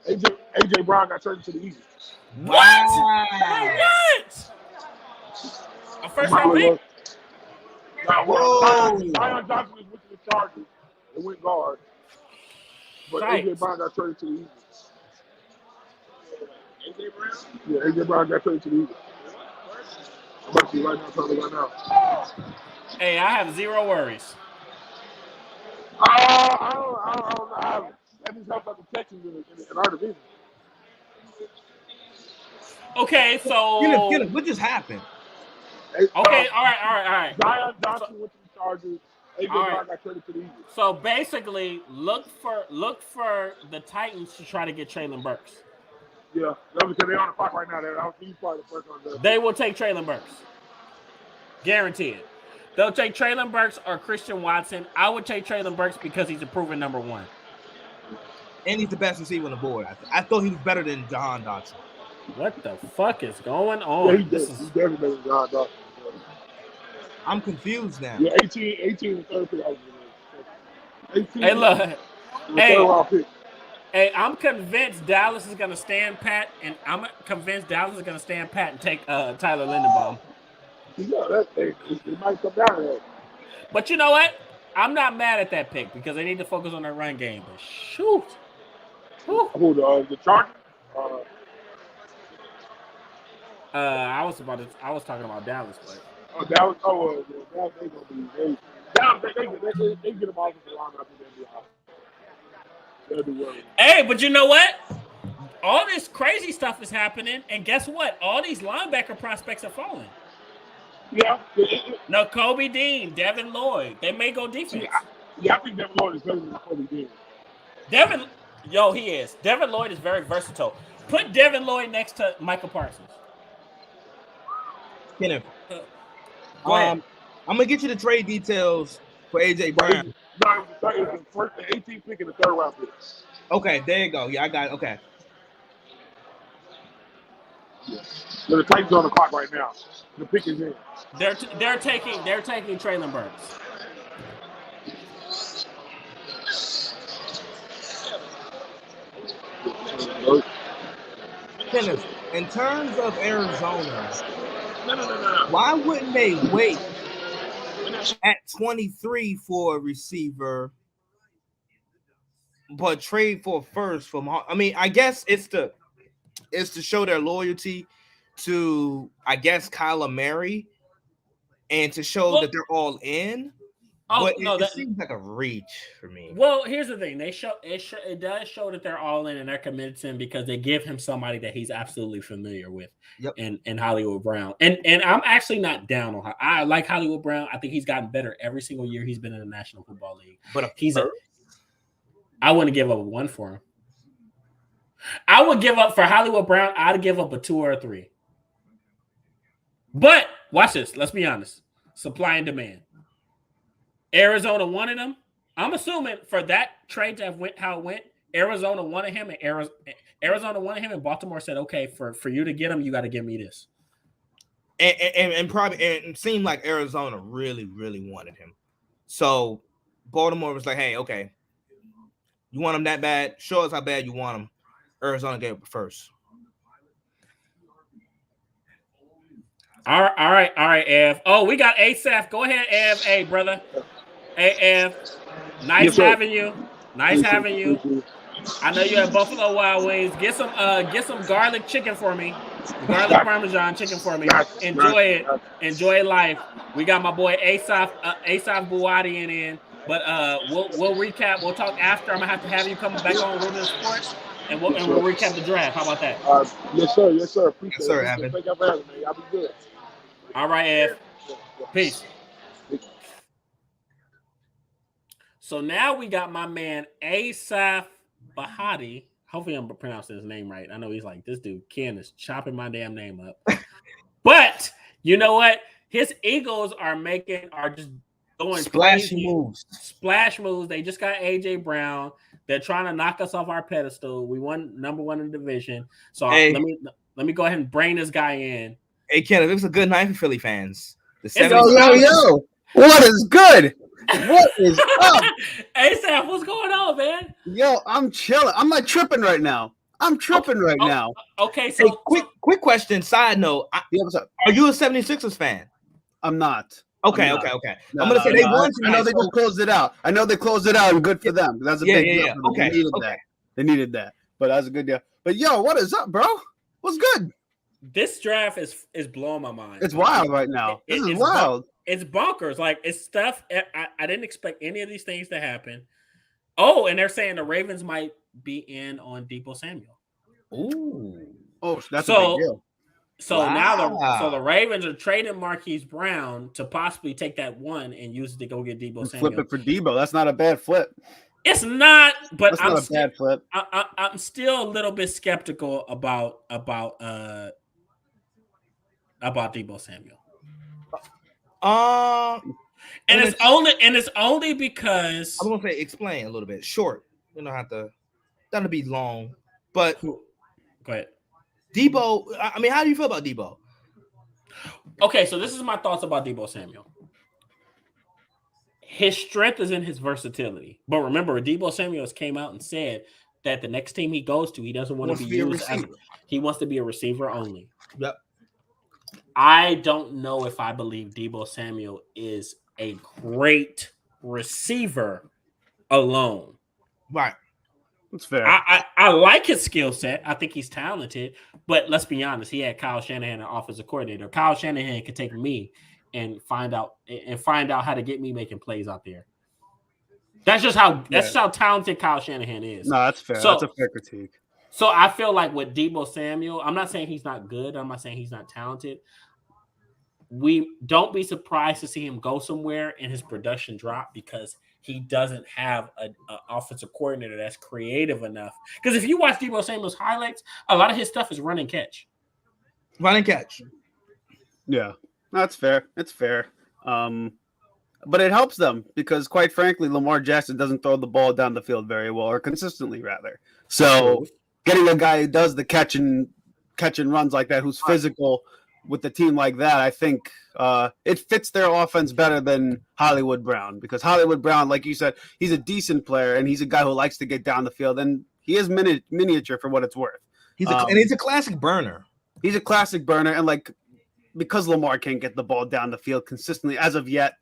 AJ Brown got traded to the Eagles. What? What? A first round pick? Zion Johnson is with the Chargers. It went guard. But AJ Brown got traded to the Eagles. AJ Brown? Yeah, AJ Brown got traded to the Eagles. I'm actually right now. Hey, I have zero worries. I don't know. That just helps out the Texans in our division. Okay, so get him. What just happened? Okay, all right. Zion Johnson went to the Chargers. AJ Brown got traded to the Eagles. So basically, look for the Titans to try to get Treylon Burks. Yeah, because they're on the clock right now. He's probably the first one. They will take Treylon Burks. Guaranteed. They'll take Treylon Burks or Christian Watson. I would take Treylon Burks because he's a proven number one. And he's the best receiver on the board. I thought he was better than Jahan Dotson. What the fuck is going on? Yeah, he's definitely better than Jahan Dotson. I'm confused now. Yeah, 18 and 30 pick. 18. Hey, look. Hey, hey, I'm convinced Dallas is going to stand pat, and take Tyler Linderbaum. Yeah, it might come down to that. But you know what? I'm not mad at that pick because they need to focus on their run game. But shoot. Who, the Chargers? I was talking about Dallas, but Dallas. Dallas they gonna be. They get them off the line. I think they'll be out. They'll do well. Hey, but you know what? All this crazy stuff is happening, and guess what? All these linebacker prospects are falling. Yeah. No, Kobe Dean, Devin Lloyd. They may go defense. I think Devin Lloyd is better than Kobe Dean. He is. Devin Lloyd is very versatile. Put Devin Lloyd next to Michael Parsons. Kenneth, Go ahead. I'm gonna get you the trade details for AJ Brown. No, it was the 18th pick in the third round pick. Okay, there you go. Yeah, I got it. Okay. Yeah. The Titans on the clock right now. The pick is in. They're taking Traylon Burks. Kenneth, in terms of Arizona, why wouldn't they wait at 23 for a receiver, but trade for first from? I mean, I guess it's to show their loyalty to, I guess, Kyler Murray, and to show that they're all in. Oh, but no, it seems like a reach for me. Well, here's the thing: it does show that they're all in and they're committed to him because they give him somebody that he's absolutely familiar with, in Hollywood Brown. And I'm actually not down on her. I like Hollywood Brown. I think he's gotten better every single year he's been in the National Football League. But I wouldn't give up a 1 for him. I would give up for Hollywood Brown. I'd give up a 2 or a 3. But watch this. Let's be honest: supply and demand. Arizona wanted him. I'm assuming for that trade to have went how it went, Arizona wanted him, and Arizona wanted him, and Baltimore said, "Okay, for you to get him, you got to give me this." And probably it seemed like Arizona really, really wanted him. So Baltimore was like, "Hey, okay, you want him that bad? Show us how bad you want him." Arizona gave up first. All right, Ev. Oh, we got Asaph. Go ahead, Ev. Hey, brother. Hey, Ev. Nice having you. Nice having you. I know you have Buffalo Wild Wings. Get some garlic chicken for me. Garlic Parmesan chicken for me. Enjoy it. Enjoy life. We got my boy Asaph Buwadi in. But we'll recap. We'll talk after. I'm gonna have you come back on Ruben Sports, and we'll recap the draft. How about that? Yes, sir. Appreciate yes, sir, it. Evan. Thank you for having me. Y'all be good. All right, Ev. Peace. So now we got my man Asaph Bahati. Hopefully I'm pronouncing his name right. I know he's like, this dude Ken is chopping my damn name up. But you know what? His Eagles are just going splash crazy. Splash moves. They just got AJ Brown. They're trying to knock us off our pedestal. We won number 1 in the division. So let me go ahead and bring this guy in. Hey, Kenneth, it was a good night for Philly fans. Yo. What is good? What is up? ASAP, what's going on, man? Yo, I'm chilling. I'm not tripping right now. Now. Okay, so hey, quick question. Side note. What's up? Are you a 76ers fan? I'm not. Okay. No, I'm gonna say they won tonight. I know they just closed it out. And good for them. That's a big deal. Okay. They needed that. But that's a good deal. But yo, what is up, bro? What's good? This draft is blowing my mind. It's wild right now. This is wild. It's bonkers. Like, it's stuff. I didn't expect any of these things to happen. Oh, and they're saying the Ravens might be in on Deebo Samuel. Ooh. Oh, that's a big deal. So now the Ravens are trading Marquise Brown to possibly take that 1 and use it to go get Deebo Samuel. Flip it for Deebo. That's not a bad flip. It's not, but that's not a bad flip. I'm still a little bit skeptical about Deebo Samuel. And it's only because I'm gonna say explain a little bit. Short. You don't have to. That'll be long. But go ahead. Deebo. I mean, how do you feel about Deebo? Okay, so this is my thoughts about Deebo Samuel. His strength is in his versatility. But remember, Deebo Samuel came out and said that the next team he goes to, he doesn't want to be used he wants to be a receiver only. Yep. I don't know if I believe Deebo Samuel is a great receiver alone. Right. That's fair. I like his skill set. I think he's talented. But let's be honest, he had Kyle Shanahan, an offensive coordinator. Kyle Shanahan could take me and find out how to get me making plays out there. That's just how talented Kyle Shanahan is. No, that's fair. That's a fair critique. So I feel like with Deebo Samuel, I'm not saying he's not good. I'm not saying he's not talented. we don't be surprised to see him go somewhere and his production drop because he doesn't have an offensive coordinator that's creative enough. Because if you watch Deebo Samuel's highlights, a lot of his stuff is run and catch. Run and catch. Yeah, that's fair. It's fair. But it helps them because, quite frankly, Lamar Jackson doesn't throw the ball down the field very well, or consistently, rather. So getting a guy who does the catch and runs like that, who's physical with the team like that, I think it fits their offense better than Hollywood Brown, because Hollywood Brown, like you said, he's a decent player and he's a guy who likes to get down the field, and he is miniature for what it's worth. And he's a classic burner. He's a classic burner, and like because Lamar can't get the ball down the field consistently as of yet,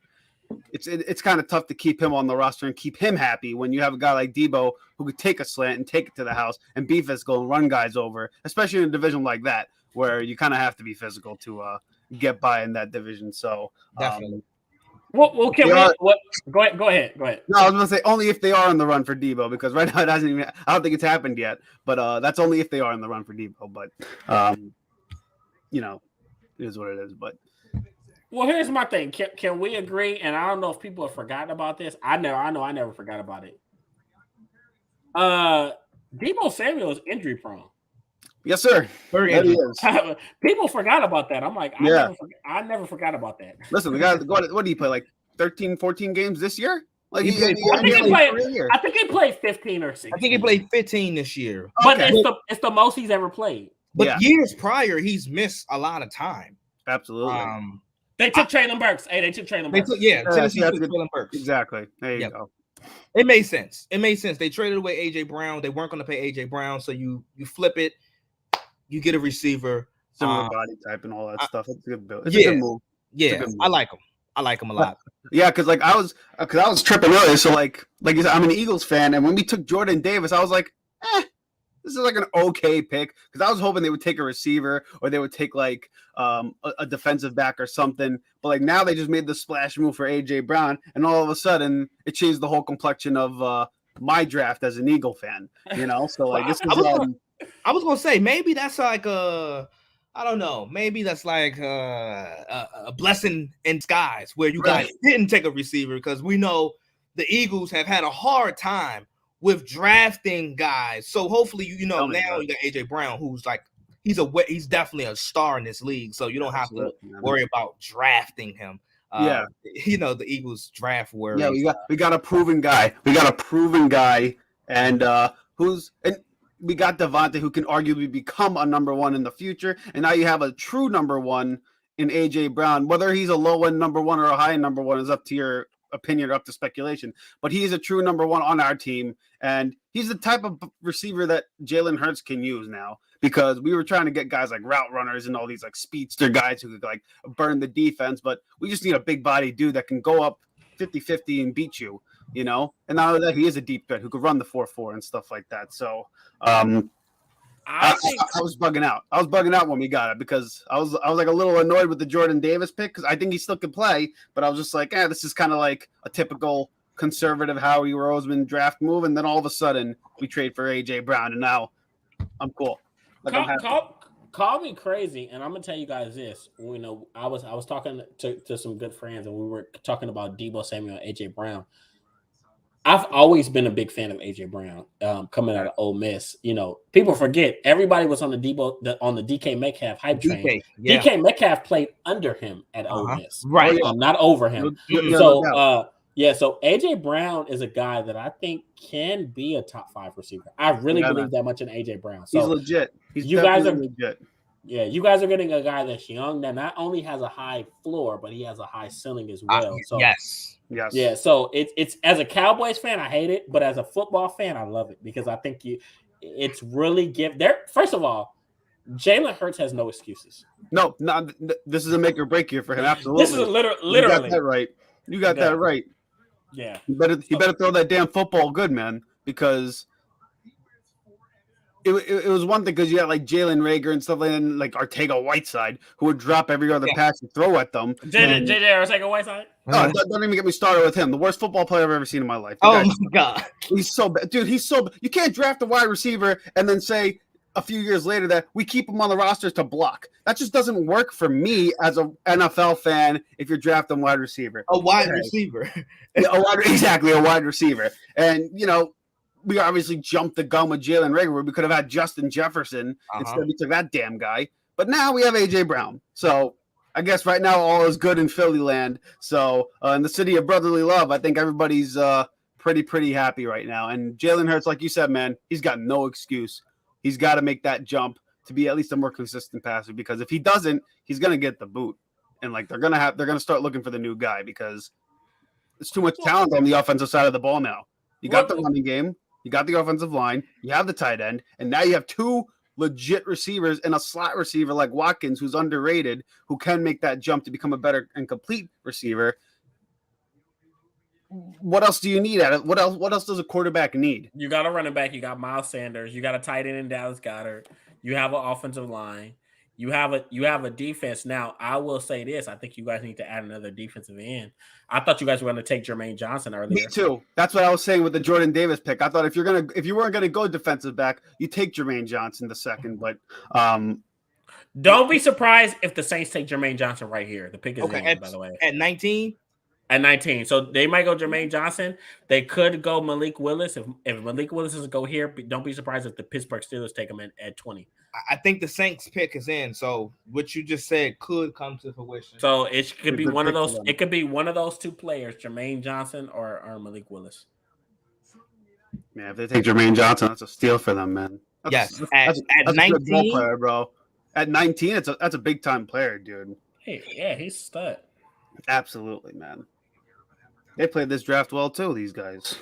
it's kind of tough to keep him on the roster and keep him happy when you have a guy like Deebo who could take a slant and take it to the house and be physical and run guys over, especially in a division like that where you kind of have to be physical to get by in that division. So Definitely. Go ahead. No, I was going to say only if they are on the run for Deebo, because right now it hasn't even. I don't think it's happened yet, but that's only if they are on the run for Deebo. But it is what it is. But well, here's my thing. Can we agree? And I don't know if people have forgotten about this. I never forgot about it. Deebo Samuel is injury prone. Yes, sir. That he is. People forgot about that. I'm like, I never forgot about that. Listen, the guy, what did he play? Like 13, 14 games this year? Like I think he played 15 or 16. I think he played 15 this year. But it's the most he's ever played. But years prior, he's missed a lot of time. Absolutely. They took Traylon Burks. Hey, they took Traylon Burks. Tennessee took Traylon Burks. Exactly. There you go. It made sense. They traded away A.J. Brown. They weren't going to pay A.J. Brown, so you flip it. You get a receiver. Similar body type and all that stuff. It's a good build. It's a good move. Yeah, I like him. I like him a lot. Yeah, because I was tripping earlier. So like you said, I'm an Eagles fan, and when we took Jordan Davis, I was like, this is like an okay pick, because I was hoping they would take a receiver or they would take like a defensive back or something. But like now they just made the splash move for AJ Brown, and all of a sudden it changed the whole complexion of my draft as an Eagle fan. So like this is. I was gonna say maybe that's like I don't know. Maybe that's like a blessing in disguise where you guys didn't take a receiver, because we know the Eagles have had a hard time with drafting guys. So hopefully, now you got AJ Brown, who's like he's definitely a star in this league. So you don't have to worry about drafting him. The Eagles draft where we got a proven guy. And we got Devontae, who can arguably become a number one in the future. And now you have a true number one in AJ Brown. Whether he's a low end number one or a high end number one is up to your opinion or up to speculation. But he's a true number one on our team. And he's the type of receiver that Jalen Hurts can use now, because we were trying to get guys like route runners and all these like speedster guys who could like burn the defense. But we just need a big body dude that can go up 50-50 and beat you. And not only that, he is a deep threat who could run the 4-4 and stuff like that. So I was bugging out. I was bugging out when we got it, because I was like a little annoyed with the Jordan Davis pick, because I think he still could play, but I was just like, this is kind of like a typical conservative Howie Roseman draft move. And then all of a sudden we trade for AJ Brown, and now I'm cool. Like, call me crazy, and I'm gonna tell you guys this. I was talking to some good friends, and we were talking about Deebo Samuel and AJ Brown. I've always been a big fan of AJ Brown coming out of Ole Miss. People forget everybody was on the DK Metcalf hype train. DK Metcalf played under him at Ole Miss, right? Not over him. So AJ Brown is a guy that I think can be a top 5 receiver. I really believe that much in AJ Brown. So he's legit. You guys are legit. Yeah, you guys are getting a guy that's young that not only has a high floor, but he has a high ceiling as well. So yes. Yeah, so it's as a Cowboys fan, I hate it, but as a football fan, I love it, because I think it's really first of all, Jalen Hurts has no excuses. No, this is a make or break year for him. Absolutely. This is literally. You got that right. You got that right. Yeah. You better throw that damn football good, man, because it was one thing because you had like Jalen Reagor and stuff like that, and like Arcega Whiteside, who would drop every other pass and throw at them. JJ Arcega Whiteside? Don't even get me started with him. The worst football player I've ever seen in my life. My God. He's so bad. Dude, he's so bad. You can't draft a wide receiver and then say, a few years later that we keep him on the roster to block. That just doesn't work for me as an NFL fan if you're drafting wide receiver. A wide Okay. receiver. Yeah, exactly, a wide receiver. And, we obviously jumped the gun with Jalen Reagor. We could have had Justin Jefferson. Instead, we took that damn guy. But now we have A.J. Brown. So I guess right now all is good in Philly land. So in the city of brotherly love, I think everybody's pretty happy right now. And Jalen Hurts, like you said, man, he's got no excuse. He's got to make that jump to be at least a more consistent passer, because if he doesn't, he's going to get the boot. And like they're going to start looking for the new guy because it's too much talent on the offensive side of the ball now. You got the running game, you got the offensive line, you have the tight end, and now you have two legit receivers and a slot receiver like Watkins, who's underrated, who can make that jump to become a better and complete receiver. What else do you need at it? What else does a quarterback need? You got a running back. You got Miles Sanders. You got a tight end in Dallas Goedert. You have an offensive line. You have a defense. Now, I will say this. I think you guys need to add another defensive end. I thought you guys were going to take Jermaine Johnson earlier. Me too. That's what I was saying with the Jordan Davis pick. I thought if you weren't gonna go defensive back, you take Jermaine Johnson the second. But don't be surprised if the Saints take Jermaine Johnson right here. The pick is in, by the way. At 19? At 19. So they might go Jermaine Johnson. They could go Malik Willis. If Malik Willis doesn't go here, don't be surprised if the Pittsburgh Steelers take him at 20. I think the Saints pick is in. So what you just said could come to fruition. So it could be one of those. It could be one of those two players, Jermaine Johnson or Malik Willis. Man, if they take Jermaine Johnson, that's a steal for them, man. Yes, that's at 19, a good ball player, bro. At 19, that's a big time player, dude. Hey, yeah, he's a stud. Absolutely, man. They played this draft well too. These guys.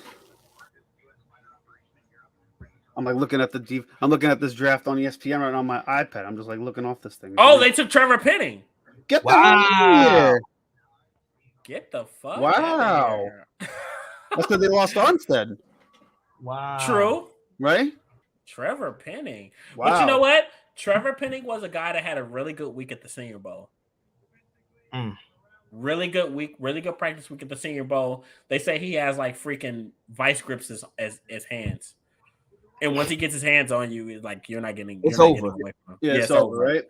I'm like looking at I'm looking at this draft on ESPN right now on my iPad. I'm just like looking off this thing. Oh, they took Trevor Penning. Get the hell here. Get the fuck. Wow. Out of here. That's because they lost Armstead. Wow. True. Right? Trevor Penning. Wow. But you know what? Trevor Penning was a guy that had a really good week at the Senior Bowl. Really good week, really good practice week at the Senior Bowl. They say he has like freaking vice grips as hands. And once he gets his hands on you, it's like you're not getting it's not over. getting away from him. Yeah, it's over,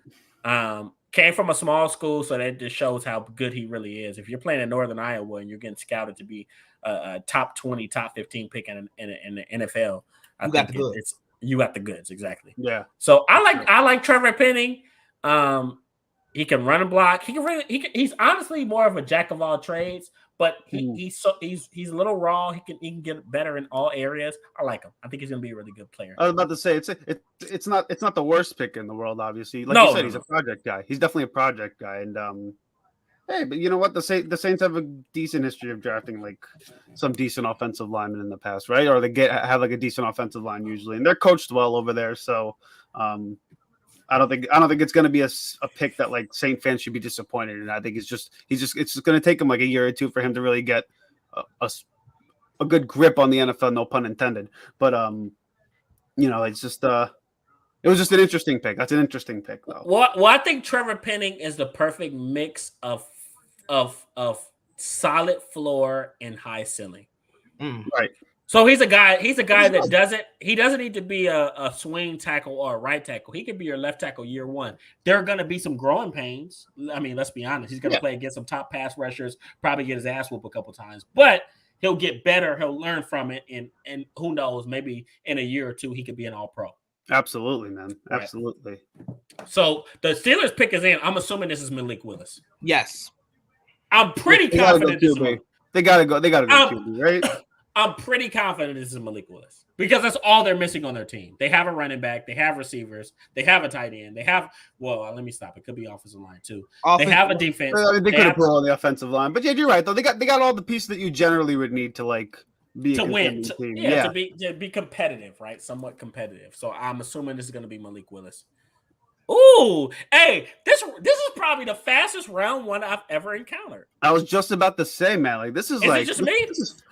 right? Came from a small school, so that just shows how good he really is. If you're playing in Northern Iowa and you're getting scouted to be a top 20, top 15 pick in the NFL, You got the goods. You got the goods, exactly. Yeah. So I like Trevor Penning. He can run and block. He's honestly more of a jack of all trades, but he's a little raw. He can get better in all areas. I like him. I think he's gonna be a really good player. I was about to say it's not the worst pick in the world, obviously. Like you said, he's a project guy. He's definitely a project guy. And hey, but you know what? The Saints have a decent history of drafting like some decent offensive linemen in the past, right? Or they have like a decent offensive line usually, and they're coached well over there. So I don't think it's going to be a pick that like Saint fans should be disappointed in. I think it's just going to take him like a year or two for him to really get a good grip on the NFL, no pun intended. But it's just it was just an interesting pick. That's an interesting pick though. Well, I think Trevor Penning is the perfect mix of solid floor and high ceiling. Right. So he's a guy that doesn't need to be a swing tackle or a right tackle. He could be your left tackle year one. There are going to be some growing pains. I mean, let's be honest. He's going to play against some top pass rushers, probably get his ass whooped a couple times, but he'll get better. He'll learn from it. And who knows, maybe in a year or two, he could be an all-pro. Absolutely, man. Absolutely. Right. So the Steelers pick is in. I'm assuming this is Malik Willis. Yes. I'm pretty confident this is They gotta go QB, right? I'm pretty confident this is Malik Willis because that's all they're missing on their team. They have a running back, they have receivers, they have a tight end, they have. Let me stop. It could be offensive line too. They have a defense. They could have put on the offensive line, but yeah, you're right though. They got all the pieces that you generally would need to like be to win. Team. To be competitive, right? Somewhat competitive. So I'm assuming this is going to be Malik Willis. Ooh, hey, this is probably the fastest round one I've ever encountered. I was just about to say, man, like this is like it just me?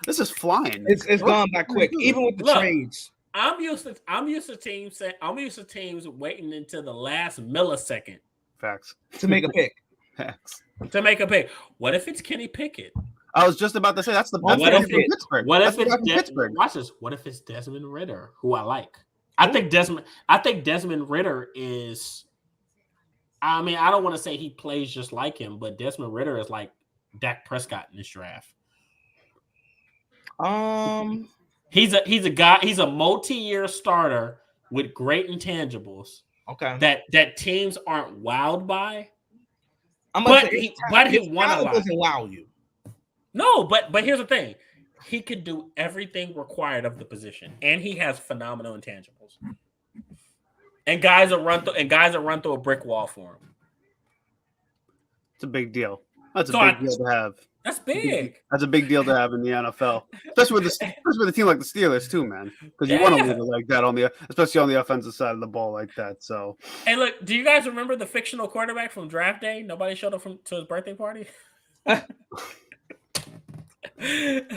This is flying. It's gone by quick, even with the trades. I'm used to teams waiting until the last millisecond. Facts. To make a pick. Facts. To make a pick. What if it's Kenny Pickett? I was just about to say that's the best what if Pittsburgh. What if it's Pittsburgh? Watch this. What if it's Desmond Ridder, who I like? I think Desmond Ritter is. I mean, I don't want to say he plays just like him, but Desmond Ritter is like Dak Prescott in this draft. He's a guy. He's a multi-year starter with great intangibles. Okay. That teams aren't wowed by. But he won a lot. Doesn't wow you. No, but here's the thing: he could do everything required of the position, and he has phenomenal intangibles. And guys will run through a brick wall for him. It's a big deal. That's a big deal to have. That's big. That's a big deal to have in the NFL, especially with a team like the Steelers too, man. Because you want a leader like that especially on the offensive side of the ball like that. So, hey, look, do you guys remember the fictional quarterback from draft day? Nobody showed up to his birthday party. I mean,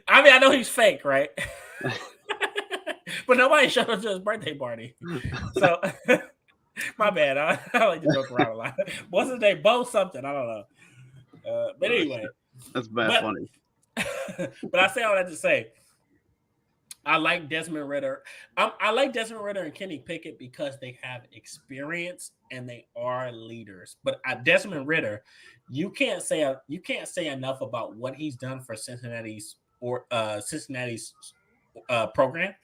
I know he's fake, right? But nobody showed up to his birthday party. So, my bad. I like to joke around a lot. What's his name? Bo something. I don't know. But anyway, that's funny. But I say all that to say, I like Desmond Ritter. I like Desmond Ritter and Kenny Pickett because they have experience and they are leaders. But Desmond Ritter, you can't say enough about what he's done for Cincinnati's program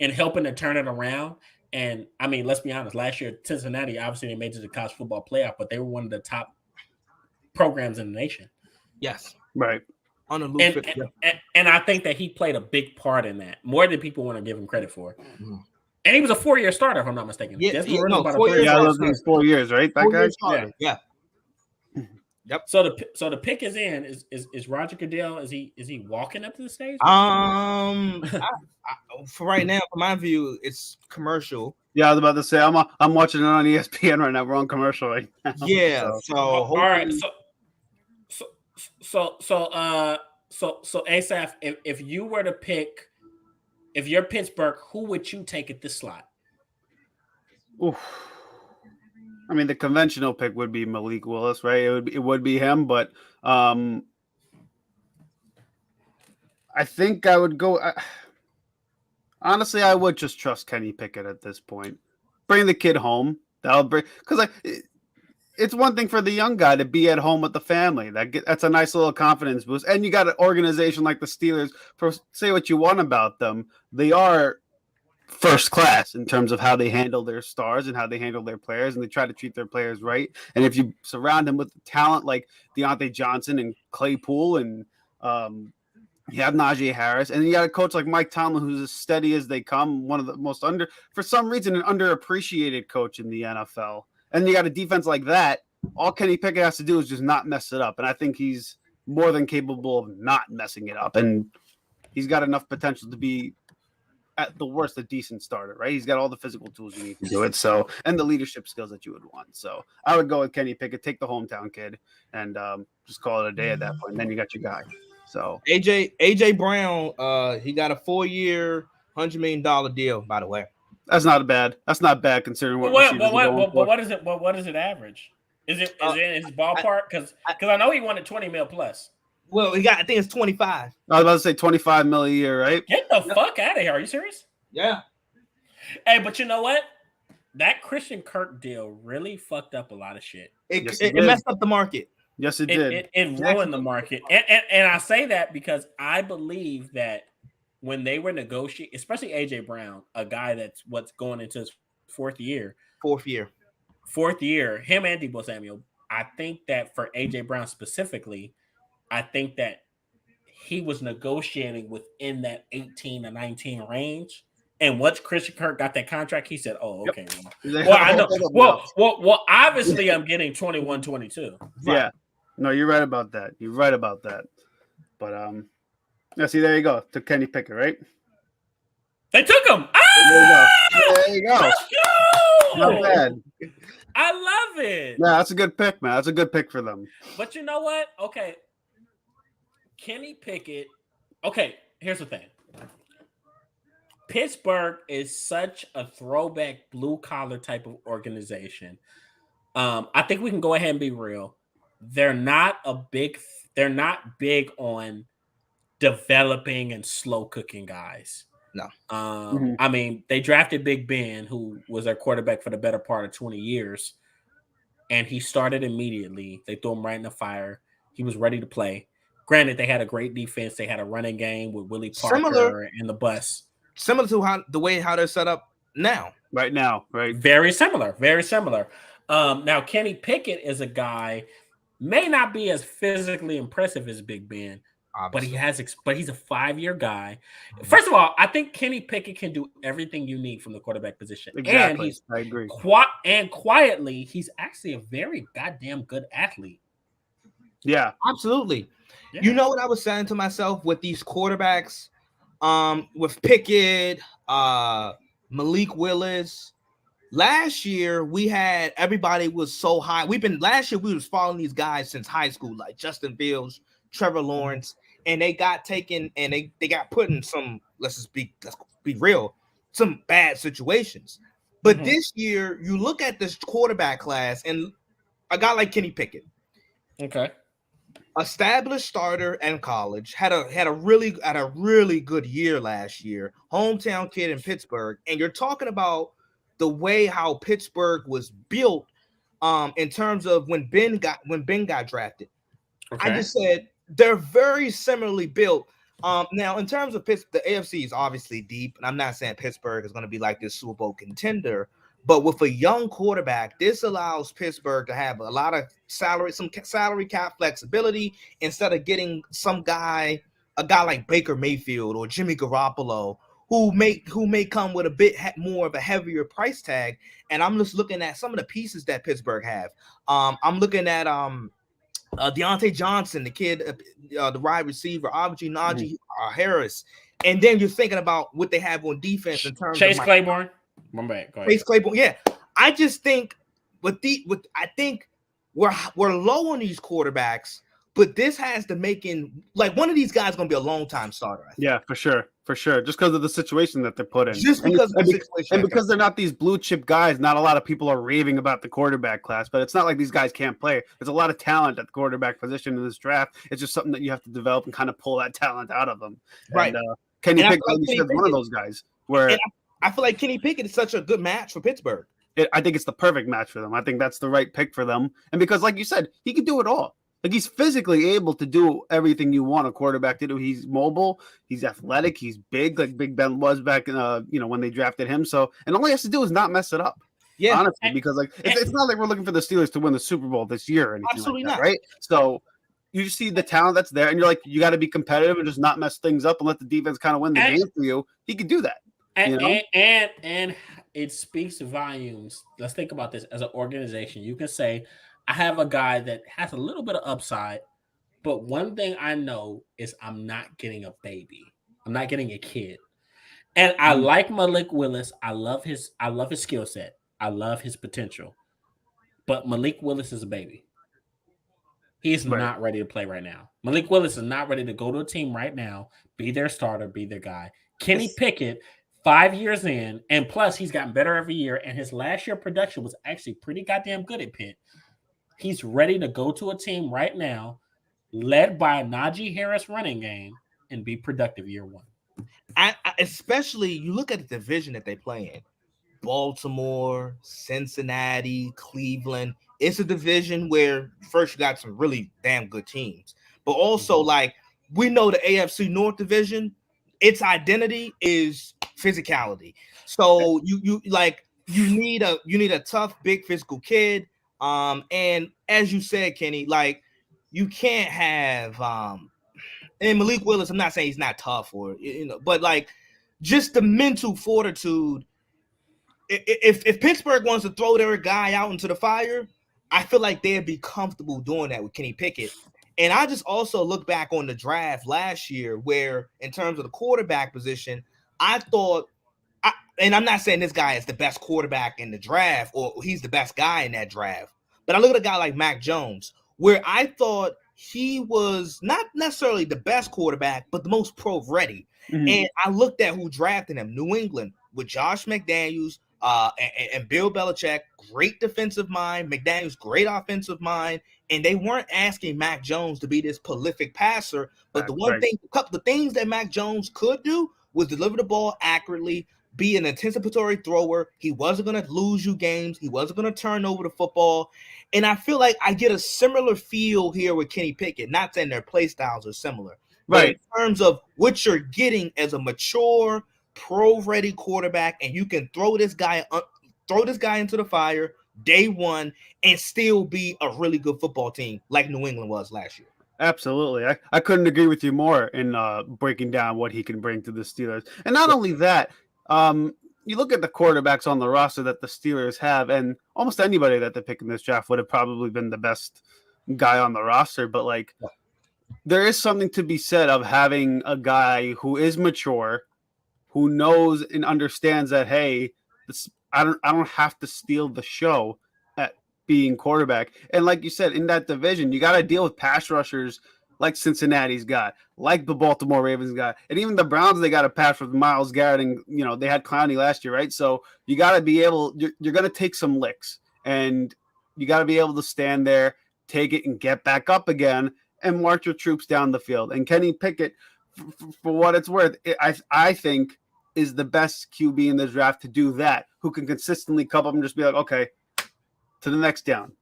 and helping to turn it around. And I mean, let's be honest. Last year, Cincinnati obviously they made it to the college football playoff, but they were one of the top programs in the nation. Yes. Right. On a and I think that he played a big part in that, more than people want to give him credit for. Mm-hmm. And he was a 4-year starter, if I'm not mistaken. Yeah, 4 years, right? That guy. Yeah. Yep. So the pick is in. Is Roger Goodell? Is he walking up to the stage? For right now, from my view, it's commercial. Yeah, I was about to say I'm watching it on ESPN right now. We're on commercial right now. Yeah. So all right. So Asaph, if you were to pick, if you're Pittsburgh, who would you take at this slot? Oof. I mean, the conventional pick would be Malik Willis, right? It would be him, but I think I would go. Honestly, I would just trust Kenny Pickett at this point. Bring the kid home. That'll bring because it's one thing for the young guy to be at home with the family. That's a nice little confidence boost. And you got an organization like the Steelers. Say what you want about them, they are first class in terms of how they handle their stars and how they handle their players, and they try to treat their players right. And if you surround them with talent like Deontay Johnson and Claypool and you have Najee Harris, and you got a coach like Mike Tomlin who's as steady as they come, one of the most for some reason, an underappreciated coach in the NFL. And you got a defense like that, all Kenny Pickett has to do is just not mess it up. And I think he's more than capable of not messing it up. And he's got enough potential to be, at the worst, a decent starter, right? He's got all the physical tools you need to do it. So, and the leadership skills that you would want. So I would go with Kenny Pickett, take the hometown kid, and just call it a day at that point. And then you got your guy. So AJ Brown, he got a 4-year, $100 million deal, by the way. That's not bad considering what. What is it? What is it average? Is it in his ballpark? Because I know he wanted $20 million plus. Well, I think it's 25. I was about to say $25 million a year, right? Get the fuck out of here! Are you serious? Yeah. Hey, but you know what? That Christian Kirk deal really fucked up a lot of shit. It messed up the market. Yes, it did. It ruined the market, and I say that because I believe that when they were negotiating, especially AJ Brown, a guy that's what's going into his fourth year, him and Deebo Samuel, I think that for AJ Brown specifically, I think that he was negotiating within that 18 to 19 range. And once Christian Kirk got that contract, he said, "Oh, okay. Well, I know. Well, obviously, I'm getting 21, 22." Yeah. No, you're right about that. But yeah, see, there you go. To Kenny Pickett, right? They took him. There you go. Not bad. I love it. Yeah, that's a good pick, man. That's a good pick for them. But you know what? Okay. Kenny Pickett. Okay, here's the thing. Pittsburgh is such a throwback blue collar type of organization. I think we can go ahead and be real. They're not big on developing and slow cooking guys. No. I mean, they drafted Big Ben, who was their quarterback for the better part of 20 years, and he started immediately. They threw him right in the fire. He was ready to play. Granted, they had a great defense. They had a running game with Willie Parker and the bus. Similar to how they're set up now. Right now, right? Very similar. Very similar. Now, Kenny Pickett is a guy, may not be as physically impressive as Big Ben, Obviously. but he's a 5-year guy. First of all, I think Kenny Pickett can do everything you need from the quarterback position. Exactly. And I agree. Quietly, he's actually a very goddamn good athlete. Yeah, absolutely. Yeah. You know what I was saying to myself with these quarterbacks, with Pickett, Malik Willis. Last year we had everybody was so high. Last year we was following these guys since high school, like Justin Fields, Trevor Lawrence, and they got taken and they got put in some, let's be real, some bad situations. But this year, you look at this quarterback class and a guy like Kenny Pickett. Okay. Established starter in college, had a really good year last year. Hometown kid in Pittsburgh, and you're talking about the way how Pittsburgh was built, in terms of when Ben got drafted. Okay. I just said they're very similarly built. Now in terms of the AFC is obviously deep, and I'm not saying Pittsburgh is going to be like this Super Bowl contender. But with a young quarterback, this allows Pittsburgh to have a lot of some salary cap flexibility instead of getting a guy like Baker Mayfield or Jimmy Garoppolo, who may come with a bit more of a heavier price tag. And I'm just looking at some of the pieces that Pittsburgh have. I'm looking at Deontay Johnson, the kid, the wide receiver, obviously Najee Harris, and then you're thinking about what they have on defense in terms Chase of Claiborne. Go ahead. Chase Claiborne, yeah. I just think I think we're low on these quarterbacks, but this has to make like one of these guys going to be a long time starter. Yeah, for sure, just because of the situation that they're put in. Just because of the situation, and because they're not these blue chip guys. Not a lot of people are raving about the quarterback class, but it's not like these guys can't play. There's a lot of talent at the quarterback position in this draft. It's just something that you have to develop and kind of pull that talent out of them. Right. And, Kenny Pickett is one of those guys where. I feel like Kenny Pickett is such a good match for Pittsburgh. I think it's the perfect match for them. I think that's the right pick for them. And because, like you said, he can do it all. Like, he's physically able to do everything you want a quarterback to do. He's mobile. He's athletic. He's big, like Big Ben was back, when they drafted him. So, and all he has to do is not mess it up. Yeah, honestly, because it's not like we're looking for the Steelers to win the Super Bowl this year or anything. Absolutely like that, not. right? So you see the talent that's there, and you're like, you got to be competitive and just not mess things up and let the defense kind of win the game for you. He could do that. And it speaks volumes. Let's think about this as an organization. You can say, I have a guy that has a little bit of upside, but one thing I know is I'm not getting a baby. I'm not getting a kid. And I like Malik Willis. I love his skill set. I love his potential. But Malik Willis is a baby. He's not ready to play right now. Malik Willis is not ready to go to a team right now, be their starter, be their guy. Kenny Pickett, 5 years in, and plus he's gotten better every year, and his last year production was actually pretty goddamn good at Pitt. He's ready to go to a team right now, led by a Najee Harris running game, and be productive year one. Especially, you look at the division that they play in. Baltimore, Cincinnati, Cleveland. It's a division where first you got some really damn good teams. But also, like, we know the AFC North division, its identity is physicality. So you need a tough, big physical kid. And as you said, Kenny, like, you can't have and Malik Willis, I'm not saying he's not tough but like just the mental fortitude. If Pittsburgh wants to throw their guy out into the fire, I feel like they'd be comfortable doing that with Kenny Pickett. And I just also look back on the draft last year where, in terms of the quarterback position, I thought, and I'm not saying this guy is the best quarterback in the draft or he's the best guy in that draft, but I look at a guy like Mac Jones, where I thought he was not necessarily the best quarterback, but the most pro-ready. Mm-hmm. And I looked at who drafted him, New England, with Josh McDaniels and Bill Belichick, great defensive mind, McDaniels, great offensive mind, and they weren't asking Mac Jones to be this prolific passer. But the things that Mac Jones could do was deliver the ball accurately, be an anticipatory thrower. He wasn't going to lose you games. He wasn't going to turn over the football. And I feel like I get a similar feel here with Kenny Pickett. Not saying their play styles are similar, but in terms of what you're getting as a mature, pro-ready quarterback, and you can throw this guy into the fire day one and still be a really good football team like New England was last year. Absolutely. I couldn't agree with you more in breaking down what he can bring to the Steelers. And not only that, you look at the quarterbacks on the roster that the Steelers have, and almost anybody that they pick in this draft would have probably been the best guy on the roster. But, like, there is something to be said of having a guy who is mature, who knows and understands that, hey, I don't have to steal the show at being quarterback. And like you said, in that division, you got to deal with pass rushers like Cincinnati's got, like the Baltimore Ravens got, and even the Browns, they got a pass with Myles Garrett, and they had Clowney last year, right? So you got to be able, you're going to take some licks, and you got to be able to stand there, take it, and get back up again, and march your troops down the field. And Kenny Pickett, for what it's worth, I think is the best QB in the draft to do that, who can consistently come up and just be like, okay, to the next down,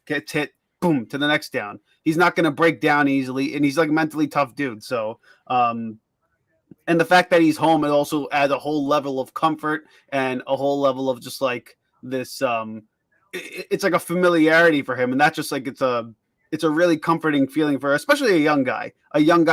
gets hit, boom, to the next down. He's not going to break down easily, and he's like a mentally tough dude. So, and the fact that he's home, it also adds a whole level of comfort and a whole level of just like this. It's like a familiarity for him, and that's just like it's a really comforting feeling for, especially a young guy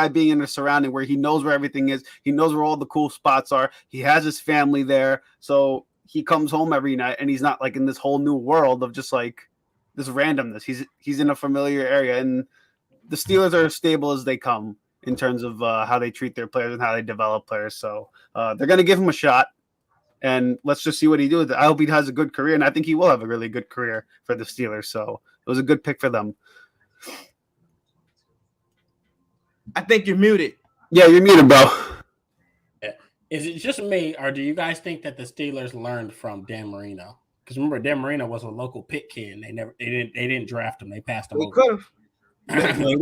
being in a surrounding where he knows where everything is. He knows where all the cool spots are. He has his family there, so he comes home every night, and he's not like in this whole new world of just like this randomness. He's in a familiar area, and the Steelers are as stable as they come in terms of how they treat their players and how they develop players. So they're going to give him a shot, and let's just see what he does. I hope he has a good career, and I think he will have a really good career for the Steelers. So it was a good pick for them. I think you're muted. Yeah, you're muted, bro. Is it just me, or do you guys think that the Steelers learned from Dan Marino? Because remember, Dan Marino was a local Pitt kid, and they didn't draft him. They passed him over. Could have.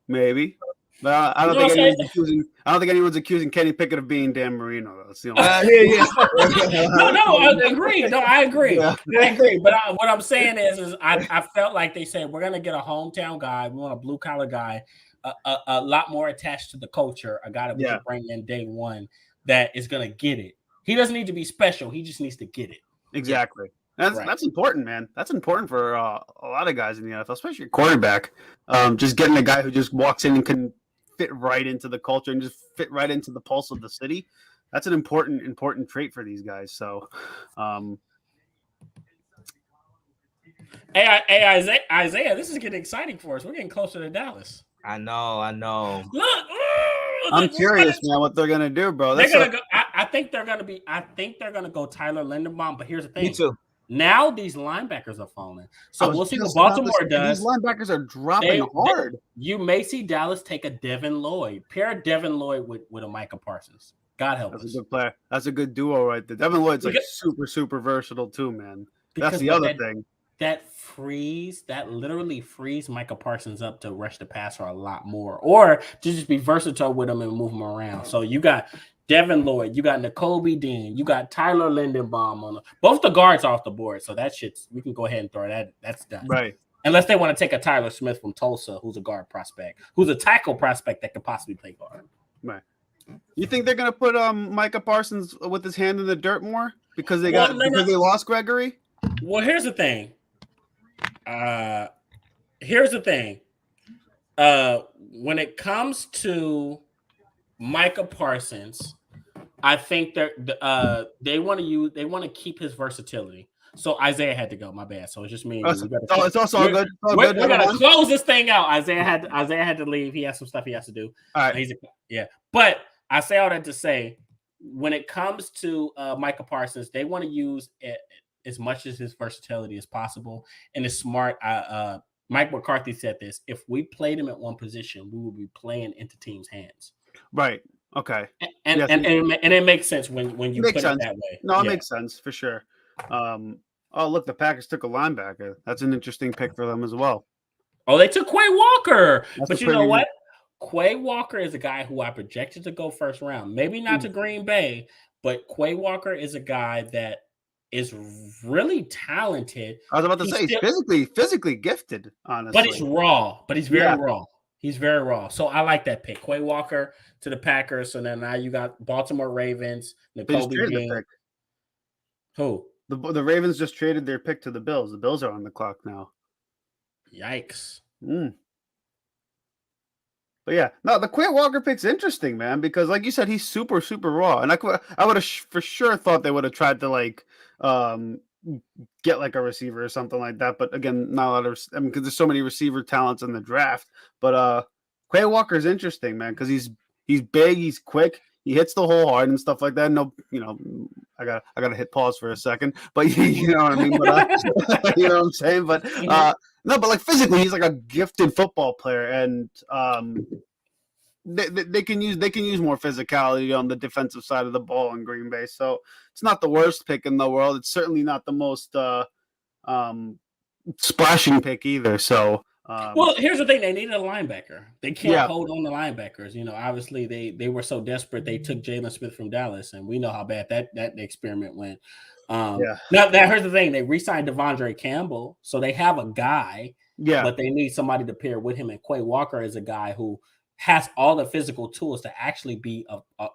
Maybe. But I don't think anyone's accusing Kenny Pickett of being Dan Marino. That's the only I agree. I agree. Yeah. I agree. But what I'm saying is I felt like they said we're gonna get a hometown guy. We want a blue collar guy, a lot more attached to the culture. A guy that we can bring in day one that is gonna get it. He doesn't need to be special. He just needs to get it. Exactly. That's important, man. That's important for a lot of guys in the NFL, especially a quarterback. Just getting a guy who just walks in and can fit right into the culture and just fit right into the pulse of the city. That's an important trait for these guys. So, hey, Isaiah, this is getting exciting for us. We're getting closer to Dallas. I know. Look, I'm curious, man, what they're gonna do, bro. They're gonna go. I think they're gonna go Tyler Linderbaum. But here's the thing. Me too. Now these linebackers are falling. So we'll see what Baltimore does. These linebackers are dropping hard. You may see Dallas take a Devin Lloyd. Pair Devin Lloyd with a Micah Parsons. God help us. That's a good player. That's a good duo right there. Devin Lloyd's like super versatile too, man. That's the other thing. That literally frees Micah Parsons up to rush the passer a lot more, or to just be versatile with him and move him around. So you got Devin Lloyd, you got Nakobe Dean, you got Tyler Linderbaum on both the guards off the board. So that shit's, we can go ahead and throw that. That's done. Right. Unless they want to take a Tyler Smith from Tulsa, who's a guard prospect, who's a tackle prospect that could possibly play guard. Right. You think they're gonna put Micah Parsons with his hand in the dirt more because they lost Gregory? Well, here's the thing. When it comes to Micah Parsons, I think they want to keep his versatility. So Isaiah had to go. My bad. So it's just me. It's also good. We're gonna close this thing out. Isaiah had to leave. He has some stuff he has to do. All right. But I say all that to say, when it comes to Micah Parsons, they want to use it as much as his versatility as possible, and it's smart. Mike McCarthy said this: if we played him at one position, we would be playing into teams' hands. Right. Okay. And it makes sense when you put it that way. No, it makes sense for sure. Oh, look, the Packers took a linebacker. That's an interesting pick for them as well. Oh, they took Quay Walker. But you know what? Quay Walker is a guy who I projected to go first round. Maybe not to Green Bay, but Quay Walker is a guy that is really talented. I was about to He's say he's still- physically gifted, honestly. but he's raw. But he's very Yeah. raw. He's very raw. So I like that pick. Quay Walker to the Packers. So then now you got Baltimore Ravens, They just Nakobe traded the Dean. pick. Who? The Ravens just traded their pick to the Bills. The Bills are on the clock now. Yikes. But yeah, no, the Quay Walker pick's interesting, man, because like you said, he's super, super raw, and I would have for sure thought they would have tried to like get like a receiver or something like that. But again, not a lot of, I mean, because there's so many receiver talents in the draft. But Quay Walker's interesting, man, because he's big, he's quick, he hits the hole hard and stuff like that. No, you know, I gotta hit pause for a second, but you know what I mean. But you know what I'm saying. But no, but like physically, he's like a gifted football player, and they can use more physicality on the defensive side of the ball in Green Bay. So it's not the worst pick in the world. It's certainly not the most splashing pick either. So. Well, here's the thing: they needed a linebacker. They can't Yeah. hold on the linebackers. You know, obviously they were so desperate they took Jalen Smith from Dallas, and we know how bad that experiment went. Yeah. Now, here's the thing: they re-signed Devondre Campbell, so they have a guy, Yeah. but they need somebody to pair with him. And Quay Walker is a guy who has all the physical tools to actually be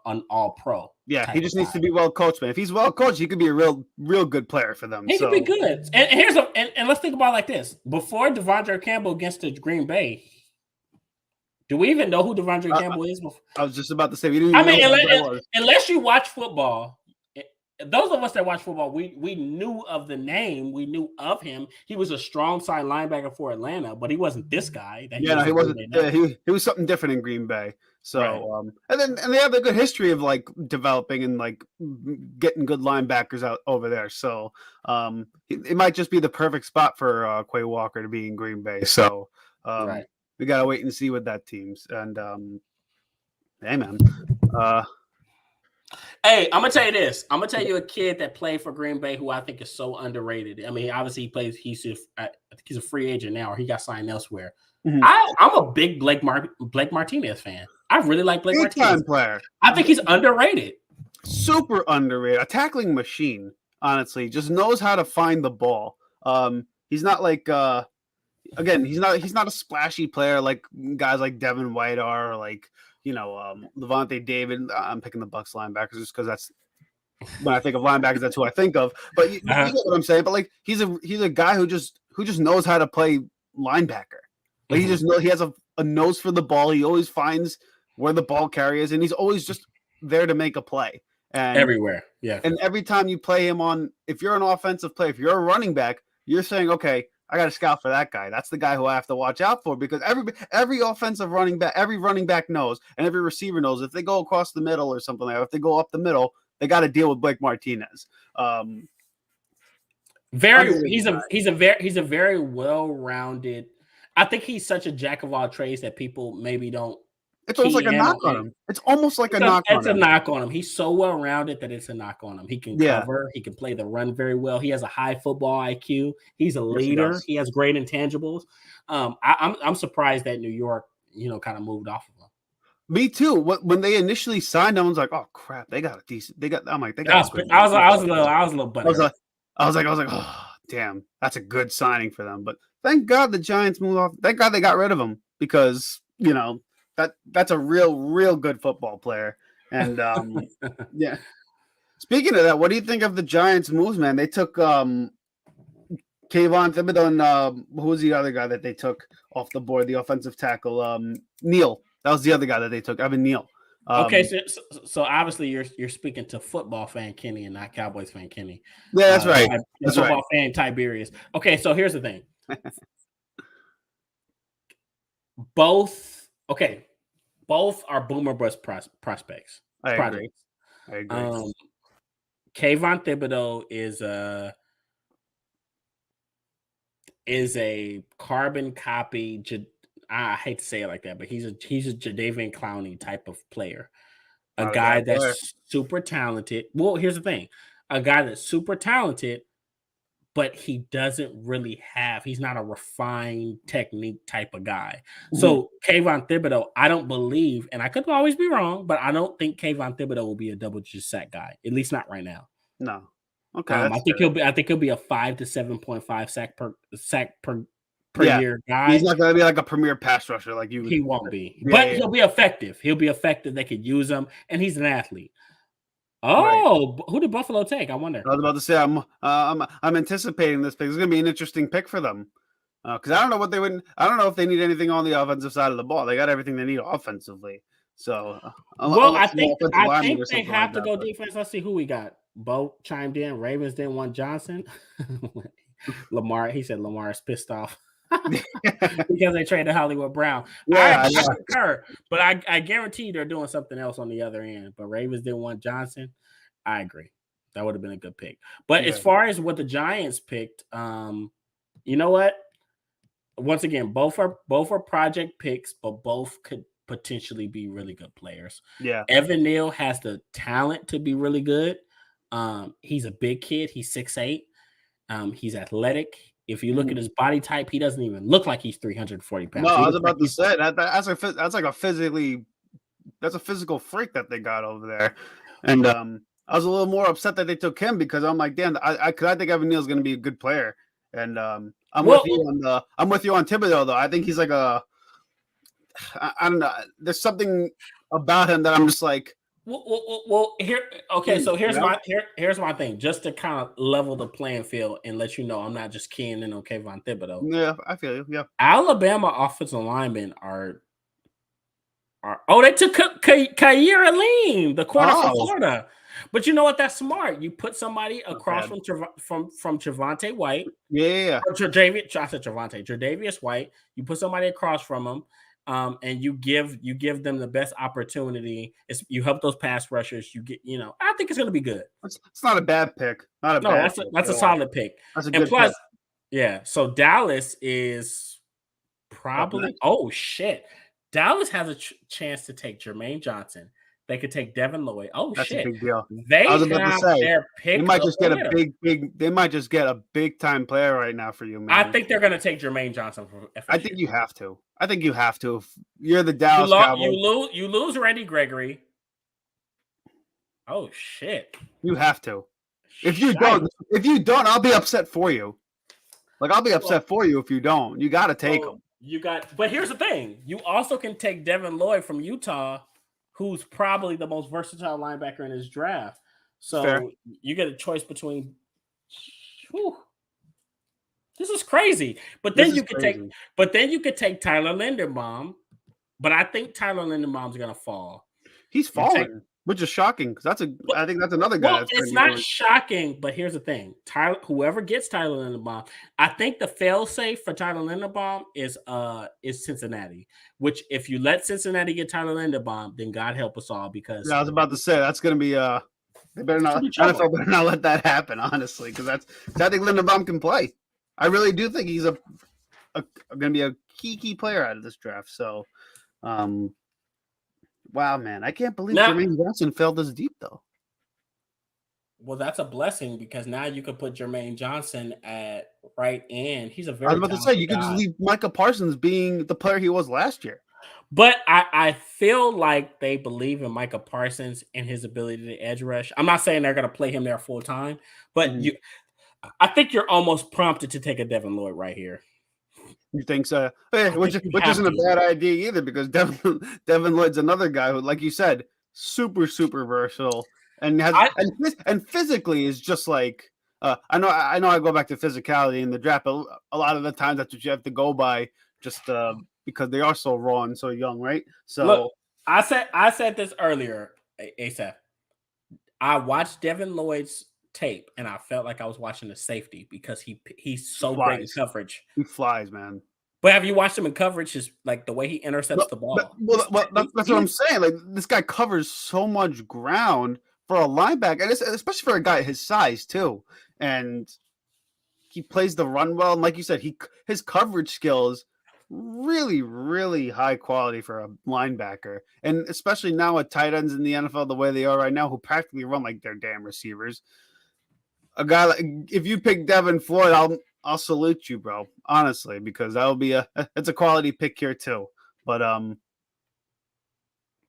an All-Pro. Yeah, type he of just needs guy. to be well coached, man. If he's well coached, he could be a real good player for them. He so. could be good. And here's and let's think about it like this: before Devondre Campbell against the Green Bay, do we even know who Devondre Campbell is? Before? I was just about to say we didn't. I Even mean, know who that was. unless you watch football, those of us that watch football, we knew of the name, we knew of him. He was a strong side linebacker for Atlanta, but he wasn't this guy. That Yeah, no, he in wasn't. Green Bay now. He was something different in Green Bay. So, Right. and they have a good history of like developing and like getting good linebackers out over there. So, it might just be the perfect spot for Quay Walker to be in Green Bay. So, Right. we gotta wait and see with that team's. And hey, man, Hey, I'm gonna tell you this. I'm gonna tell you a kid that played for Green Bay who I think is so underrated. I mean, obviously he plays. I think he's a free agent now, or he got signed elsewhere. Mhm. I'm a big Blake Martinez fan. I really like Blake big Martinez. time player. I think he's underrated. Super underrated, a tackling machine. Honestly, just knows how to find the ball. He's not like again, he's not a splashy player like guys like Devin White are, or like Levante David. I'm picking the Bucs linebackers just because that's when I think of linebackers, that's who I think of. But you get what I'm saying. But like he's a guy who just knows how to play linebacker. Like he has a nose for the ball. He always finds where the ball carrier is, and he's always just there to make a play. And Everywhere, yeah. And every time you play him on, if you're an offensive player, if you're a running back, you're saying, okay, I got to scout for that guy. That's the guy who I have to watch out for, because every offensive running back, every running back knows, and every receiver knows if they go across the middle or something like that, if they go up the middle, they got to deal with Blake Martinez. He's a very well-rounded. I think he's such a jack of all trades that people maybe don't. It's almost like a knock on him. It's almost like a knock on him. It's a knock on him. He's so well-rounded that it's a knock on him. He can cover. He can play the run very well. He has a high football IQ. He's a leader. He has great intangibles. I'm surprised that New York, kind of moved off of him. Me too. When they initially signed him, I was like, "Oh crap, they got a decent." I'm like, they got. I was a little butthurt. I was like, "Oh damn, that's a good signing for them." But thank God the Giants moved off. Thank God they got rid of him, because that's a real good football player. And yeah. Speaking of that, what do you think of the Giants' moves, man? They took Kayvon Thibodeau and who was the other guy that they took off the board? The offensive tackle, Neal. That was the other guy that they took, Evan Neal. Okay, so obviously you're speaking to football fan Kenny and not Cowboys fan Kenny. Yeah, that's right. That's football fan Tiberius. Okay, so here's the thing. Both are boomer bust prospects. I agree. Kayvon Thibodeau is a carbon copy. I hate to say it like that, but he's a Jadeveon Clowney type of player. A guy that's super talented. Well, here's the thing. A guy that's super talented, but he doesn't really he's not a refined technique type of guy. Mhm. So Kayvon Thibodeau, I don't believe, and I could always be wrong, but I don't think Kayvon Thibodeau will be a double-digit sack guy, at least not right now. No. Okay. I That's think fair. he'll be a 5 to 7.5 sack per Yeah. year guy. He's not going to be like a premier pass rusher like you. He won't be, Yeah, but yeah. he'll be effective. He'll be effective. They could use him, and he's an athlete. Right. Oh, who did Buffalo take? I wonder. I was about to say I'm anticipating this pick. It's going to be an interesting pick for them because I don't know what they would. I don't know if they need anything on the offensive side of the ball. They got everything they need offensively. So, Well, I unless think it's an offensive lineman or they something have like to that, go but- defense. Let's see who we got. Bo chimed in. Ravens didn't want Johnson. Lamar, he said Lamar is pissed off because they traded Hollywood Brown. Yeah, I concur, but I guarantee they're doing something else on the other end. But Ravens didn't want Johnson. I agree. That would have been a good pick. But as Yeah. far as what the Giants picked, you know what? Once again, both are project picks, but both could potentially be really good players. Yeah. Evan Neal has the talent to be really good. He's a big kid. He's 6'8". He's athletic. If you look at his body type, he doesn't even look like he's 340 pounds. No, He I was looks like about to say that's like a physical freak that they got over there, and I was a little more upset that they took him because I'm like, damn, I think Evan Neal's going to be a good player, and I'm with you on Thibodeau though. I think he's like I don't know. There's something about him that I'm just like. Well, here. Okay, so here's Yeah. here's my thing. Just to kind of level the playing field and let you know, I'm not just keying in on Kayvon Thibodeau. Yeah, I feel you. Yeah, Alabama offensive linemen are. Oh, they took Kair Alim, the corner from Florida. But you know what? That's smart. You put somebody across from Javonte White. Yeah. Or Tre'Davious White. You put somebody across from him. And you give them the best opportunity. You help those pass rushers. You get, I think it's going to be good. It's not a bad pick. That's a solid pick. That's a good plus, pick. Yeah. So Dallas is probably. Oh shit! Dallas has a chance to take Jermaine Johnson. They could take Devin Lloyd. Oh That's shit! a big deal. They I was about to say their pick. They might just get a big. They might just get a big time player right now for you, man. I think they're going to take Jermaine Johnson from FSU. I think you have to. If you're the Dallas Cowboys, you lose Randy Gregory. Oh shit! You have to. If you don't, I'll be upset for you. Like I'll be upset for you if you don't. You got to take him. But here's the thing: you also can take Devin Lloyd from Utah, who's probably the most versatile linebacker in his draft. So Fair. You get a choice between. Whew, this is crazy. But then you could take Tyler Linderbaum. But I think Tyler Linderbaum's gonna fall. He's falling, which is shocking because I think that's another guy. Well, it's not shocking, but here's the thing: whoever gets Tyler Linderbaum, I think the fail-safe for Tyler Linderbaum is Cincinnati. Which, if you let Cincinnati get Tyler Linderbaum, then God help us all. Because I was about to say that's going to be they better not. NFL better not let that happen, honestly, because I think Linderbaum can play. I really do think he's going to be a key player out of this draft. So, wow, man, I can't believe Jermaine Johnson fell this deep, though. Well, that's a blessing because now you could put Jermaine Johnson at right end. He's a very. I was about to say you could just leave Micah Parsons being the player he was last year. But I feel like they believe in Micah Parsons and his ability to edge rush. I'm not saying they're going to play him there full time, but I think you're almost prompted to take a Devin Lloyd right here. You think so? Which isn't a bad idea either, because Devin Lloyd's another guy who, like you said, super versatile and and physically is just like I know I go back to physicality in the draft, but a lot of the times that's what you have to go by, just because they are so raw and so young, right? So look, I said this earlier, ASAP. I watched Devin Lloyd's tape and I felt like I was watching a safety because he's so great in coverage. He flies, man. But have you watched him in coverage? Just like the way he intercepts the ball. That's what I'm saying. Like this guy covers so much ground for a linebacker, and especially for a guy his size too. And he plays the run well. And like you said, his coverage skills really high quality for a linebacker, and especially now with tight ends in the NFL the way they are right now, who practically run like they're damn receivers. a guy like if you pick Devin Floyd, I'll salute you, bro. Honestly, because that'll be it's a quality pick here too. But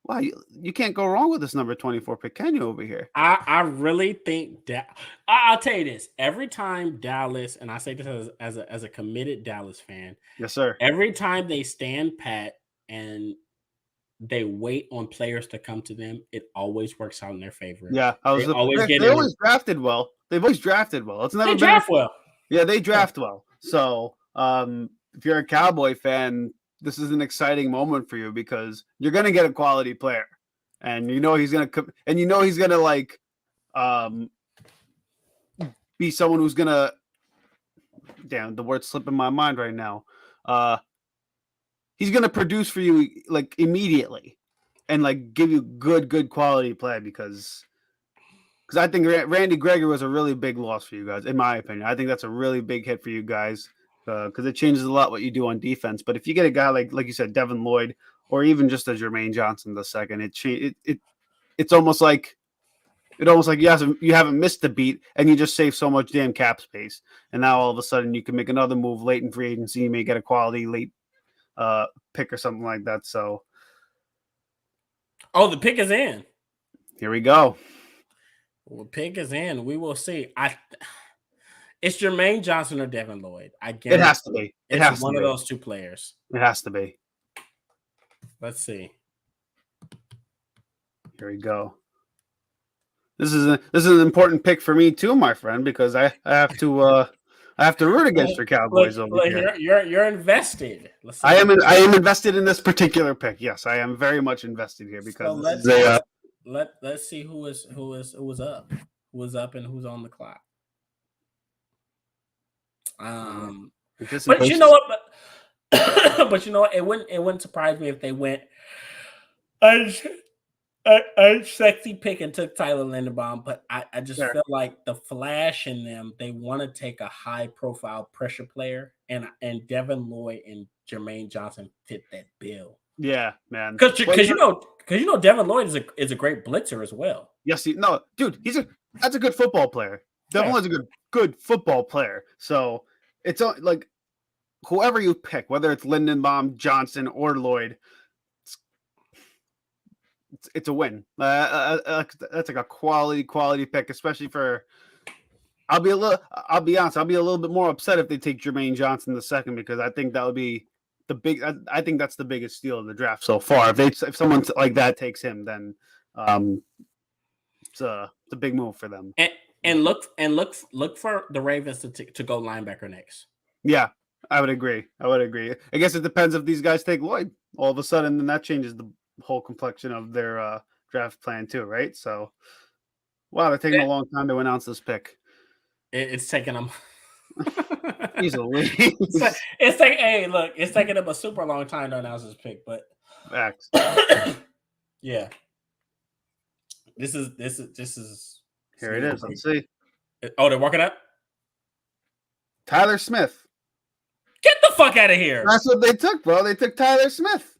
wow, you can't go wrong with this number 24 pick, can you, over here? I really think that I'll tell you this. Every time Dallas, and I say this as a committed Dallas fan, Yes, sir. every time they stand pat and they wait on players to come to them, it always works out in their favor. Yeah, They always get they in. always drafted well. They've always drafted well. It's never They been draft well. Yeah, they draft well. So, if you're a Cowboy fan, this is an exciting moment for you because you're going to get a quality player, and you know he's going to like be someone who's going to. Damn, the word's slipping my mind right now. He's going to produce for you like immediately, and like give you good quality play because I think Randy Gregory was a really big loss for you guys, in my opinion. I think that's a really big hit for you guys because it changes a lot what you do on defense. But if you get a guy like you said, Devin Lloyd, or even just a Jermaine Johnson the second, it's almost like you haven't missed the beat and you just save so much damn cap space. And now all of a sudden you can make another move late in free agency. You may get a quality late pick or something like that. So, the pick is in. Here we go. Well, pick is in. We will see. It's Jermaine Johnson or Devin Lloyd. I guess it has to be. It's one of those two players. It has to be. Let's see. Here we go. This is an important pick for me too, my friend, because I have to root against your Cowboys over here. You're invested. I am invested in this particular pick. Yes, I am very much invested here because let's see who was up and who's on the clock. But you know what? But you know what? It wouldn't surprise me if they went a sexy pick and took Tyler Linderbaum. But I just feel like the flash in them, they want to take a high profile pressure player, and Devin Lloyd and Jermaine Johnson fit that bill. Yeah, man. Because you know Devin Lloyd is a great blitzer as well. Yes, dude, that's a good football player. Devin Lloyd's a good football player. So it's like whoever you pick, whether it's Lindenbaum, Johnson, or Lloyd, it's a win. That's like a quality pick, especially for. I'll be honest. I'll be a little bit more upset if they take Jermaine Johnson the second because I think that would be I think that's the biggest steal of the draft so far. If someone like that takes him, then it's a big move for them. And look for the Ravens to go linebacker next. Yeah, I would agree. I guess it depends if these guys take Lloyd. All of a sudden, then that changes the whole complexion of their draft plan too, right? So, wow, they're taking a long time to announce this pick. It's taking them. Easily. It's taking them a super long time to announce this pick, but facts. Yeah. This is here it is. Let's see. Oh, they're working up? Tyler Smith. Get the fuck out of here. That's what they took, bro. They took Tyler Smith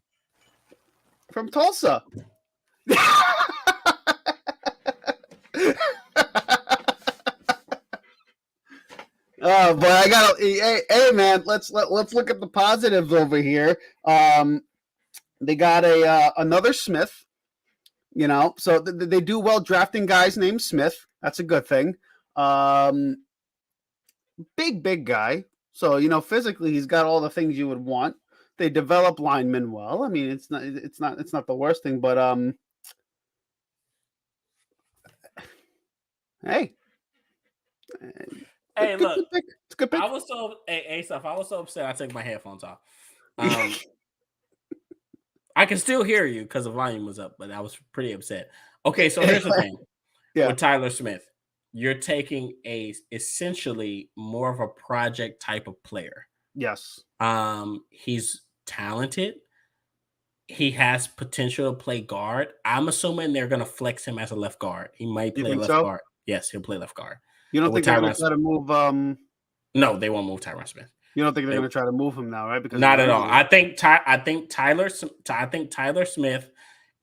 from Tulsa. But I got hey man, let's look at the positives over here. They got another Smith, so they do well drafting guys named Smith. That's a good thing. Big guy. So, physically he's got all the things you would want. They develop linemen well. I mean, it's not the worst thing, but hey. Hey, look. It's a good pick. I was so upset I took my headphones off. I can still hear you because the volume was up, but I was pretty upset. Okay, so here's the thing. With Tyler Smith, you're taking essentially more of a project type of player. Yes. He's talented. He has potential to play guard. I'm assuming they're going to flex him as a left guard. He might play left guard. Yes, he'll play left guard. You don't think they're going to try to move? No, they won't move Tyron Smith. You don't think they're going to try to move him now, right? Because not at all. I think Tyler Smith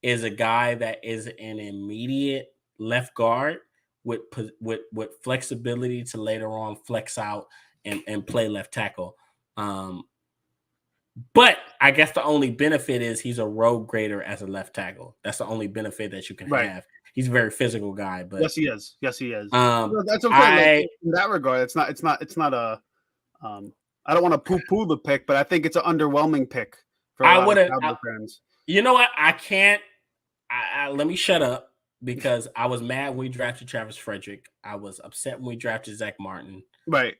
is a guy that is an immediate left guard with flexibility to later on flex out and play left tackle. But I guess the only benefit is he's a road grader as a left tackle. That's the only benefit that you can have. He's a very physical guy, but yes, he is. Yes, he is. That's okay. Like, in that regard, it's not a. I don't want to poo-poo the pick, but I think it's an underwhelming pick for a lot of Cowboy fans. You know what? I can't. Let me shut up because I was mad when we drafted Travis Frederick. I was upset when we drafted Zach Martin. Right.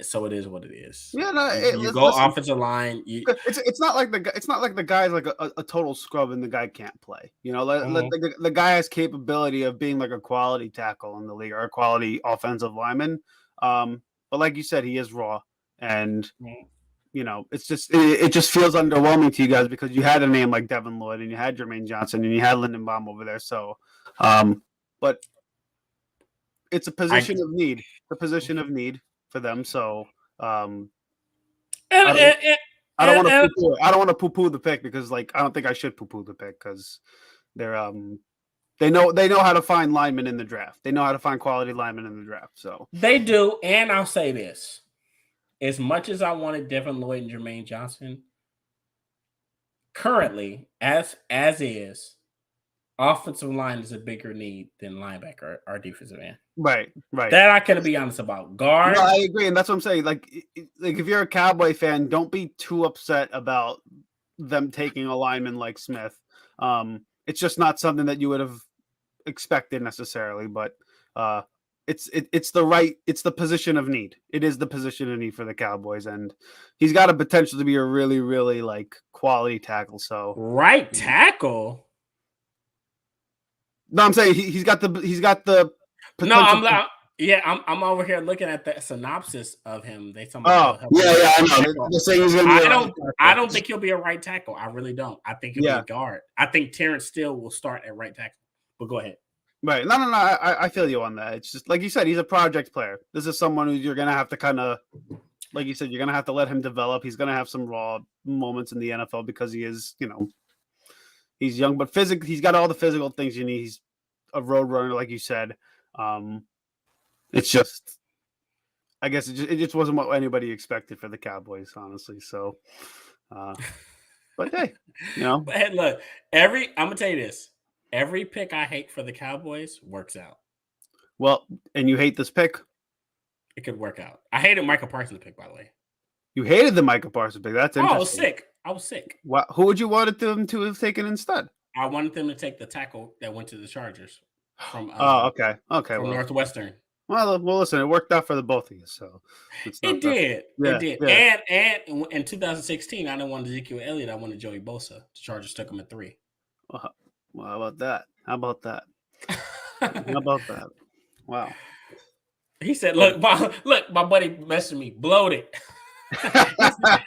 So it is what it is. Yeah, no, you go offensive line. It's not like the guy's like a total scrub and the guy can't play. You know, the guy has capability of being like a quality tackle in the league or a quality offensive lineman. But like you said, he is raw, and you know, it just feels underwhelming to you guys because you had a name like Devin Lloyd and you had Jermaine Johnson and you had Lindenbaum over there. So, but it's a position of need. The position of need for them. So I don't want to poo-poo the pick because like I don't think I should poo-poo the pick because they're they know how to find linemen in the draft. They know how to find quality linemen in the draft. So they do, and I'll say this. As much as I wanted Devin Lloyd and Jermaine Johnson, currently, as is, offensive line is a bigger need than linebacker or defensive end. Right. That I can be honest about. Guard. No, I agree, and that's what I'm saying. Like if you're a Cowboy fan, don't be too upset about them taking a lineman like Smith. It's just not something that you would have expected necessarily, but it's the position of need. It is the position of need for the Cowboys, and he's got a potential to be a really, really like quality tackle. So right tackle. No, I'm saying he's got the potential. No, I'm over here looking at the synopsis of him. They talking about I know. They're saying he's gonna be I don't think he'll be a right tackle. I really don't. I think he'll be a guard. I think Terrence Steele will start at right tackle. But go ahead. Right. No. I feel you on that. It's just like you said, he's a project player. This is someone who you're gonna have to kind of, like you said, you're gonna have to let him develop. He's gonna have some raw moments in the NFL because he is, you know, he's young, but he's got all the physical things you need. He's a road runner, like you said. It's just, I guess it just wasn't what anybody expected for the Cowboys, honestly. So, but hey, you know. But hey, look, I'm gonna tell you this. Every pick I hate for the Cowboys works out. Well, and you hate this pick? It could work out. I hated Micah Parsons pick, by the way. You hated the Micah Parsons pick. That's interesting. I was sick. Who would you want them to have taken instead? I wanted them to take the tackle that went to the Chargers from okay. From Northwestern. Well, listen, it worked out for the both of you, so it did. Yeah, it did. Yeah. And in 2016, I didn't want Ezekiel Elliott. I wanted Joey Bosa. The Chargers took him at 3. Well, how about that? How about that? Wow. He said, "Look, my buddy messaged me, bloated.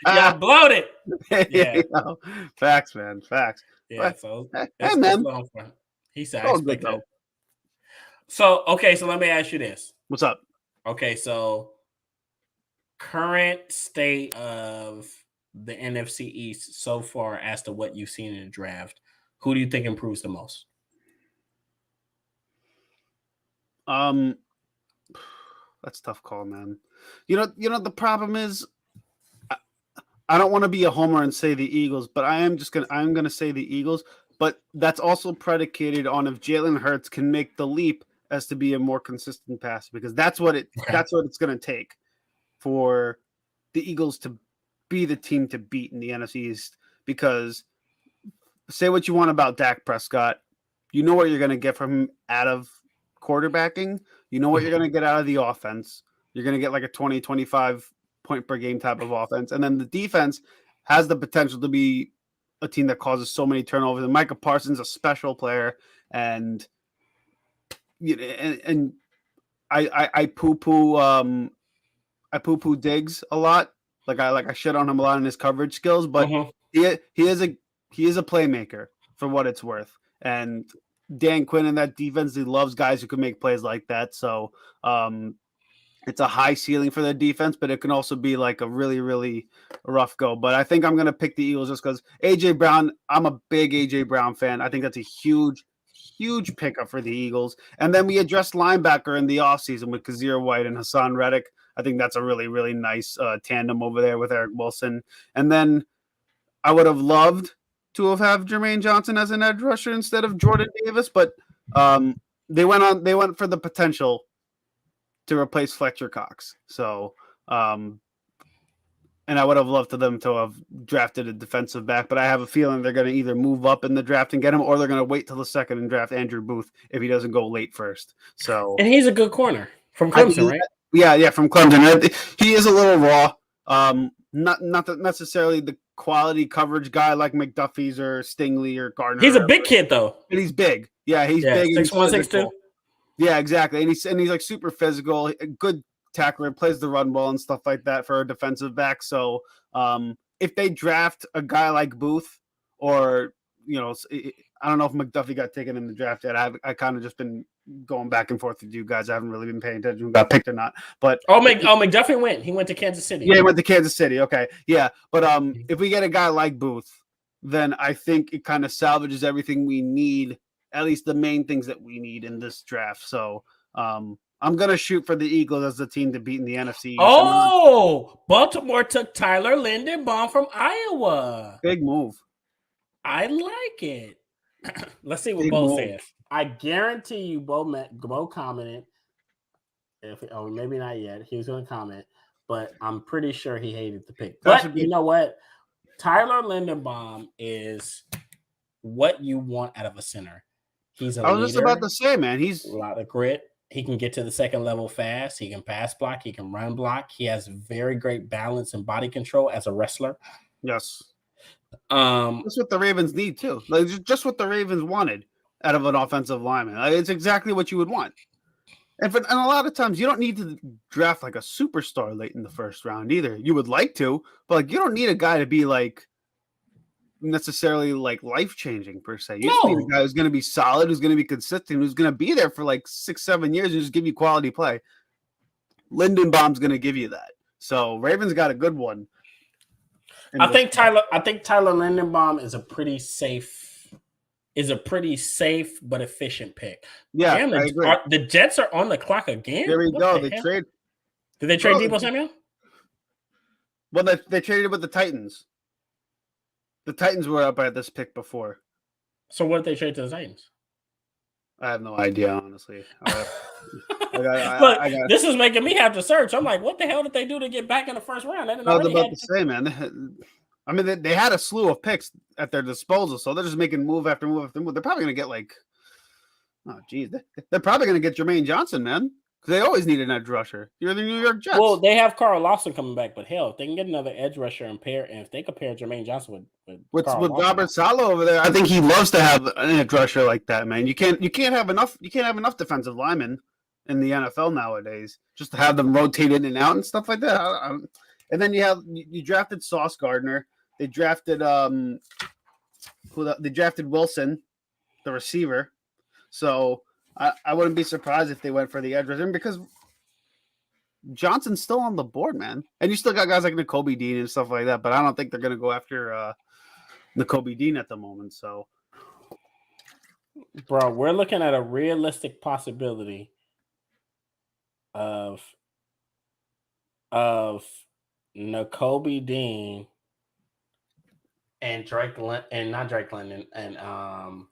Y'all bloated." Yeah. Facts, man. Facts. Yeah. So hey, man. He said, "I expect that." So let me ask you this. What's up? Okay, so current state of the NFC East so far as to what you've seen in the draft, who do you think improves the most? That's a tough call, man. You know the problem is I don't want to be a homer and say the Eagles, but I'm gonna say the Eagles, but that's also predicated on if Jalen Hurts can make the leap as to be a more consistent passer, because that's what it's gonna take for the Eagles to be the team to beat in the NFC East. Because say what you want about Dak Prescott, you know what you're gonna get from him out of quarterbacking. You know what you're going to get out of the offense. You're going to get like a 20, 25 point per game type of offense. And then the defense has the potential to be a team that causes so many turnovers. And Micah Parsons is a special player. And I poo-poo Diggs a lot. Like I shit on him a lot in his coverage skills, but he is a playmaker for what it's worth. And Dan Quinn and that defense, he loves guys who can make plays like that. So it's a high ceiling for the defense, but it can also be like a really, really rough go. But I think I'm going to pick the Eagles just because A.J. Brown, I'm a big A.J. Brown fan. I think that's a huge, huge pickup for the Eagles. And then we addressed linebacker in the offseason with Kazir White and Hassan Reddick. I think that's a really, really nice tandem over there with Eric Wilson. And then I would have loved to have Jermaine Johnson as an edge rusher instead of Jordan Davis, but they went for the potential to replace Fletcher Cox. So, and I would have loved for them to have drafted a defensive back, but I have a feeling they're going to either move up in the draft and get him, or they're going to wait till the second and draft Andrew Booth if he doesn't go late first. So, And he's a good corner from Clemson, right? Yeah, from Clemson. He is a little raw. Not necessarily the quality coverage guy like McDuffie's or Stingley or Gardner. He's a big kid though. But he's big. Yeah, he's big. 6'1", 6'2". Yeah, exactly. And he's like super physical, a good tackler, plays the run well and stuff like that for a defensive back. So if they draft a guy like Booth, or I don't know if McDuffie got taken in the draft yet. I kind of just been going back and forth with you guys. I haven't really been paying attention who got picked or not. But McDuffie went. He went to Kansas City. Yeah, he went to Kansas City. Okay, yeah. But if we get a guy like Booth, then I think it kind of salvages everything we need, at least the main things that we need in this draft. So I'm gonna shoot for the Eagles as the team to beat in the NFC. Baltimore took Tyler Lindenbaum from Iowa. Big move. I like it. Let's see what Bo says. I guarantee you, Bo commented. Maybe not yet. He was going to comment, but I'm pretty sure he hated the pick. But you know what? Tyler Lindenbaum is what you want out of a center. He's a leader. I was just about to say, man. He's a lot of grit. He can get to the second level fast. He can pass block. He can run block. He has very great balance and body control as a wrestler. Yes. That's what the Ravens need too. Like just what the Ravens wanted out of an offensive lineman. Like, it's exactly what you would want. And a lot of times you don't need to draft like a superstar late in the first round either. You would like to, but like you don't need a guy to be like necessarily like life changing per se. You just need a guy who's going to be solid, who's going to be consistent, who's going to be there for like 6-7 years and just give you quality play. Lindenbaum's going to give you that. So Ravens got a good one. I think Tyler Lindenbaum is a pretty safe but efficient pick. Yeah, damn, I agree. The Jets are on the clock again. There we go. Did they trade Deebo Samuel? Well, they traded with the Titans. The Titans were up at this pick before. So what did they trade to the Titans? I have no idea, honestly. This is making me have to search. I'm like, what the hell did they do to get back in the first round? I was about to say, man. I mean, they had a slew of picks at their disposal, so they're just making move after move after move. They're probably going to get they're probably going to get Jermaine Johnson, man, because they always need an edge rusher. You're the New York Jets. Well, they have Carl Lawson coming back, but hell, if they can get another edge rusher and if they compare Jermaine Johnson with Robert Saleh over there, I think he loves to have an edge rusher like that, man. You can't have enough defensive linemen in the NFL nowadays just to have them rotate in and out and stuff like that. And then you drafted Sauce Gardner. They drafted they drafted Wilson, the receiver. So I wouldn't be surprised if they went for the edge rusher because Johnson's still on the board, man. And you still got guys like Nakobe Dean and stuff like that, but I don't think they're going to go after Nakobe Dean at the moment. So, bro, we're looking at a realistic possibility of Nakobe Dean and not Drake London and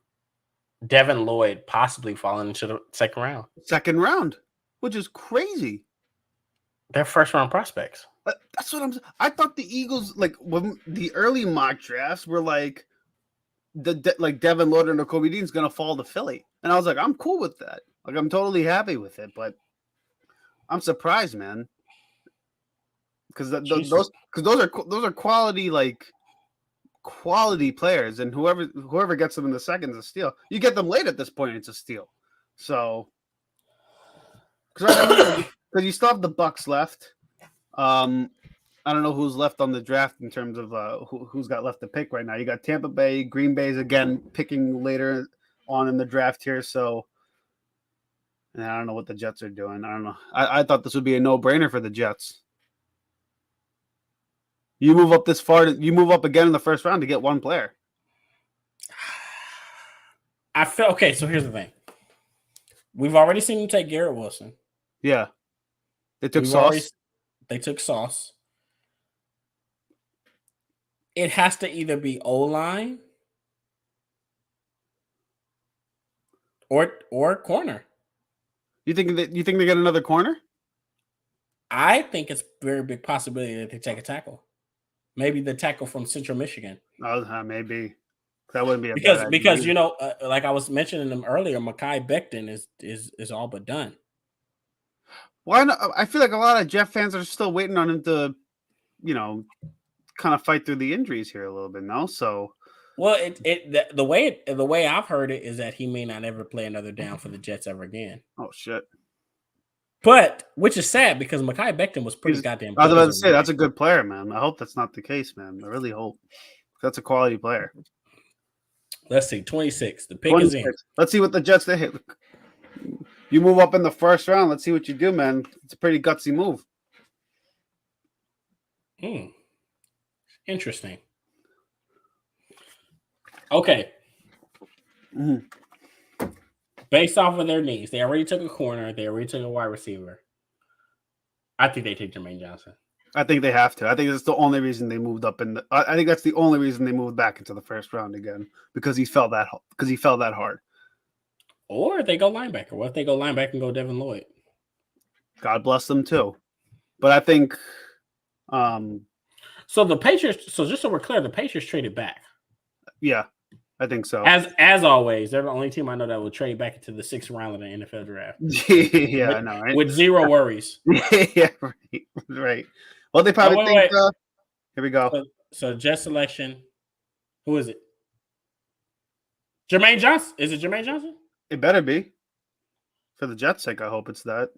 Devin Lloyd possibly falling into the second round. Second round, which is crazy. They're first round prospects. That's what I thought the Eagles, like when the early mock drafts were like Devin Lloyd and Nakobe Dean's gonna fall to Philly, and I was like, I'm cool with that. Like I'm totally happy with it, but I'm surprised, man, because those are quality players, and whoever gets them in the second is a steal. You get them late at this point, it's a steal. So, because you still have the Bucks left. I don't know who's left on the draft in terms of who's got left to pick right now. You got Tampa Bay, Green Bay's again picking later on in the draft here. So, and I don't know what the Jets are doing. I don't know. I thought this would be a no-brainer for the Jets. You move up this far, you move up again in the first round to get one player. I feel okay. So here's the thing: we've already seen them take Garrett Wilson. Yeah, they took We've already Sauce. they took Sauce. It has to either be O line or corner. You think they get another corner? I think it's a very big possibility that they take a tackle. Maybe the tackle from Central Michigan. Oh, maybe that wouldn't be a Because bad idea because either. you know, like I was mentioning them earlier, Mekhi Becton is all but done. Why not? I feel like a lot of Jeff fans are still waiting on him to, you know, kind of fight through the injuries here a little bit now. So, Well, the way I've heard it is that he may not ever play another down for the Jets ever again. oh shit. But which is sad because Mekhi Becton was pretty He's- goddamn I was good about as to a say that's rookie. a good player, man. I hope that's not the case, man. I really hope that's a quality player. Let's see, 26. The pick is in. 26. Let's see what the Jets they hit. You move up in the first round. Let's see what you do, man. It's a pretty gutsy move. Interesting. Okay. Mhm. Based off of their needs, they already took a corner. They already took a wide receiver. I think they take Jermaine Johnson. I think they have to. I think that's the only reason they moved up in. I think that's the only reason they moved back into the first round again because he fell that hard. Or they go linebacker. What if they go linebacker and go Devin Lloyd? God bless them too. But I think, So the Patriots. So just so we're clear, the Patriots traded back. yeah, I think so. As always, they're the only team I know that will trade back into the 6th round of the NFL draft. Yeah, I know, right? With zero worries. Yeah, right. Well, they probably wait. think. Here we go. So Jet selection. Who is it? Jermaine Johnson. Is it Jermaine Johnson? It better be. For the Jets' sake, I hope it's that.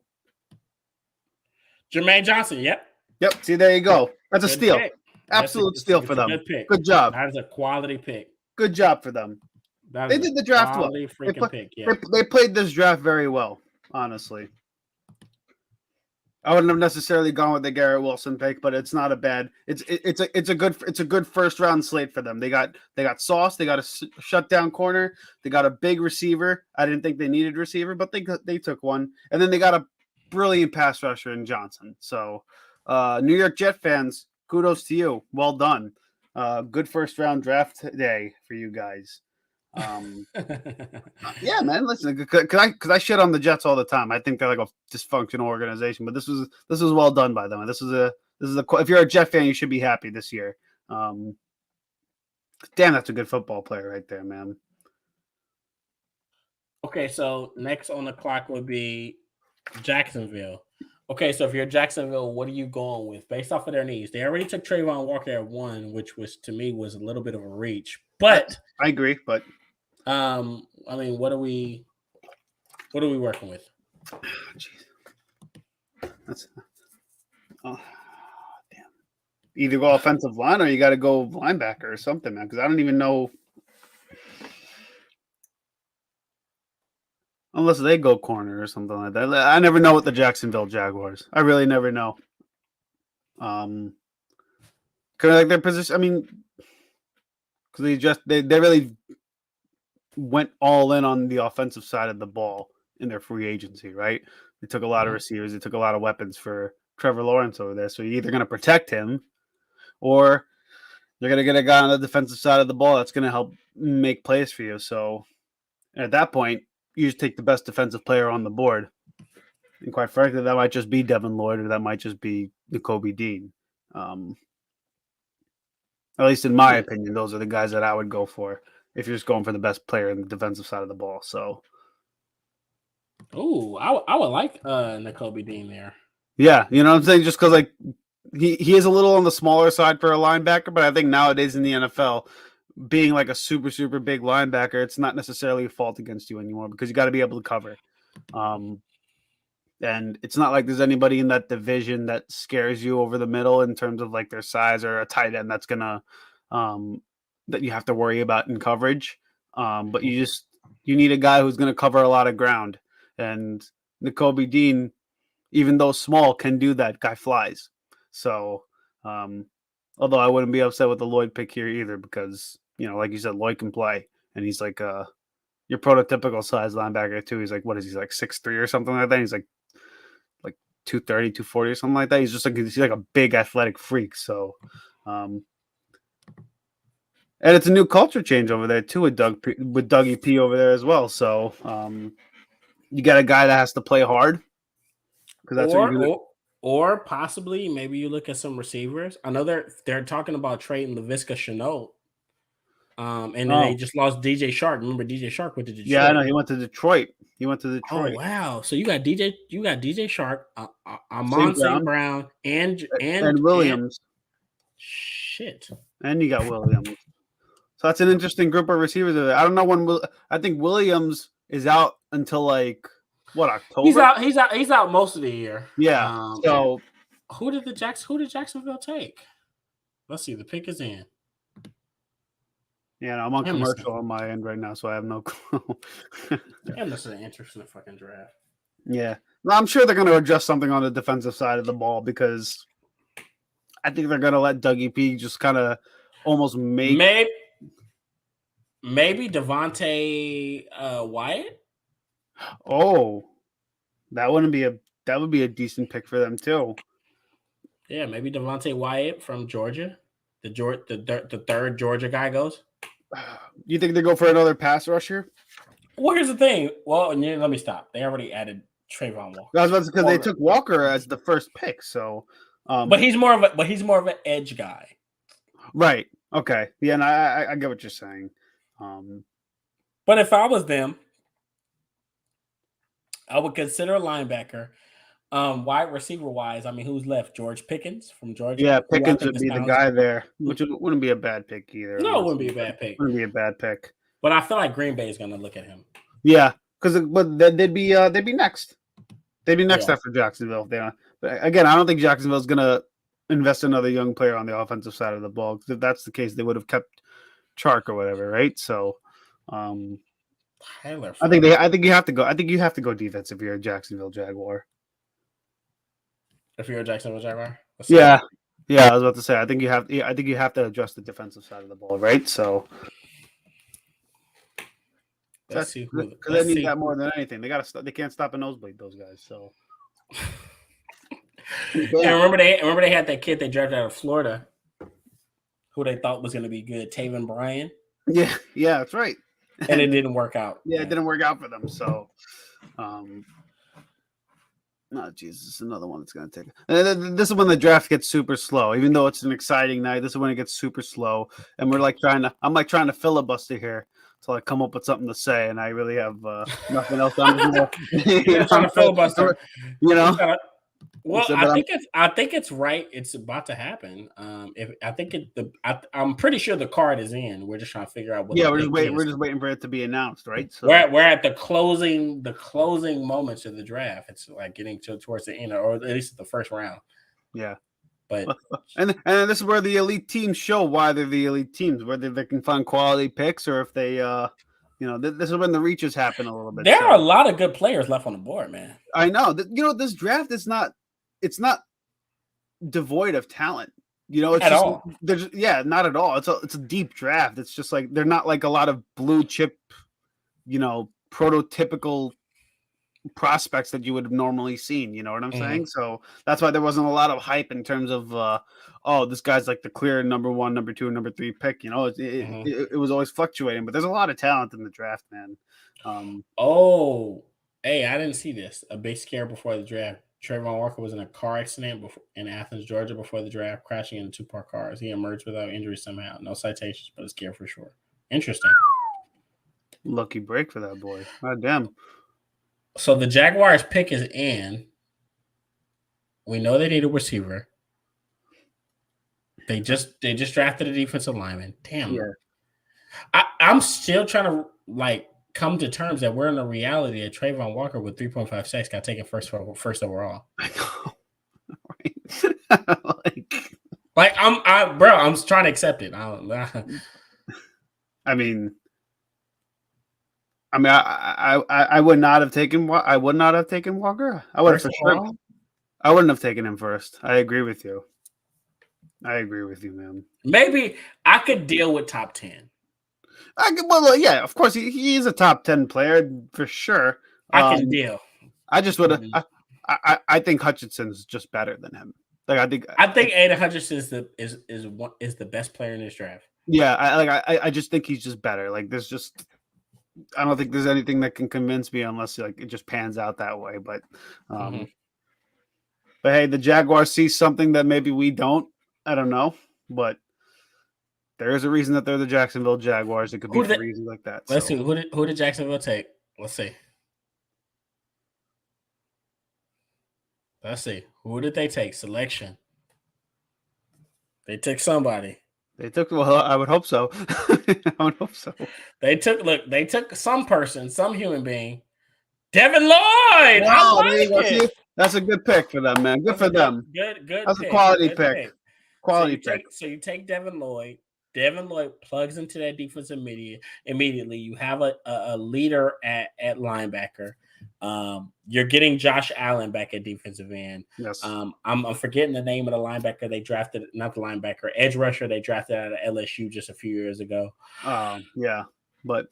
Jermaine Johnson. Yep. Yep. See, there you go. That's a Good steal. pick. Absolute steal for them. Good pick. Good job. That is a quality pick. Good job for them. They did the draft well. Pick. Yeah. They played this draft very well, honestly. I wouldn't have necessarily gone with the Garrett Wilson pick, but it's not a bad. It's a good first round slate for them. They got Sauce. They got a shutdown corner. They got a big receiver. I didn't think they needed receiver, but they took one, and then they got a brilliant pass rusher in Johnson. So, New York Jet fans, kudos to you. Well done. Good first round draft day for you guys. Yeah, man. Listen, because I shit on the Jets all the time. I think they're like a dysfunctional organization, but this was well done by them. This is a if you're a Jet fan, you should be happy this year. Damn, that's a good football player right there, man. Okay, so next on the clock would be Jacksonville. Okay, so if you're Jacksonville, what are you going with based off of their needs? They already took Trayvon Walker at 1, which was to me was a little bit of a reach. But I agree, but I mean, what are we working with? Jeez. That's damn. Either go offensive line or you got to go linebacker or something, man. Because I don't even know unless they go corner or something like that. I never know with the Jacksonville Jaguars. I really never know. Kind of like their position. I mean, because they really went all in on the offensive side of the ball in their free agency, right? They took a lot of receivers. They took a lot of weapons for Trevor Lawrence over there. So you're either going to protect him or you're going to get a guy on the defensive side of the ball that's going to help make plays for you. So at that point, you just take the best defensive player on the board. And quite frankly, that might just be Devin Lloyd or that might just be Nakobe Dean. At least in my opinion, those are the guys that I would go for if you're just going for the best player in the defensive side of the ball. So, I would like Nakobe Dean there. Yeah, you know what I'm saying? Just because like he is a little on the smaller side for a linebacker, but I think nowadays in the NFL, being like a super, super big linebacker, it's not necessarily a fault against you anymore because you got to be able to cover. And it's not like there's anybody in that division that scares you over the middle in terms of like their size or a tight end that's gonna that you have to worry about in coverage. But you need a guy who's gonna cover a lot of ground. And Nakobe Dean, even though small, can do that. Guy flies. So although I wouldn't be upset with the Lloyd pick here either, because like you said, Lloyd can play and he's like you're your prototypical size linebacker too. He's like, what is he, like 6'3" or something like that? He's like 230, 240 or something like that. He's like a big athletic freak. So, and it's a new culture change over there too with Dougie P over there as well. So, you got a guy that has to play hard because that's what you're gonna. Or possibly maybe you look at some receivers. I know they're talking about trading Laviska Shenault. And then they just lost DJ Shark. Remember DJ Shark went to Detroit. Yeah, I know he went to Detroit. Oh wow! So you got DJ Shark, Amon St. Brown, and Williams. Shit. And you got Williams. So that's an interesting group of receivers. I don't know when. I think Williams is out until like what, October? He's out most of the year. Yeah. So who did Jacksonville take? Let's see. The pick is in. Yeah, no, I'm on commercial on my end right now, so I have no clue. Yeah, this is an interesting fucking draft. Yeah. Well, I'm sure they're going to adjust something on the defensive side of the ball because I think they're going to let Dougie P just kind of almost make maybe Devontae Wyatt. Oh, that would be a decent pick for them too. Yeah, maybe Devontae Wyatt from Georgia. The third Georgia guy goes. You think they go for another pass rusher? Well, here's the thing. Well, let me stop. They already added Trayvon Walker. That's because they took Walker as the first pick. So, but he's more of an edge guy. Right. Okay. Yeah, and I get what you're saying. But if I was them, I would consider a linebacker. Wide receiver wise, I mean, who's left? George Pickens from Georgia. Yeah, Pickens would be the guy there, which wouldn't be a bad pick either. No, it wouldn't be a bad pick. Wouldn't be a bad pick. But I feel like Green Bay is going to look at him. Yeah, because they'd be next. They'd be next after Jacksonville. But again, I don't think Jacksonville's going to invest another young player on the offensive side of the ball. If that's the case, they would have kept Chark or whatever, right? So, Tyler, I think you have to go. I think you have to go defense if you're a Jacksonville Jaguar. If you're a Jacksonville Jaguar, yeah. I was about to say. I think you have to adjust the defensive side of the ball, right? So let's see because they need that more than anything. They can't stop a nosebleed. Those guys. So yeah, remember they had that kid they drafted out of Florida, who they thought was going to be good, Taven Bryan. Yeah, that's right. And it didn't work out. Yeah, it didn't work out for them. So, Jesus, another one that's going to take. This is when the draft gets super slow. Even though it's an exciting night, this is when it gets super slow, and I'm trying to filibuster here till I come up with something to say, and I really have nothing else. I'm trying to filibuster. You know. Well, I think it's right. It's about to happen. I'm pretty sure the card is in. We're just trying to figure out what. Yeah, we're just waiting for it to be announced, right? So we're at the closing moments of the draft. It's like getting towards the end, or at least the first round. Yeah, but and this is where the elite teams show why they're the elite teams, whether they can find quality picks or if they this is when the reaches happen a little bit. There are a lot of good players left on the board, man. I know. This draft is not. It's not devoid of talent, It's at all. Not at all. It's a deep draft. It's just like they're not like a lot of blue chip, prototypical prospects that you would have normally seen. You know what I'm saying? So that's why there wasn't a lot of hype in terms of, this guy's like the clear number 1, number 2, number 3 pick. It was always fluctuating, but there's a lot of talent in the draft, man. Hey, I didn't see this. A big scare before the draft. Trayvon Walker was in a car accident in Athens, Georgia before the draft, crashing into 2 parked cars. He emerged without injury somehow. No citations, but a scare for sure. Interesting. Lucky break for that boy. God damn. So the Jaguars pick is in. We know they need a receiver. They just drafted a defensive lineman. Damn. Yeah. I'm still trying to come to terms that we're in the reality that Trayvon Walker with 3.5 sacks got taken first overall. I know. I'm trying to accept it. I would not have taken. I would not have taken Walker. I would have for sure. I wouldn't have taken him first. I agree with you. Man. Maybe I could deal with top 10. Yeah, of course he is a top 10 player for sure. I can deal. I just would. Mhm. I think Hutchinson's just better than him. Like I think Aiden Hutchinson is the best player in this draft. Yeah, I just think he's just better. Like there's just I don't think there's anything that can convince me unless like it just pans out that way. But Mhm. but hey, the Jaguars see something that maybe we don't. I don't know, but there is a reason that they're the Jacksonville Jaguars. It could be Who for did- reasons like that. Let's So see who did Jacksonville take. Let's see. Who did they take? Selection. They took somebody. they took. Well, I would hope so. I would hope so. They took some person, some human being. Devin Lloyd. I Wow, there you like go. it. See, that's a good pick for them, man. Good for them. Good. That's a pick, quality good pick. Quality pick. So you take Devin Lloyd. Devin Lloyd plugs into that defense immediately. You have a leader at linebacker. You're getting Josh Allen back at defensive end. Yes. I'm forgetting the name of the linebacker they drafted, not the linebacker, edge rusher they drafted out of LSU just a few years ago. Yeah, but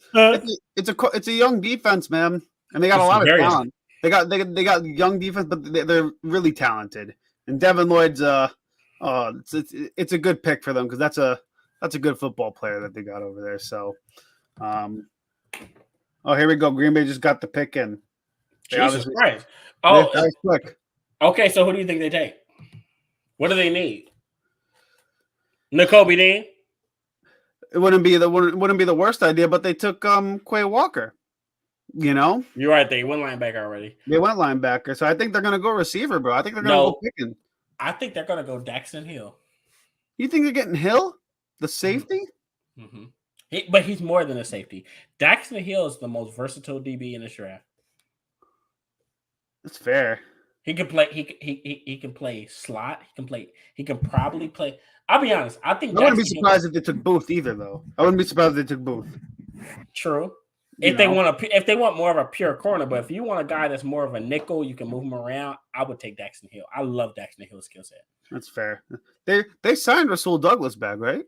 it's a young defense, man, and they got a lot of talent. They got young defense, but they're really talented. And Devin Lloyd's it's a good pick for them because that's a good football player that they got over there. So, here we go. Green Bay just got the pick in. Jesus Christ! That was quick. Okay, so who do you think they take? What do they need? Nakobe Dean. It wouldn't be the worst idea, but they took Quay Walker. You know, you're right. They went linebacker already. They went linebacker, so I think they're gonna go receiver, bro. I think they're gonna go picking. I think they're gonna go Daxton Hill. You think they're getting Hill, the safety? Mm-hmm. But he's more than a safety. Daxton Hill is the most versatile DB in this draft. That's fair. He can play. He can play slot. He can probably play. I'll be honest. I think I wouldn't be surprised if they took Booth either, though. I wouldn't be surprised if they took Booth. True. If they want more of a pure corner, but if you want a guy that's more of a nickel, you can move him around. I would take Daxton Hill. I love Daxton Hill's skill set. That's fair. They signed Rasul Douglas back, right?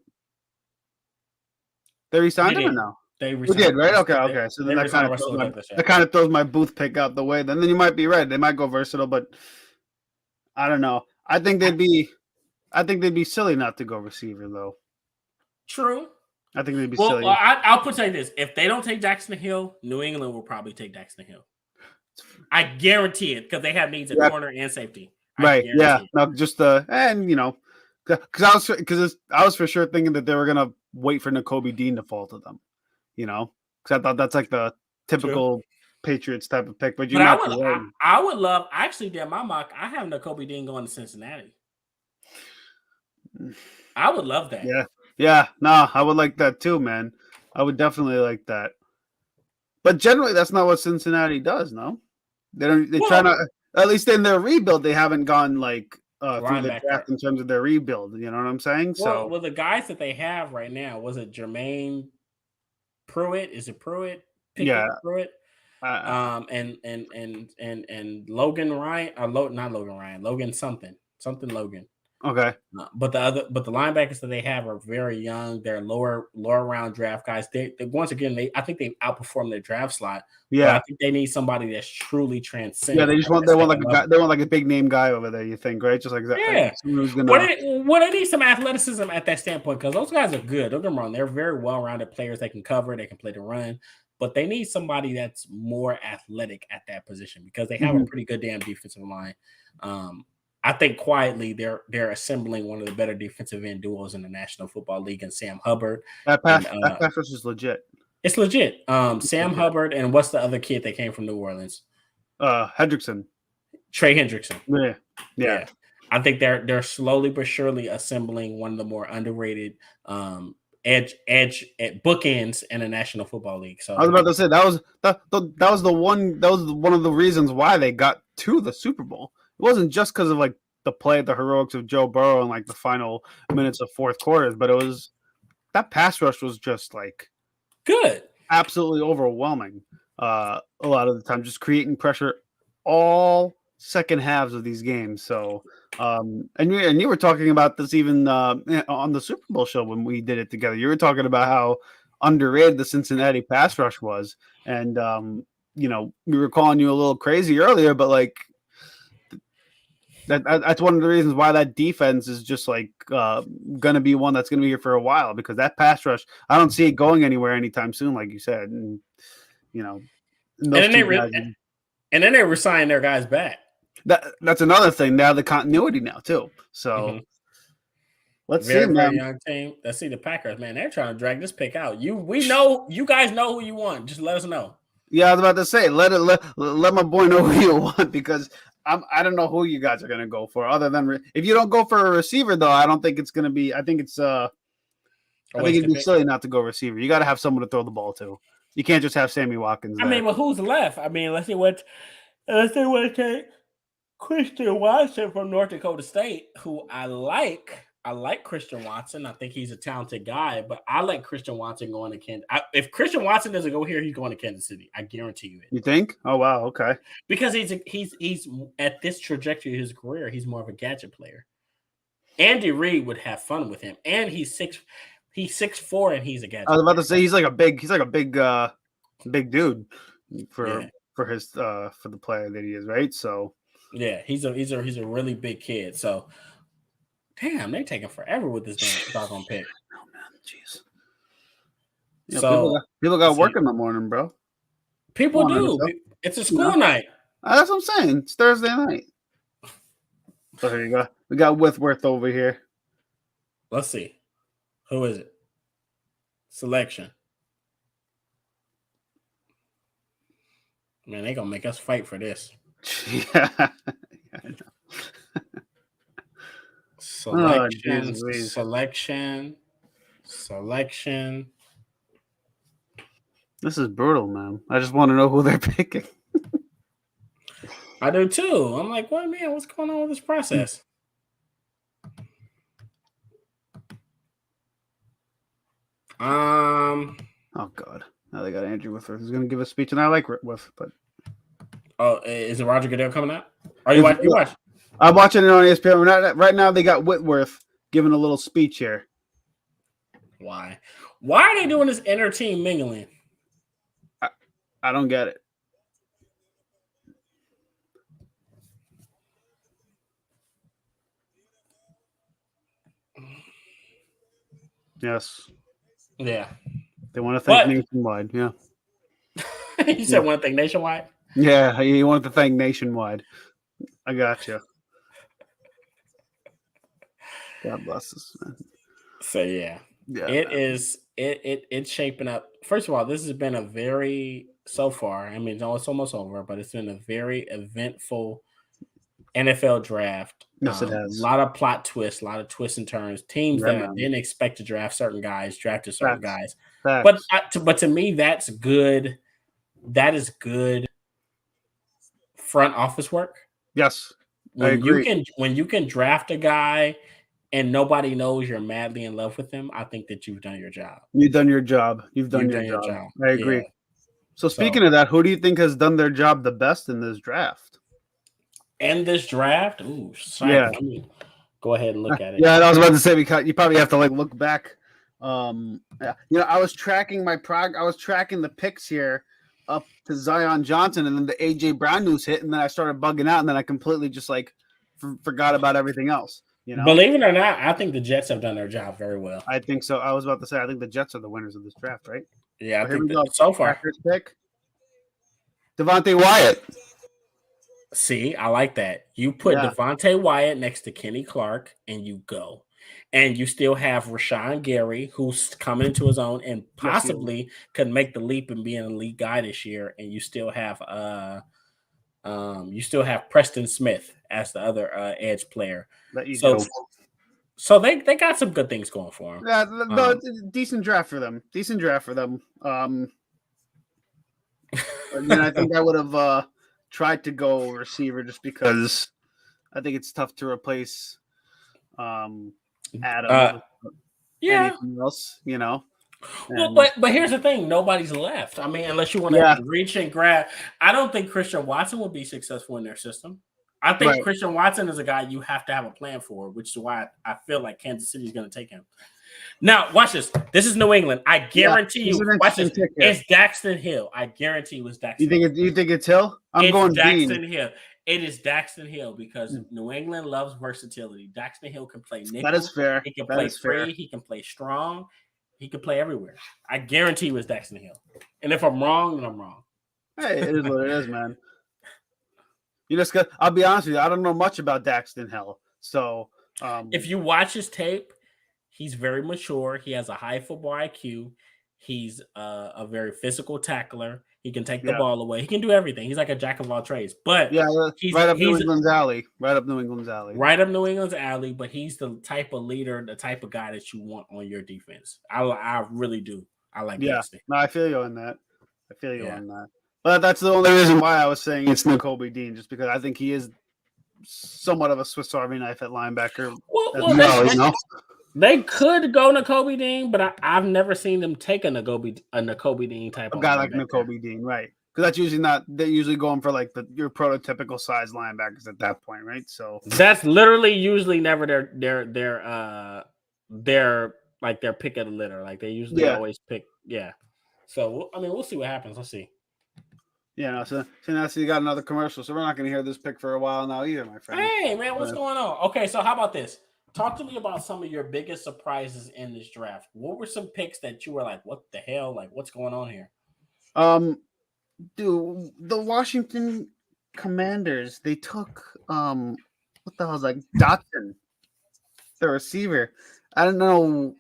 They re-signed him or no? They did, right? Okay. So then that kind of throws my Booth pick out the way. Then you might be right. They might go versatile, but I don't know. I think they'd be silly not to go receiver, though. True. I think they'd be silly. I'll put you this: if they don't take Daxton Hill, New England will probably take Daxton Hill. I guarantee it because they have needs at corner and safety. Right? Yeah. No, just and you know, because I was for sure thinking that they were gonna wait for Nakobe Dean to fall to them. You know, because I thought that's like the typical Patriots type of pick. But I would love. I actually did my mock. I have Nakobe Dean going to Cincinnati. I would love that. Yeah, no, I would like that too, man. I would definitely like that. But generally, that's not what Cincinnati does. No, they don't. They try not. At least in their rebuild, they haven't gone like through the draft in terms of their rebuild. You know what I'm saying? Well, the guys that they have right now, was it Jermaine Pruitt? Is it Pruitt? Pruitt. And Logan Ryan, not Logan Ryan, Logan something Logan. Okay. But the linebackers that they have are very young. They're lower round draft guys. They once again I think they outperformed their draft slot. Yeah, I think they need somebody that's truly transcendent. Yeah, they want like a big name guy over there. You think, right? Just like that. Yeah. They need some athleticism at that standpoint because those guys are good. Don't get me wrong; they're very well rounded players. They can cover. They can play the run. But they need somebody that's more athletic at that position because they have a pretty good damn defensive line. I think quietly they're assembling one of the better defensive end duos in the National Football League and Sam Hubbard. That pass rush is legit. It's legit. Sam Hubbard and what's the other kid that came from New Orleans? Hendrickson. Trey Hendrickson. Yeah. I think they're slowly but surely assembling one of the more underrated edge at bookends in the National Football League. So I was about to say that was one of the reasons why they got to the Super Bowl. It wasn't just because of like the heroics of Joe Burrow in like the final minutes of fourth quarters, but it was that pass rush was just like good, absolutely overwhelming. A lot of the time, just creating pressure all second halves of these games. So, and you were talking about this even on the Super Bowl show when we did it together. You were talking about how underrated the Cincinnati pass rush was. And we were calling you a little crazy earlier, but like that's one of the reasons why that defense is just like going to be one that's going to be here for a while, because that pass rush, I don't see it going anywhere anytime soon, like you said. And and then they resign their guys back. That's another thing. Now the continuity now too. So let's see, man. Very young team. Let's see the Packers, man. They're trying to drag this pick out. We know you guys know who you want. Just let us know. Yeah, I was about to say, let my boy know who you want, because I don't know who you guys are going to go for. Other than if you don't go for a receiver, though, I don't think it's going to be. I think it's I think it'd be silly not to go receiver. You got to have someone to throw the ball to. You can't just have Sammy Watkins. I mean, but who's left? I mean, let's see what Christian Watson from North Dakota State, who I like. I like Christian Watson. I think he's a talented guy, but I like Christian Watson going to Kansas. If Christian Watson doesn't go here, he's going to Kansas City. I guarantee you it. You think? Oh wow, okay. Because he's at this trajectory of his career, he's more of a gadget player. Andy Reid would have fun with him, and he's 6'4", and he's a gadget. I was about to say he's like a big dude for the player that he is, right? So yeah, he's a really big kid. So. Damn, they taking forever with this doggone pick. Oh man, jeez. So people got work in the morning, bro. People do. It's a school night. That's what I'm saying. It's Thursday night. So here you go. We got Whitworth over here. Let's see. Who is it? Selection. Man, they gonna make us fight for this. Yeah. I know. Selection. This is brutal, man. I just want to know who they're picking. I do too. I'm like, what, man? What's going on with this process? Oh God! Now they got Andrew Whitworth who's going to give a speech, and I like Whitworth, but is it Roger Goodell coming out? Are you watching? I'm watching it on ESPN. Right now, they got Whitworth giving a little speech here. Why? Why are they doing this inter-team mingling? I don't get it. Yes. Yeah. They want to thank Nationwide. Yeah. You said want to thank Nationwide? Yeah, you wanted to thank Nationwide. I got you. God bless us, man. So yeah, it's shaping up. First of all, this has been a very so far. I mean, it's almost over, but it's been a very eventful NFL draft. Yes, it has. A lot of plot twists, a lot of twists and turns. Teams that didn't expect to draft certain guys drafted certain guys. Facts. But to me, that's good. That is good front office work. Yes, when you can draft a guy and nobody knows you're madly in love with him, I think that you've done your job. You've done your job. You've done your job. I agree. Yeah. So speaking of that, who do you think has done their job the best in this draft? Ooh, sorry. Go ahead and look at it. Yeah, I was about to say you probably have to look back. I was tracking I was tracking the picks here up to Zion Johnson, and then the AJ Brown news hit, and then I started bugging out, and then I completely just forgot about everything else. You know? Believe it or not, I think the Jets have done their job very well. I think so. I was about to say I think the Jets are the winners of this draft, right? Yeah, I think so far. Pick Devontae Wyatt. See, I like that. You put Devontae Wyatt next to Kenny Clark, and you go. And you still have Rashawn Gary, who's coming into his own and possibly could make the leap and be an elite guy this year. And you still have Preston Smith as the other edge player. So they got some good things going for them. Yeah, decent draft for them. And I think I would have tried to go receiver just because I think it's tough to replace Adam. Anything else, you know. Well, but here's the thing: nobody's left. I mean, unless you want to reach and grab. I don't think Christian Watson would be successful in their system. I think Right. Christian Watson is a guy you have to have a plan for, which is why I feel like Kansas City is going to take him. Now, watch this. This is New England. I guarantee this is you. an Watch this. interesting pick here. It's Daxton Hill. I guarantee you it's Daxton. You think it's Hill? I'm It's going Daxton Dean. Hill. It is Daxton Hill because New England loves versatility. Daxton Hill can play nickel. That is fair. He can That play is fair. free. He can play strong. He can play everywhere. I guarantee you it's Daxton Hill. And if I'm wrong, then I'm wrong. Hey, it is what it is, man. You just got. I'll be honest with you. I don't know much about Daxton Hill, so If you watch his tape, he's very mature. He has a high football IQ. He's a very physical tackler. He can take the ball away. He can do everything. He's like a jack of all trades. But he's right up New he's England's alley. Right up New England's alley. right up New England's alley. But he's the type of leader, the type of guy that you want on your defense. I really do. I like Daxton. No, I feel you on that. On that. But that's the only reason why I was saying it's Nakobe Dean, just because I think he is somewhat of a Swiss Army knife at linebacker. Well, they could go Nakobe Dean, but I've never seen them take a Nakobe Dean type A of guy like linebacker. Nakobe Dean, right? Because that's usually not. They're usually going for like your prototypical size linebackers at that point, right? So that's literally usually never their pick of the litter. Like they usually always pick. Yeah. So I mean, we'll see what happens. Let's see. Yeah, no, so now you got another commercial, so we're not going to hear this pick for a while now either, my friend. Hey, man, what's going on? Okay, so how about this? Talk to me about some of your biggest surprises in this draft. What were some picks that you were like, what the hell? Like, what's going on here? Dude, the Washington Commanders, they took what the hell is like Dotson, the receiver. I don't know.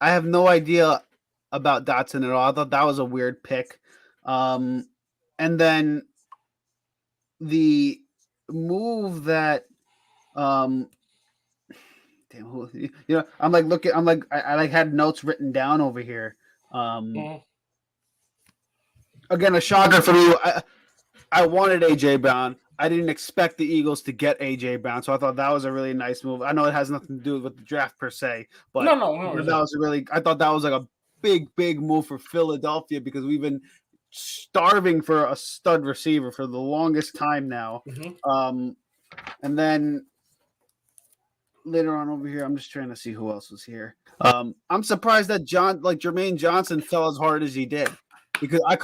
I have no idea about Dotson at all. I thought that was a weird pick. And then the move that I'm like looking, I like had notes written down over here. Again, a shocker for me. I wanted AJ Brown. I didn't expect the Eagles to get AJ Brown, so I thought that was a really nice move. I know it has nothing to do with the draft per se, but no, that was I thought that was like a big move for Philadelphia because we've been starving for a stud receiver for the longest time now. And then later on over here, I'm just trying to see who else was here. I'm surprised that Jermaine Johnson fell as hard as he did, because I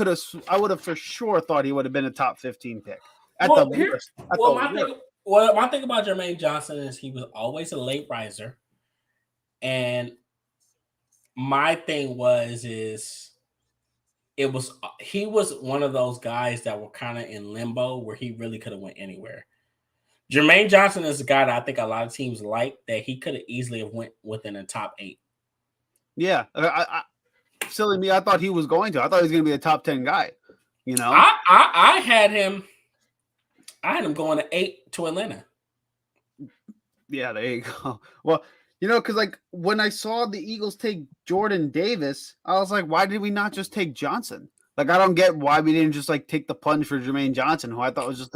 would have for sure thought he would have been a top 15 pick. My thing about Jermaine Johnson is he was always a late riser, and my thing he was one of those guys that were kind of in limbo where he really could have went anywhere. Jermaine Johnson is a guy that I think a lot of teams like, that he could have easily have went within the top 8. Yeah, silly me. I thought he was going to. I thought he was going to be a top 10 guy. You know, I had him going to 8 to Atlanta. Yeah, there you go. Well, because like when I saw the Eagles take Jordan Davis, I was like, why did we not just take Johnson? Like, I don't get why we didn't just like take the plunge for Jermaine Johnson, who I thought was just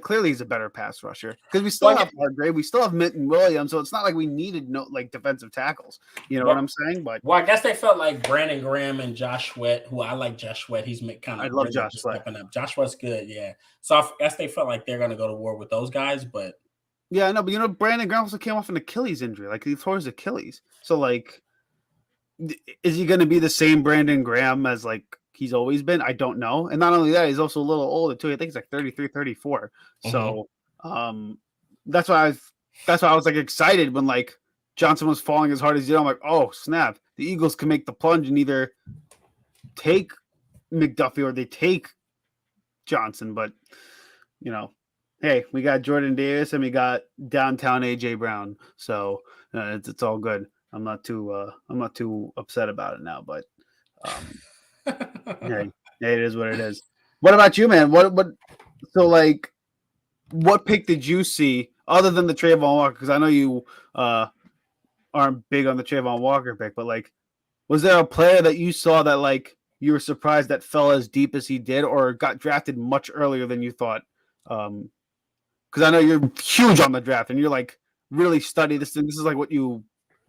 clearly he's a better pass rusher, because we still have Hargrave, we still have Minton Williams, so it's not like we needed no like defensive tackles. You know what I'm saying? But I guess they felt like Brandon Graham and Josh Sweat, who I like Josh Sweat. He's kind of I love Josh Sweat. Stepping up. Josh Sweat's good, yeah. So I guess they felt like they're going to go to war with those guys, but. Yeah, I know, but Brandon Graham also came off an Achilles injury. Like, he tore his Achilles. So, like, is he going to be the same Brandon Graham as, like, he's always been? I don't know. And not only that, he's also a little older, too. I think he's, like, 33, 34. So, that's why I was, like, excited when, like, Johnson was falling as hard as he did. I'm like, oh, snap. The Eagles can make the plunge and either take McDuffie or they take Johnson. But, hey, we got Jordan Davis and we got downtown AJ Brown, so it's all good. I'm not too upset about it now, but hey, it is what it is. What about you, man? So like, what pick did you see other than the Trayvon Walker? Because I know you aren't big on the Trayvon Walker pick, but like, was there a player that you saw that like you were surprised that fell as deep as he did, or got drafted much earlier than you thought? Because I know you're huge on the draft and you're like really study this, and this is like what you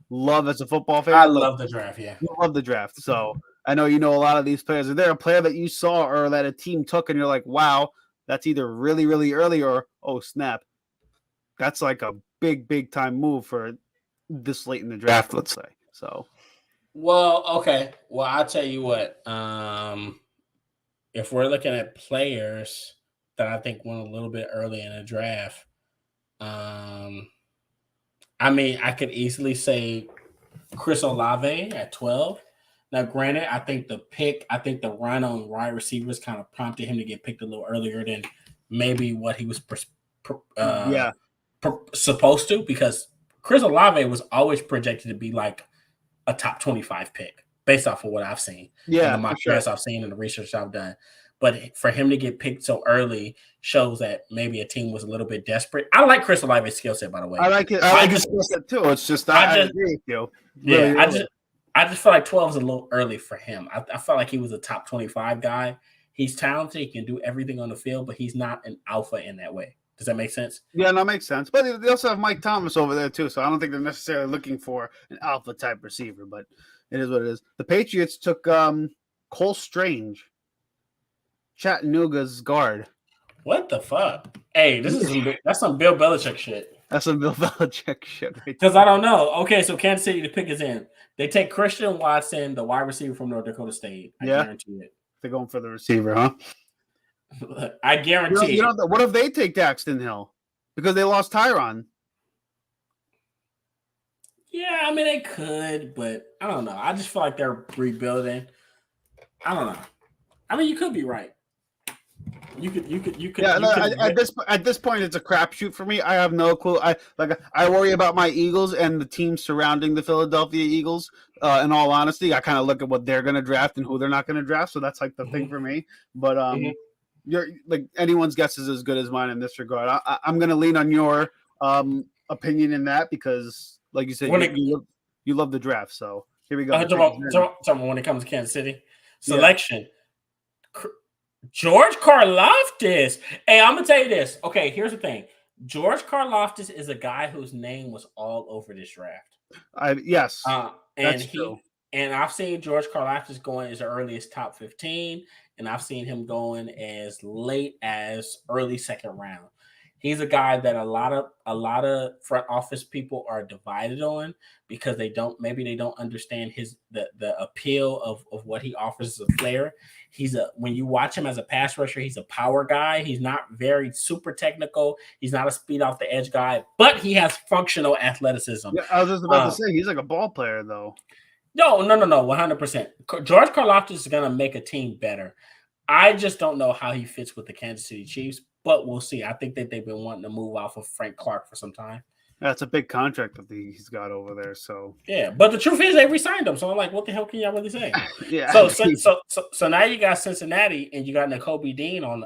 love as a football fan. I love the draft, yeah. You love the draft. So I know you know a lot of these players. Is there a player that you saw or that a team took and you're like, wow, that's either really, really early or oh snap, that's like a big time move for this late in the draft, let's say. So, Well, okay. Well, I'll tell you what. If we're looking at players that I think went a little bit early in the draft, I mean, I could easily say Chris Olave at 12. Now, granted, I think the run on wide receivers kind of prompted him to get picked a little earlier than maybe what he was yeah. supposed to, because Chris Olave was always projected to be like a top 25 pick based off of what I've seen. Yeah, and the mock drafts I've seen and the research I've done. But for him to get picked so early shows that maybe a team was a little bit desperate. I like Chris Olave's skill set, by the way. I like it. I like his skill set too. It's just I agree with you. Really, Yeah, I just feel like 12 is a little early for him. I felt like he was a top 25 guy. He's talented. He can do everything on the field, but he's not an alpha in that way. Does that make sense? Yeah, that makes sense. But they also have Mike Thomas over there too, so I don't think they're necessarily looking for an alpha type receiver. But it is what it is. The Patriots took Cole Strange, Chattanooga's guard. What the fuck? Hey, that's some Bill Belichick shit. That's some Bill Belichick shit. Because I don't know. Okay, so Kansas City, the pick is in. They take Christian Watson, the wide receiver from North Dakota State. I guarantee it. They're going for the receiver, huh? I guarantee it. What if they take Daxton Hill? Because they lost Tyron. Yeah, I mean, they could, but I don't know. I just feel like they're rebuilding. I don't know. I mean, you could be right. You could. Yeah, at this point, it's a crapshoot for me. I have no clue. I worry about my Eagles and the team surrounding the Philadelphia Eagles. In all honesty, I kind of look at what they're going to draft and who they're not going to draft. So that's like the thing for me. But you're like anyone's guess is as good as mine in this regard. I'm going to lean on your opinion in that because, like you said, you love the draft. So here we go. When it comes to Kansas City selection. Yeah. George Karlaftis. Hey, I'm gonna tell you this. Okay, here's the thing. George Karlaftis is a guy whose name was all over this draft. Yes, that's true. And I've seen George Karlaftis going as early as top 15, and I've seen him going as late as early second round. He's a guy that a lot of front office people are divided on because they don't understand the appeal of what he offers as a player. When you watch him as a pass rusher, he's a power guy. He's not very super technical. He's not a speed off the edge guy, but he has functional athleticism. Yeah, I was just about to say he's like a ball player though. No, 100%. George Karlaftis is going to make a team better. I just don't know how he fits with the Kansas City Chiefs, but we'll see. I think that they've been wanting to move off of Frank Clark for some time. That's a big contract that he's got over there. So yeah, but the truth is they re-signed him. So I'm like, what the hell can y'all really say? Yeah. So now you got Cincinnati and you got Nakobe Dean on.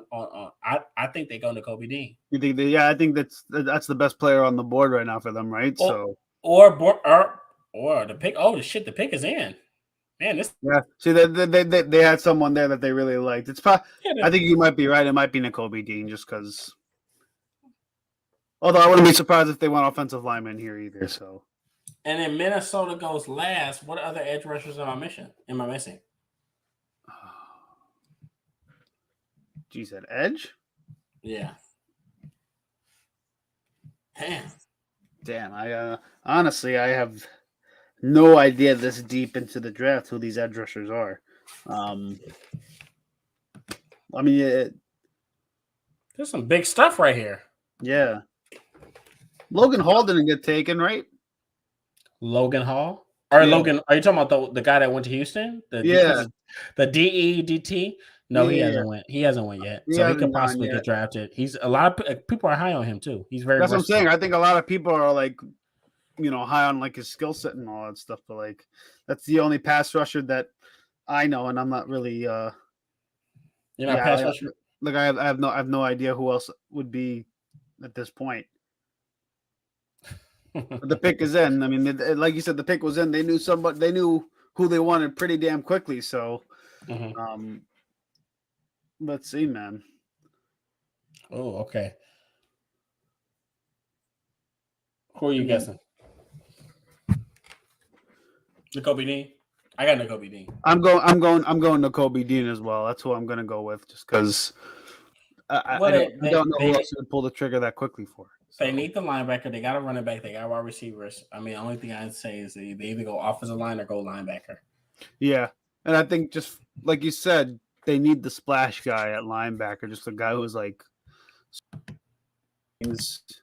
I think they go Nakobe Dean. You think? I think that's the best player on the board right now for them, right? Or the pick. Oh, the pick is in. Man, this. Yeah. See, they had someone there that they really liked. It's probably. I think you might be right. It might be Nakobe Dean just because. Although I wouldn't be surprised if they want offensive linemen here either. So. And then Minnesota goes last. What other edge rushers am I missing? Geez, that edge? Yeah. Damn. I honestly I have no idea this deep into the draft who these edge rushers are. I mean, there's some big stuff right here. Yeah. Logan Hall didn't get taken, right? Logan Hall? Logan, are you talking about the guy that went to Houston? The DEDT? No, he hasn't went. He hasn't went yet. So he could possibly get drafted. He's a lot of people are high on him too. He's very. That's what I'm saying. I think a lot of people are like, high on like his skill set and all that stuff. But like, that's the only pass rusher that I know, and I'm not really. You're not pass rusher. Like I have no idea who else would be at this point. But the pick is in. I mean, like you said, the pick was in. They knew somebody. They knew who they wanted pretty damn quickly. So, let's see, man. Oh, okay. Who are you guessing? Nakobe Dean. I got Nakobe Dean. I'm going Nakobe Dean as well. That's who I'm going to go with, just because I don't know who else to pull the trigger that quickly for. They need the linebacker. They got a running back. They got wide receivers. I mean, the only thing I'd say is they either go offensive line or go linebacker. Yeah, and I think just like you said, they need the splash guy at linebacker, just a guy who's like, just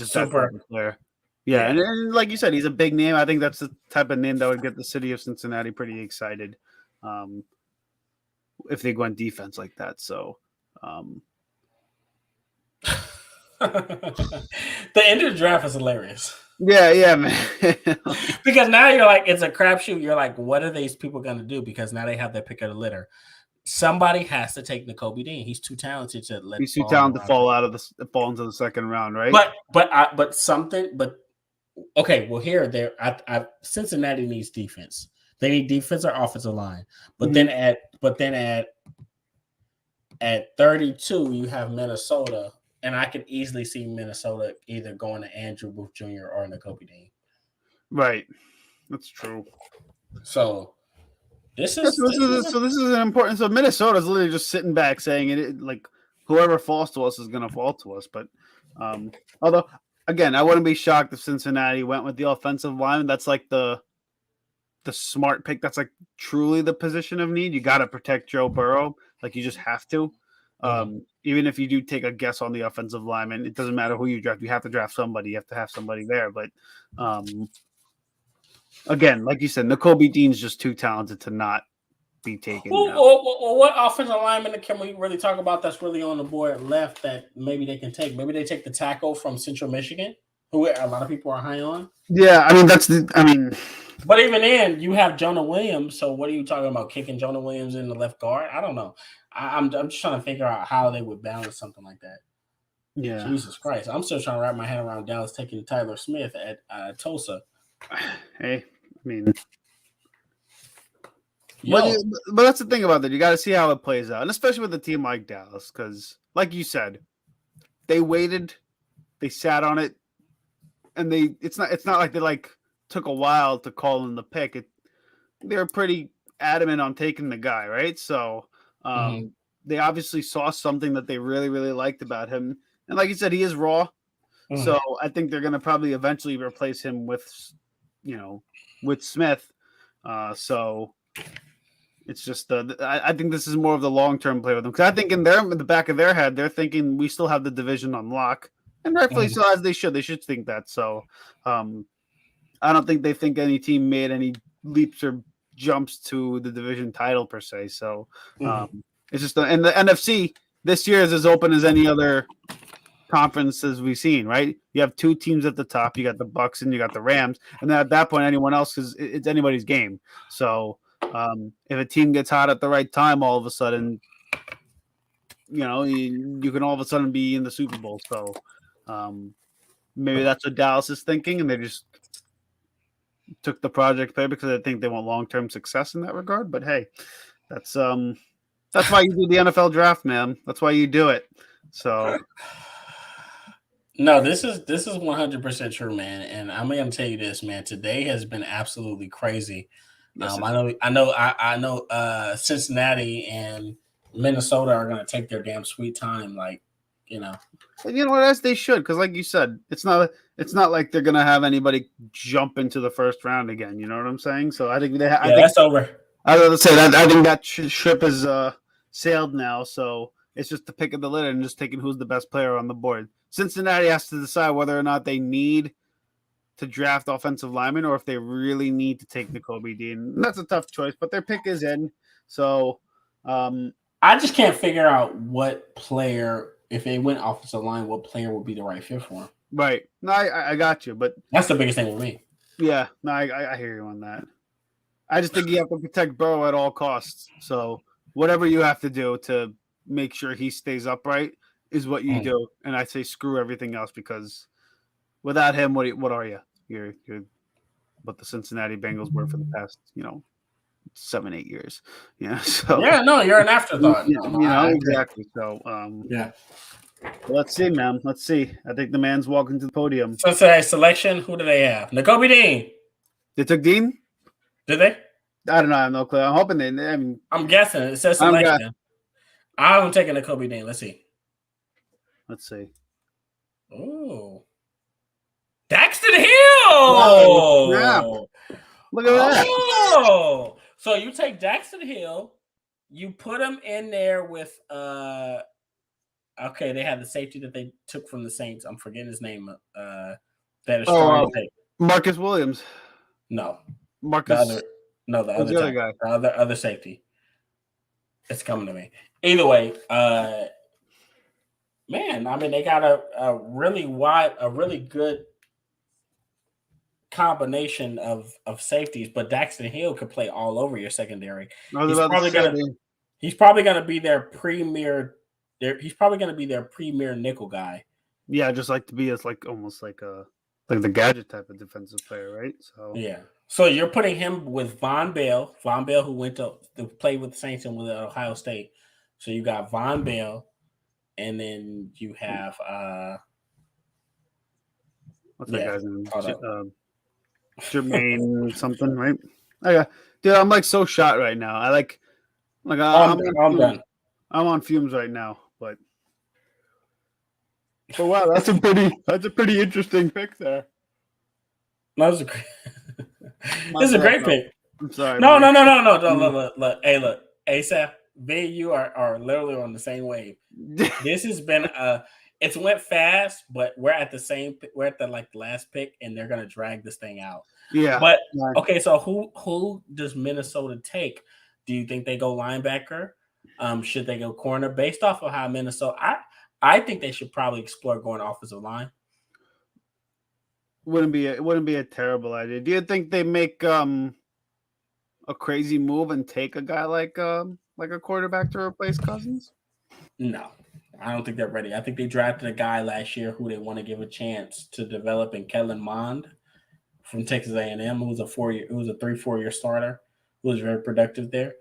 super that player. Yeah, and like you said, he's a big name. I think that's the type of name that would get the city of Cincinnati pretty excited if they go on defense like that. So. The end of the draft is hilarious. Yeah, man. Because now you're like, it's a crapshoot. You're like, what are these people going to do? Because now they have their pick of the litter. Somebody has to take Nakobe Dean. He's too talented to let. He's too talented to fall into the second round, right? But okay. Well, here, Cincinnati needs defense. They need defense or offensive line. But then at 32, you have Minnesota. And I could easily see Minnesota either going to Andrew Booth Jr. or Nakobe Dean. Right, that's true. So this is an important. So Minnesota's literally just sitting back saying it like whoever falls to us is going to fall to us. But although again, I wouldn't be shocked if Cincinnati went with the offensive line. That's like the smart pick. That's like truly the position of need. You got to protect Joe Burrow. Like you just have to. Even if you do take a guess on the offensive lineman, it doesn't matter who you draft. You have to draft somebody. You have to have somebody there. But again, like you said, Nakobe Dean's just too talented to not be taken. Well, what offensive lineman can we really talk about that's really on the board left that maybe they can take? Maybe they take the tackle from Central Michigan, who a lot of people are high on. Yeah, I mean, but even then, you have Jonah Williams. So what are you talking about? Kicking Jonah Williams in the left guard? I don't know. I'm just trying to figure out how they would balance something like that. Yeah, Jesus Christ, I'm still trying to wrap my head around Dallas taking Tyler Smith at Tulsa. Hey, I mean, but that's the thing about that. You got to see how it plays out, and especially with a team like Dallas, because, like you said, they waited, they sat on it, and it's not like they took a while to call in the pick. They were pretty adamant on taking the guy, right? So. They obviously saw something that they really, really liked about him. And like you said, he is raw. So I think they're going to probably eventually replace him with Smith. So it's just I think this is more of the long-term play with them. Because I think in the back of their head, they're thinking we still have the division on lock. And rightfully so, as they should. They should think that. So I don't think they think any team made any leaps or jumps to the division title per se. So it's just and the NFC this year is as open as any other conference as we've seen, right? You have two teams at the top. You got the Bucks and you got the Rams, and then at that point, anyone else it's anybody's game. So if a team gets hot at the right time, all of a sudden, you can all of a sudden be in the Super Bowl. So maybe that's what Dallas is thinking, and they just took the project play because I think they want long-term success in that regard. But hey, that's why you do the NFL draft, man. That's why you do it. So no, this is 100% true, man. And I'm going to tell you this, man. Today has been absolutely crazy. Yes, I know Cincinnati and Minnesota are going to take their damn sweet time, And you know what? As they should, because like you said, it's not like they're gonna have anybody jump into the first round again. You know what I'm saying? So I think that's over. I was going to say that I think that ship is sailed now. So it's just the pick of the litter and just taking who's the best player on the board. Cincinnati has to decide whether or not they need to draft offensive linemen or if they really need to take Nakobe Dean. And that's a tough choice, but their pick is in. So I just can't figure out what player, if they went offensive line, what player would be the right fit for him. Right. No, I got you, but that's the biggest thing with me. Yeah, no, I hear you on that. I just think you have to protect Burrow at all costs. So whatever you have to do to make sure he stays upright is what you do. And I say screw everything else because without him, what are you? You're what the Cincinnati Bengals were for the past 7-8 years. Yeah. So yeah, no, you're an afterthought. Exactly. So yeah. Let's see, man. Let's see. I think the man's walking to the podium. Cincinnati selection. Who do they have? Nakobe Dean. They took Dean. Did they? I don't know. I have no clue. I'm hoping they. I'm guessing. It says selection. I'm taking a Kobe Dean. Let's see. Let's see. Ooh. Daxton Hill. Oh, look at that. Oh, so you take Daxton Hill, you put him in there with okay, they had the safety that they took from the Saints. I'm forgetting his name. That is strong. Marcus Williams. No. Marcus. The other guy. The other safety. It's coming to me. Either way, man, I mean, they got a really good combination of safeties, but Daxton Hill could play all over your secondary. He's probably gonna be their premier. He's probably gonna be their premier nickel guy. Yeah, just like to be as like almost like the gadget type of defensive player, right? So yeah. So you're putting him with Von Bell, who went to play with the Saints and with Ohio State. So you got Von Bell, and then you have what's that guy's name? Jermaine something, right? Okay. Dude, I'm like so shot right now. I'm done. I'm on fumes right now, but wow, that's a pretty interesting pick there. This is a great pick. I'm sorry. No. Look. Hey, look, ASAP, me and you are literally on the same wave. This has been it's went fast, but we're at the like last pick, and they're gonna drag this thing out. Yeah. But okay, so who does Minnesota take? Do you think they go linebacker? Should they go corner? Based off of how Minnesota, I think they should probably explore going offensive line. Wouldn't be a terrible idea. Do you think they make a crazy move and take a guy like a quarterback to replace Cousins? No, I don't think they're ready. I think they drafted a guy last year who they want to give a chance to develop in Kellen Mond from Texas A&M, who was a 3-4 year starter, who was very productive there.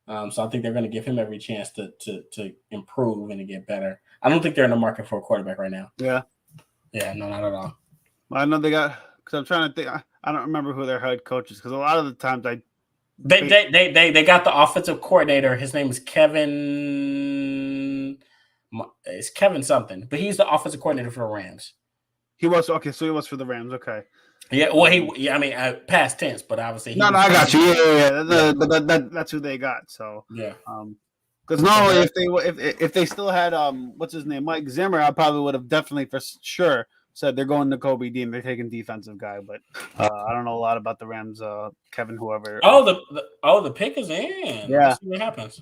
So I think they're going to give him every chance to improve and to get better. I don't think they're in the market for a quarterback right now. Yeah. Yeah, no, not at all. I know they got, because I'm trying to think. I don't remember who their head coach is, because a lot of the times they got the offensive coordinator. His name is Kevin. It's Kevin something, but he's the offensive coordinator for the Rams. He was okay. So he was for the Rams. Okay. Yeah. Well, I mean, past tense, but obviously. I got you. Yeah. That's who they got. So yeah. Because normally if they still had what's his name, Mike Zimmer, I probably would have definitely for sure said they're going to Kobe Dean. They're taking defensive guy, but I don't know a lot about the Rams. Kevin, whoever. The pick is in. Yeah. Let's see what happens.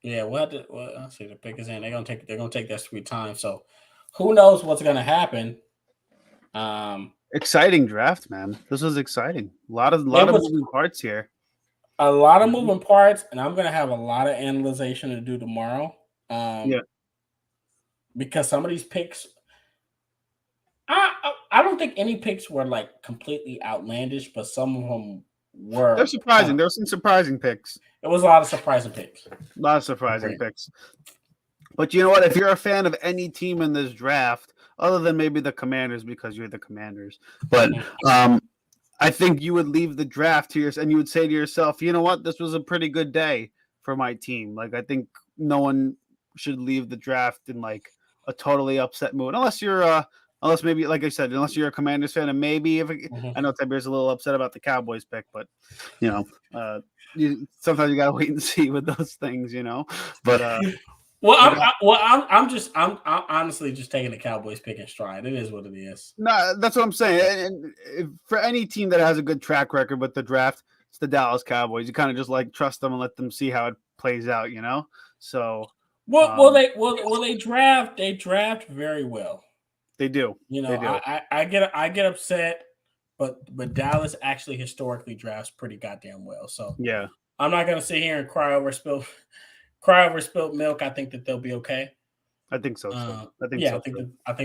Yeah, let's see. The pick is in. They're gonna take their sweet time. So, who knows what's gonna happen? Exciting draft, man. This was exciting. A lot of moving parts here. A lot of moving parts, and I'm gonna have a lot of analyzation to do tomorrow. Yeah. Because some of these picks, I don't think any picks were like completely outlandish, but some of them were. They're surprising. There were some surprising picks. It was a lot of surprising picks. A lot of surprising picks. But you know what? If you're a fan of any team in this draft, other than maybe the Commanders, because you're the Commanders, but I think you would leave the draft here and you would say to yourself, you know what? This was a pretty good day for my team. Like, I think no one should leave the draft in like a totally upset mood, unless maybe, like I said, unless you're a Commanders fan, and maybe I know Tiberius a little upset about the Cowboys pick, but you know, sometimes you gotta wait and see with those things, you know. But I'm honestly just taking the Cowboys pick in stride. It is what it is. No, that's what I'm saying. And for any team that has a good track record with the draft, it's the Dallas Cowboys. You kind of just like trust them and let them see how it plays out, you know. So. They draft very well. They do. You know, I get upset, but Dallas actually historically drafts pretty goddamn well. So yeah, I'm not gonna sit here and cry over spilled milk. I think that they'll be okay. I think so. I think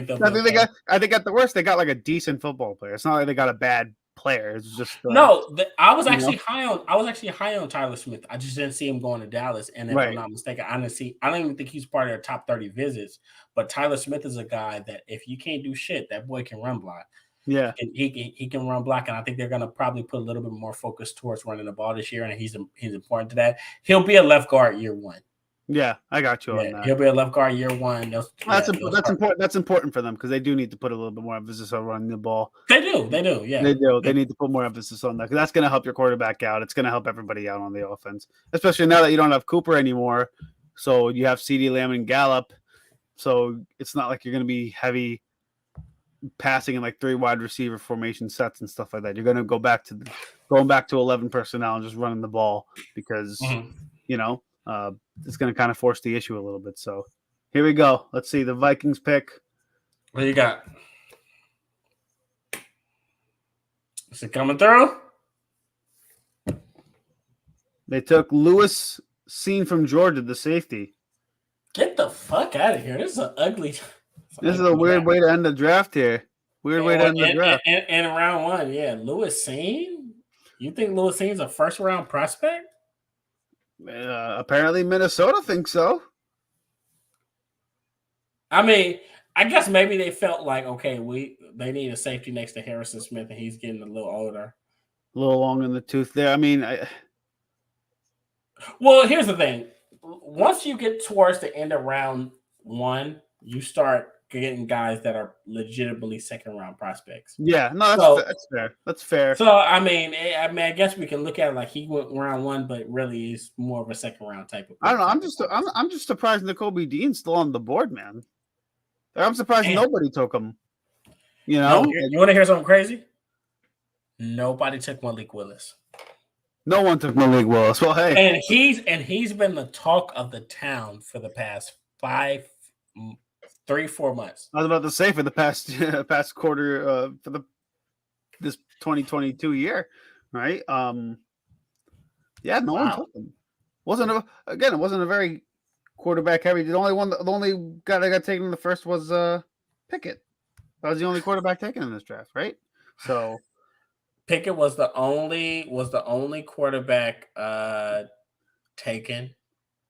at the worst they got like a decent football player. It's not like they got a bad player. It's just I was actually high on Tyler Smith. I just didn't see him going to Dallas, and if I'm not mistaken, I don't even think he's part of their top 30 visits. But Tyler Smith is a guy that if you can't do shit, that boy can run block. Yeah. He can run block, and I think they're going to probably put a little bit more focus towards running the ball this year, and he's important to that. He'll be a left guard year one. Yeah, I got you on Yeah, that. he'll be a left guard year one. That's important. That's important for them because they do need to put a little bit more emphasis on running the ball. They do. Yeah, they do. They need to put more emphasis on that because that's going to help your quarterback out. It's going to help everybody out on the offense, especially now that you don't have Cooper anymore. So you have CeeDee Lamb and Gallup. So it's not like you're going to be heavy passing in like 3 wide receiver formation sets and stuff like that. You're going to going back to 11 personnel and just running the ball because it's going to kind of force the issue a little bit. So here we go. Let's see the Vikings pick. What do you got? Is it coming through? They took Lewis Seen from Georgia, the safety. Get the fuck out of here. This is an ugly. This is a weird way to end the draft here. Weird way to end the draft. And round one, yeah. Lewis Seen? You think Lewis Seen's a first round prospect? Apparently Minnesota thinks so. I mean, I guess maybe they felt like, okay, they need a safety next to Harrison Smith, and he's getting a little older. A little long in the tooth there. I mean, well, here's the thing. Once you get towards the end of round one, you start getting guys that are legitimately second round prospects. Yeah, no, that's fair. That's fair. So I mean, I guess we can look at it like he went round one, but really he's more of a second round type of. I don't know. I'm just surprised Nakobe Dean's still on the board, man. I'm surprised nobody took him. You know, you want to hear something crazy? Nobody took Malik Willis. No one took Malik Willis. Well, hey, and he's been the talk of the town for the past 3-4 months. I was about to say for the past quarter for this 2022 year, right? Yeah, no one took him. It wasn't a very quarterback heavy. The only guy that got taken in the first was Pickett. That was the only quarterback taken in this draft, right? So Pickett was the only quarterback taken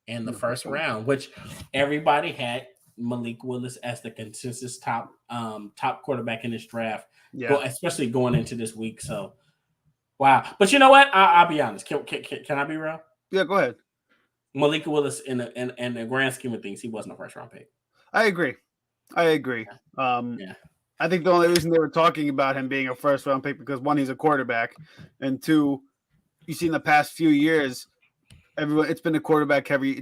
in the first round, which everybody had Malik Willis as the consensus top quarterback in this draft. Yeah, especially going into this week. So wow. But you know what? I'll be honest. Can I be real? Yeah, go ahead. Malik Willis in the grand scheme of things, he wasn't a first round pick. I agree. Yeah. I think the only reason they were talking about him being a first round pick because one, he's a quarterback, and two, you see in the past few years, it's been quarterback heavy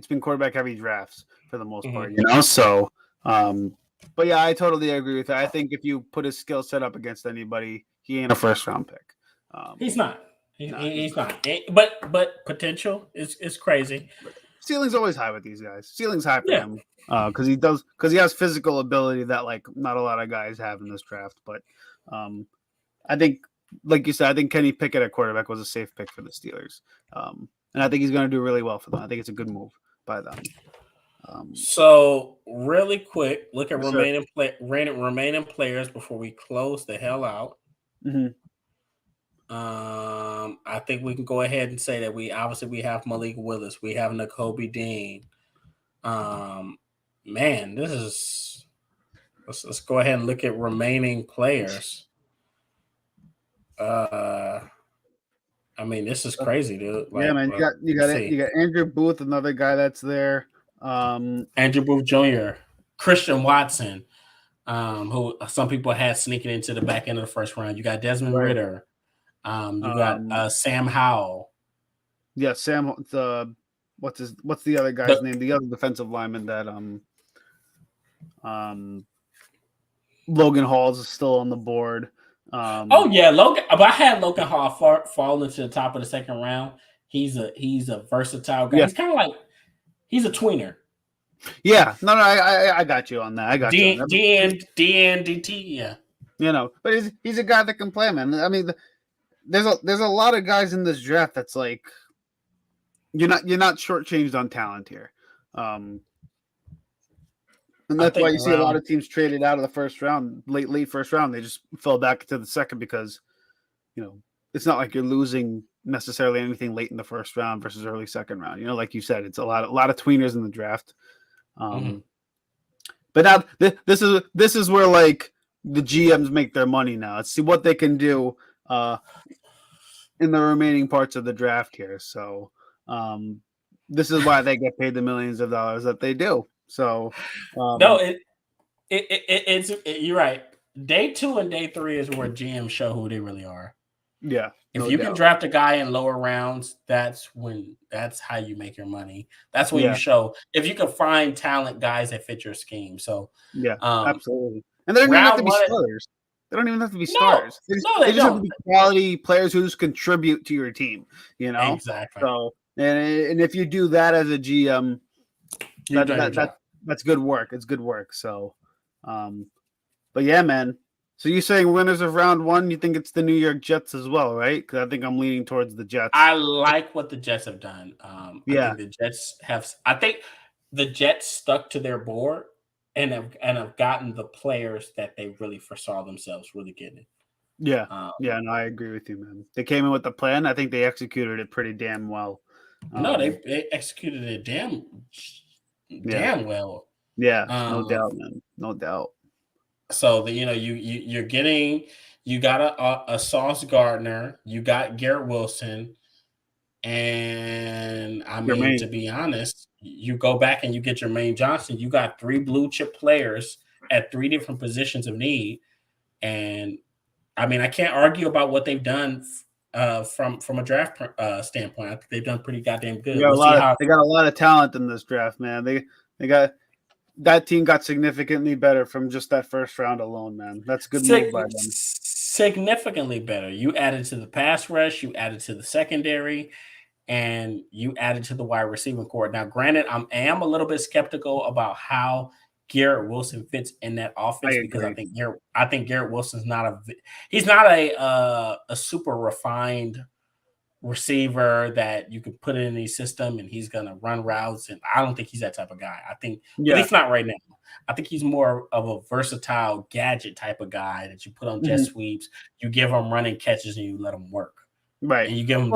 drafts for the most part, you know. So, but yeah, I totally agree with that. I think if you put his skill set up against anybody, he ain't a first round pick. He's not. He's not. But potential is crazy. Ceiling's always high with these guys. Ceiling's high for him because he has physical ability that like not a lot of guys have in this draft. But I think, like you said, I think Kenny Pickett at quarterback was a safe pick for the Steelers, and I think he's going to do really well for them. I think it's a good move by them. So really quick, look at remaining players before we close the hell out. Mm-hmm. I think we can go ahead and say that we have Malik Willis, we have Nakobe Dean. Man, this is let's go ahead and look at remaining players. I mean, this is crazy, dude. Yeah, man, you got Andrew Booth, another guy that's there. Andrew Booth Jr., Christian Watson, who some people had sneaking into the back end of the first round. You got Desmond Ridder. You got Sam Howell. Yeah, Sam. What's the other guy's name? The other defensive lineman that Logan Hall is still on the board. Logan. But I had Logan Hall fall into the top of the second round. He's a versatile guy. Yeah. He's kind of like he's a tweener. Yeah, no, I got you on that. I got you. DNDT, yeah. You know, but he's a guy that can play, man. I mean, there's a lot of guys in this draft that's like you're not shortchanged on talent here, and that's why you see a lot of teams traded out of the first round, late first round. They just fell back into the second because you know it's not like you're losing necessarily anything late in the first round versus early second round. You know, like you said, it's a lot of tweeners in the draft. But now this is where like the GMs make their money now. Let's see what they can do in the remaining parts of the draft here. So this is why they get paid the millions of dollars that they do. So No, you're right. Day 2 and day 3 is where GMs show who they really are. yeah. If no you doubt. can draft a guy in lower rounds, that's how you make your money. That's when Yeah. you show if you can find talent guys that fit your scheme. So Yeah, absolutely. And they don't even have to be starters. They don't even have to be starters. They just have to be quality players who just contribute to your team, you know? Exactly. So and if you do that as a GM, that's good work. It's good work. So but yeah, man. So you're saying winners of round 1, you think it's the New York Jets as well, right? Because I think I'm leaning towards the Jets. I like what the Jets have done. Yeah. I think the Jets stuck to their board and have gotten the players that they really foresaw themselves really getting. Yeah. No, I agree with you, man. They came in with the plan. I think they executed it pretty damn well. No, they executed it damn well. Yeah, no doubt, man. No doubt. So you got a Sauce Gardner, you got Garrett Wilson, and I mean, to be honest, you go back and you get Jermaine Johnson. You got 3 blue chip players at 3 different positions of need, and I mean, I can't argue about what they've done from a draft standpoint. I think they've done pretty goddamn good. They got a lot of talent in this draft, man. They got. That team got significantly better from just that first round alone, man. That's a good move by them. Significantly better. You added to the pass rush, you added to the secondary, and you added to the wide receiving core. Now, granted, I am a little bit skeptical about how Garrett Wilson fits in that offense because I think Garrett Wilson's not a super refined receiver that you can put in any system and he's going to run routes. And I don't think he's that type of guy. I think, at least not right now. I think he's more of a versatile gadget type of guy that you put on jet sweeps. You give him running catches and you let him work. Right. And you give him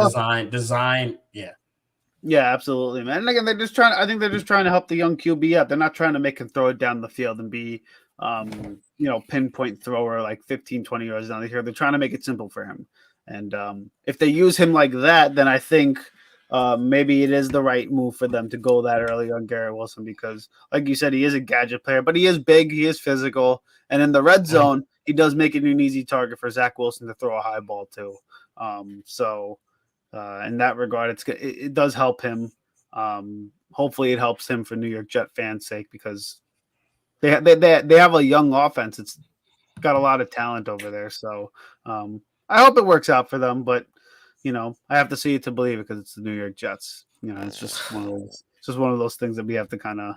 design. Yeah. Yeah, absolutely, man. And again, they're just trying to help the young QB out. They're not trying to make him throw it down the field and be, pinpoint thrower like 15, 20 yards down the field. They're trying to make it simple for him. And if they use him like that, then I think maybe it is the right move for them to go that early on Garrett Wilson because, like you said, he is a gadget player, but he is big, he is physical, and in the red zone, he does make it an easy target for Zach Wilson to throw a high ball to. So in that regard, it does help him. Hopefully, it helps him for New York Jet fans' sake because they have a young offense. It's got a lot of talent over there. So. I hope it works out for them, but I have to see it to believe it because it's the New York Jets. It's just one of those things that we have to kind of.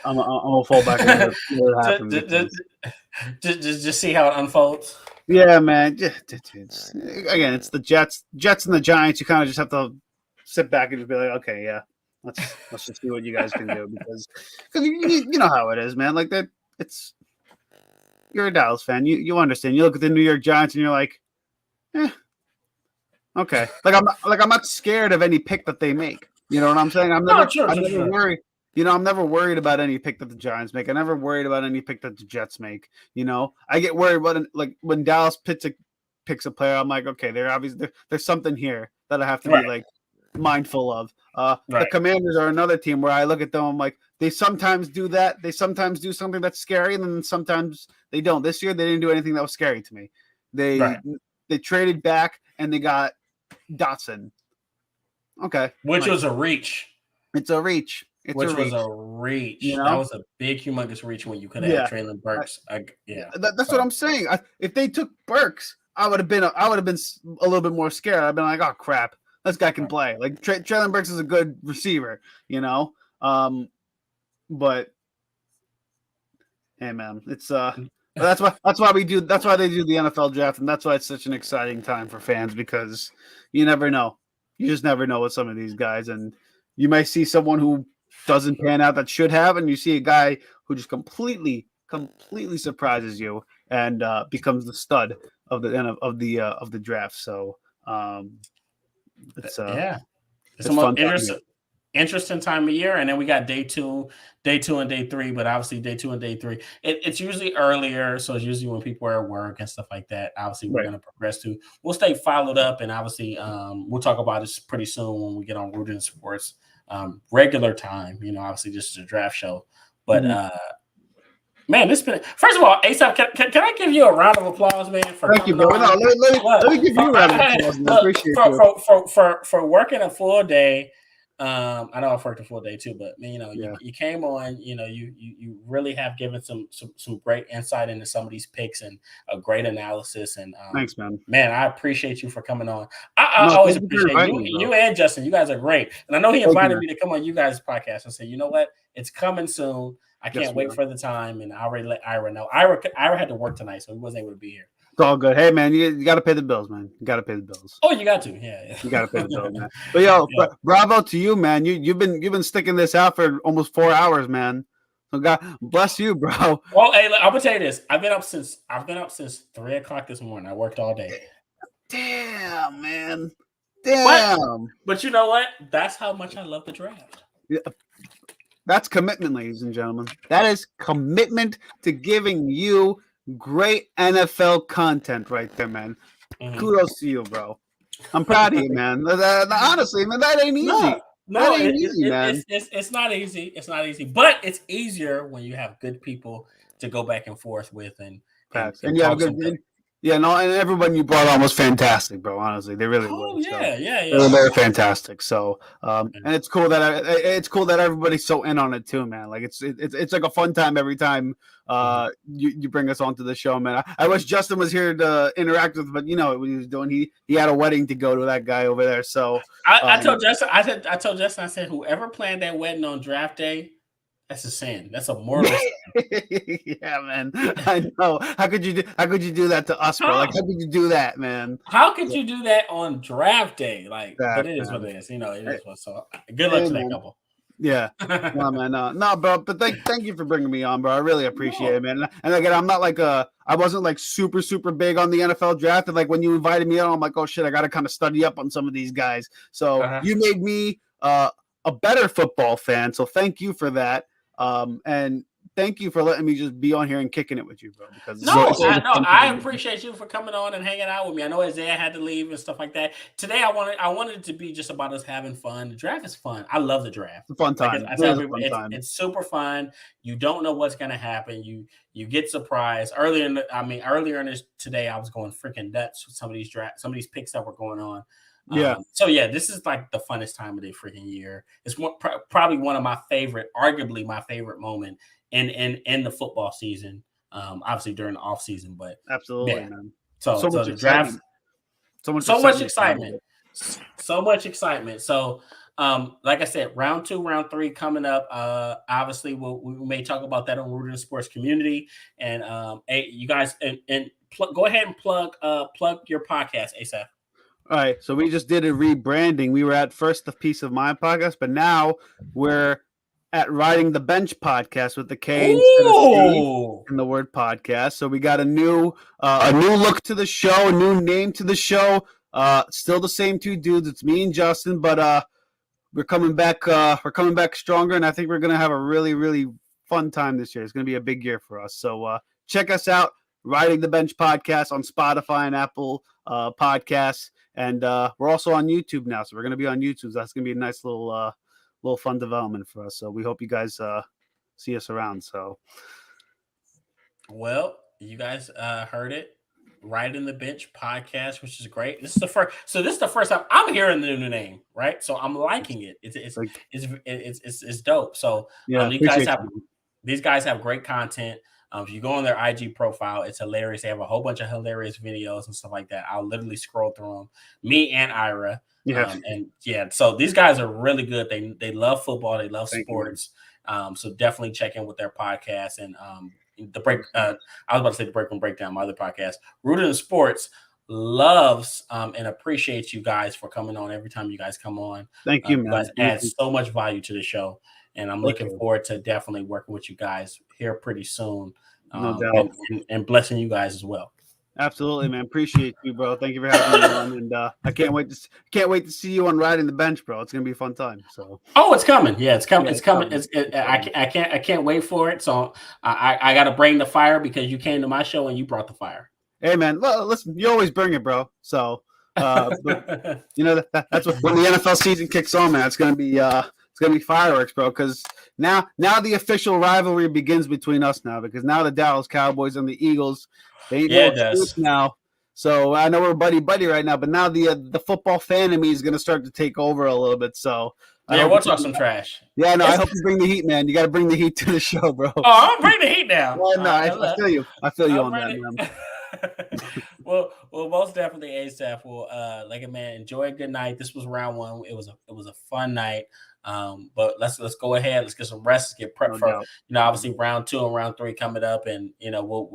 I'm gonna fall back and just see how it unfolds. Yeah, man. Again, it's the Jets and the Giants. You kind of just have to sit back and just be like, okay, yeah, let's just see what you guys can do because you know how it is, man. Like that, it's. You're a Dallas fan. You understand. You look at the New York Giants and you're like, okay. I'm not scared of any pick that they make. You know what I'm saying? I'm never worried. I'm never worried about any pick that the Giants make. I'm never worried about any pick that the Jets make. I get worried about like when Dallas picks a player. I'm like, okay, there's something here that I have to be like mindful of. The Commanders are another team where I look at them. I'm like, they sometimes do that. They sometimes do something that's scary, and then sometimes they don't. This year, they didn't do anything that was scary to me. They traded back, and they got Dotson. Okay. Which was a reach. It's a reach. That was a big, humongous reach when you could have Traylon Burks. That's what I'm saying. If they took Burks, I would have been a little bit more scared. I'd been like, oh, crap. This guy can play. Like, Traylon Burks is a good receiver, But hey, man, it's that's why they do the NFL draft, and that's why it's such an exciting time for fans because you never know. You just never know with some of these guys, and you might see someone who doesn't pan out that should have, and you see a guy who just completely surprises you and becomes the stud of the draft. So it's fun. interesting time of year, and then we got day two and day three. But obviously, day 2 and day 3, it's usually earlier, so it's usually when people are at work and stuff like that. Obviously, we're Right. going to progress to. We'll stay followed up, and obviously, we'll talk about this pretty soon when we get on Rooted in Sports regular time. Obviously, just a draft show, but. Man, this been first of all, ASAP. Can I give you a round of applause, man? Thank you, bro. No, let me give you a round of applause. Man. I appreciate you for working a full day. I know I've worked a full day too, but man, you came on. You really have given some great insight into some of these picks and a great analysis. And thanks, man. Man, I appreciate you for coming on. I always appreciate you and Justin. You guys are great, and I know he invited me to come on you guys' podcast and say, you know what, it's coming soon. I can't wait for the time, and I already let Ira know. Ira had to work tonight, so he wasn't able to be here. It's all good. Hey, man, you got to pay the bills, man. You got to pay the bills. Oh, you got to, yeah. You got to pay the bills, man. But bravo to you, man. You've been sticking this out for almost 4 hours, man. So God bless you, bro. Well, hey, I'm gonna tell you this. I've been up since 3:00 this morning. I worked all day. Damn, man. Damn. But you know what? That's how much I love the draft. Yeah. That's commitment, ladies and gentlemen. That is commitment to giving you great NFL content right there, man. Mm-hmm. Kudos to you, bro. I'm proud of you, man. Honestly, man, that ain't easy. No, that ain't easy, man. It's not easy. It's not easy, but it's easier when you have good people to go back and forth with and you have a good. Yeah, no, and everyone you brought on was fantastic, bro. Honestly, they really were. They're fantastic. So, and it's cool that everybody's so in on it too, man. Like it's like a fun time every time you bring us onto the show, man. I wish Justin was here to interact with, but you know what he was doing. He had a wedding to go to, that guy over there. So I told Justin, I said, whoever planned that wedding on draft day, that's a sin. That's a mortal sin. Yeah, man. I know. How could you do that to us, bro? Like, how could you do that, man? How could you do that on draft day? Like, but it is what it is. It is what. So, good luck to that couple. Yeah, no, man, no, bro. But thank you for bringing me on, bro. I really appreciate it, man. And again, I'm not like I wasn't like super big on the NFL draft. And like when you invited me on, I'm like, oh shit, I got to kind of study up on some of these guys. So you made me a better football fan. So thank you for that. And thank you for letting me just be on here and kicking it with you, bro. Because I appreciate you for coming on and hanging out with me. I know Isaiah had to leave and stuff like that. Today, I wanted it to be just about us having fun. The draft is fun. I love the draft. It's a fun time. It's super fun. You don't know what's gonna happen. You get surprised. Earlier in this today, I was going freaking nuts with some of these picks that were going on. This is like the funnest time of the freaking year. It's probably one of my favorite, arguably my favorite moment in the football season. Obviously during the off season, but absolutely, man. So the draft, so much excitement. So, like I said, round 2, round 3 coming up. Obviously, we may talk about that on Rooted in Sports Community, and you guys go ahead and plug your podcast, ASAP. All right, so we just did a rebranding. We were at first the Peace of Mind podcast, but now we're at Riding the Bench podcast with the K instead of C in the word podcast. So we got a new look to the show, a new name to the show. Still the same two dudes. It's me and Justin, but we're coming back. We're coming back stronger, and I think we're gonna have a really, really fun time this year. It's gonna be a big year for us. So check us out, Riding the Bench podcast on Spotify and Apple podcasts. And we're also on YouTube now, so we're going to be on YouTube. So that's going to be a nice little fun development for us. So we hope you guys see us around. So, well, you guys heard it, Riding the Bench podcast, which is great. This is the first. So this is the first time I'm hearing the new name, right? So I'm liking it. It's dope. So these guys have great content. If you go on their IG profile, it's hilarious. They have a whole bunch of hilarious videos and stuff like that. I'll literally scroll through them. Me and Ira. So these guys are really good. They love football. They love sports. So definitely check in with their podcast and the break. I was about to say the Break and Breakdown, my other podcast. Rooted in Sports loves and appreciates you guys for coming on every time you guys come on. Thank you, man. You guys add so much value to the show. And I'm looking forward to definitely working with you guys here pretty soon. No doubt. And blessing you guys as well. Absolutely, man. Appreciate you, bro. Thank you for having me on, and I can't wait to see you on Riding the Bench, bro. It's gonna be a fun time. So, Oh, it's coming. Yeah, it's coming. Yeah, It's coming. it's I can't wait for it. So I got to bring the fire because you came to my show and you brought the fire. hey, man. Well, listen, you always bring it, bro. So, but, you know that's what when the NFL season kicks on, man. It's gonna be fireworks, bro. Because now the official rivalry begins between us now. Because now the Dallas Cowboys and the Eagles, they ain't Yeah, no it does. excuse now. So I know we're buddy right now, but now the football fan in me is gonna start to take over a little bit. So I Yeah, hope we'll you- talk some trash. Yeah, no, I hope you bring the heat, man. You got to bring the heat to the show, bro. Oh, I'm bring the heat now. Yeah, no, I feel you. I feel you on that, man. Well, most definitely, ASAP. Well, like a man, enjoy a good night. This was round one. It was a fun night. But let's go ahead. Let's get some rest. Let's get prepped No for doubt. obviously round 2 and round 3 coming up, and we'll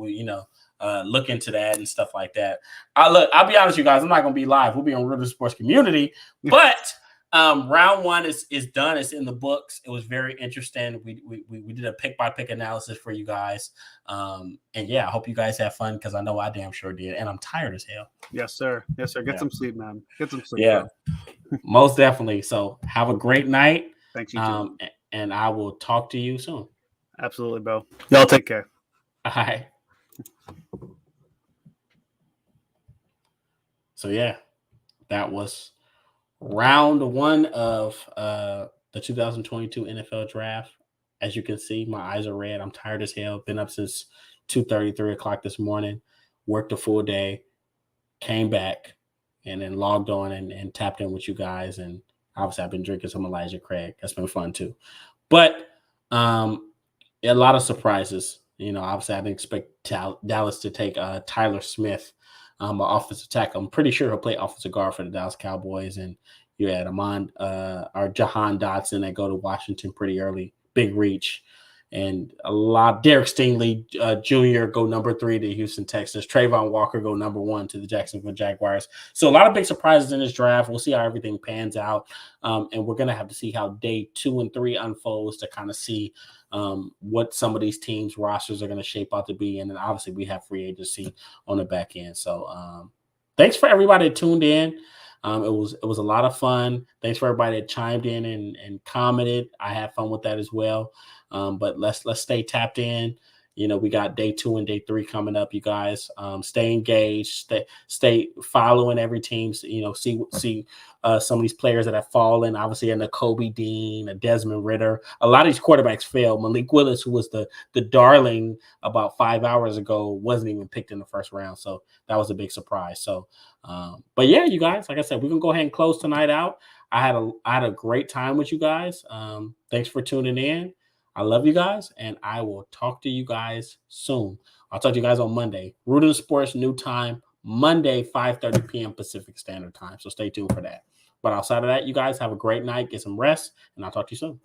look into that and stuff like that. I'll be honest with you guys. I'm not gonna be live. We'll be on Rooted Sports Community, but round 1 is done. It's in the books. It was very interesting. We did a pick by pick analysis for you guys. And yeah, I hope you guys have fun because I know I damn sure did. And I'm tired as hell. Yes, sir. Yes, sir. Get Yeah. some sleep, man. Get some sleep. Yeah, bro. most definitely. So have a great night. Thanks, you too. And I will talk to you soon. Absolutely, bro. Y'all take care. All right. So yeah, that was round 1 of the 2022 NFL draft. As you can see, my eyes are red. I'm tired as hell. Been up since 2:30, 3 o'clock this morning. Worked a full day. Came back and then logged on and tapped in with you guys. And obviously, I've been drinking some Elijah Craig. That's been fun too. But a lot of surprises. Obviously, I didn't expect Dallas to take Tyler Smith, offensive tackle. I'm pretty sure he'll play offensive guard for the Dallas Cowboys. And you had Jahan Dotson that go to Washington pretty early. Big reach. And Derek Stingley Jr. go number 3 to Houston Texans. Trayvon Walker go number 1 to the Jacksonville Jaguars. So a lot of big surprises in this draft. We'll see how everything pans out. And we're going to have to see how day 2 and 3 unfolds to kind of see what some of these teams' rosters are going to shape out to be. And then obviously we have free agency on the back end. So thanks for everybody that tuned in. It was a lot of fun. Thanks for everybody that chimed in and commented. I had fun with that as well. But let's stay tapped in. We got day 2 and day 3 coming up, you guys. Stay engaged, stay following every team. See some of these players that have fallen. Obviously, a Nakobe Dean, a Desmond Ridder. A lot of these quarterbacks failed. Malik Willis, who was the darling about 5 hours ago, wasn't even picked in the first round. So that was a big surprise. So, but yeah, you guys, like I said, we're gonna go ahead and close tonight out. I had a great time with you guys. Thanks for tuning in. I love you guys, and I will talk to you guys soon. I'll talk to you guys on Monday. Rooted Sports, new time, Monday, 5:30 p.m. Pacific Standard Time. So stay tuned for that. But outside of that, you guys have a great night. Get some rest, and I'll talk to you soon.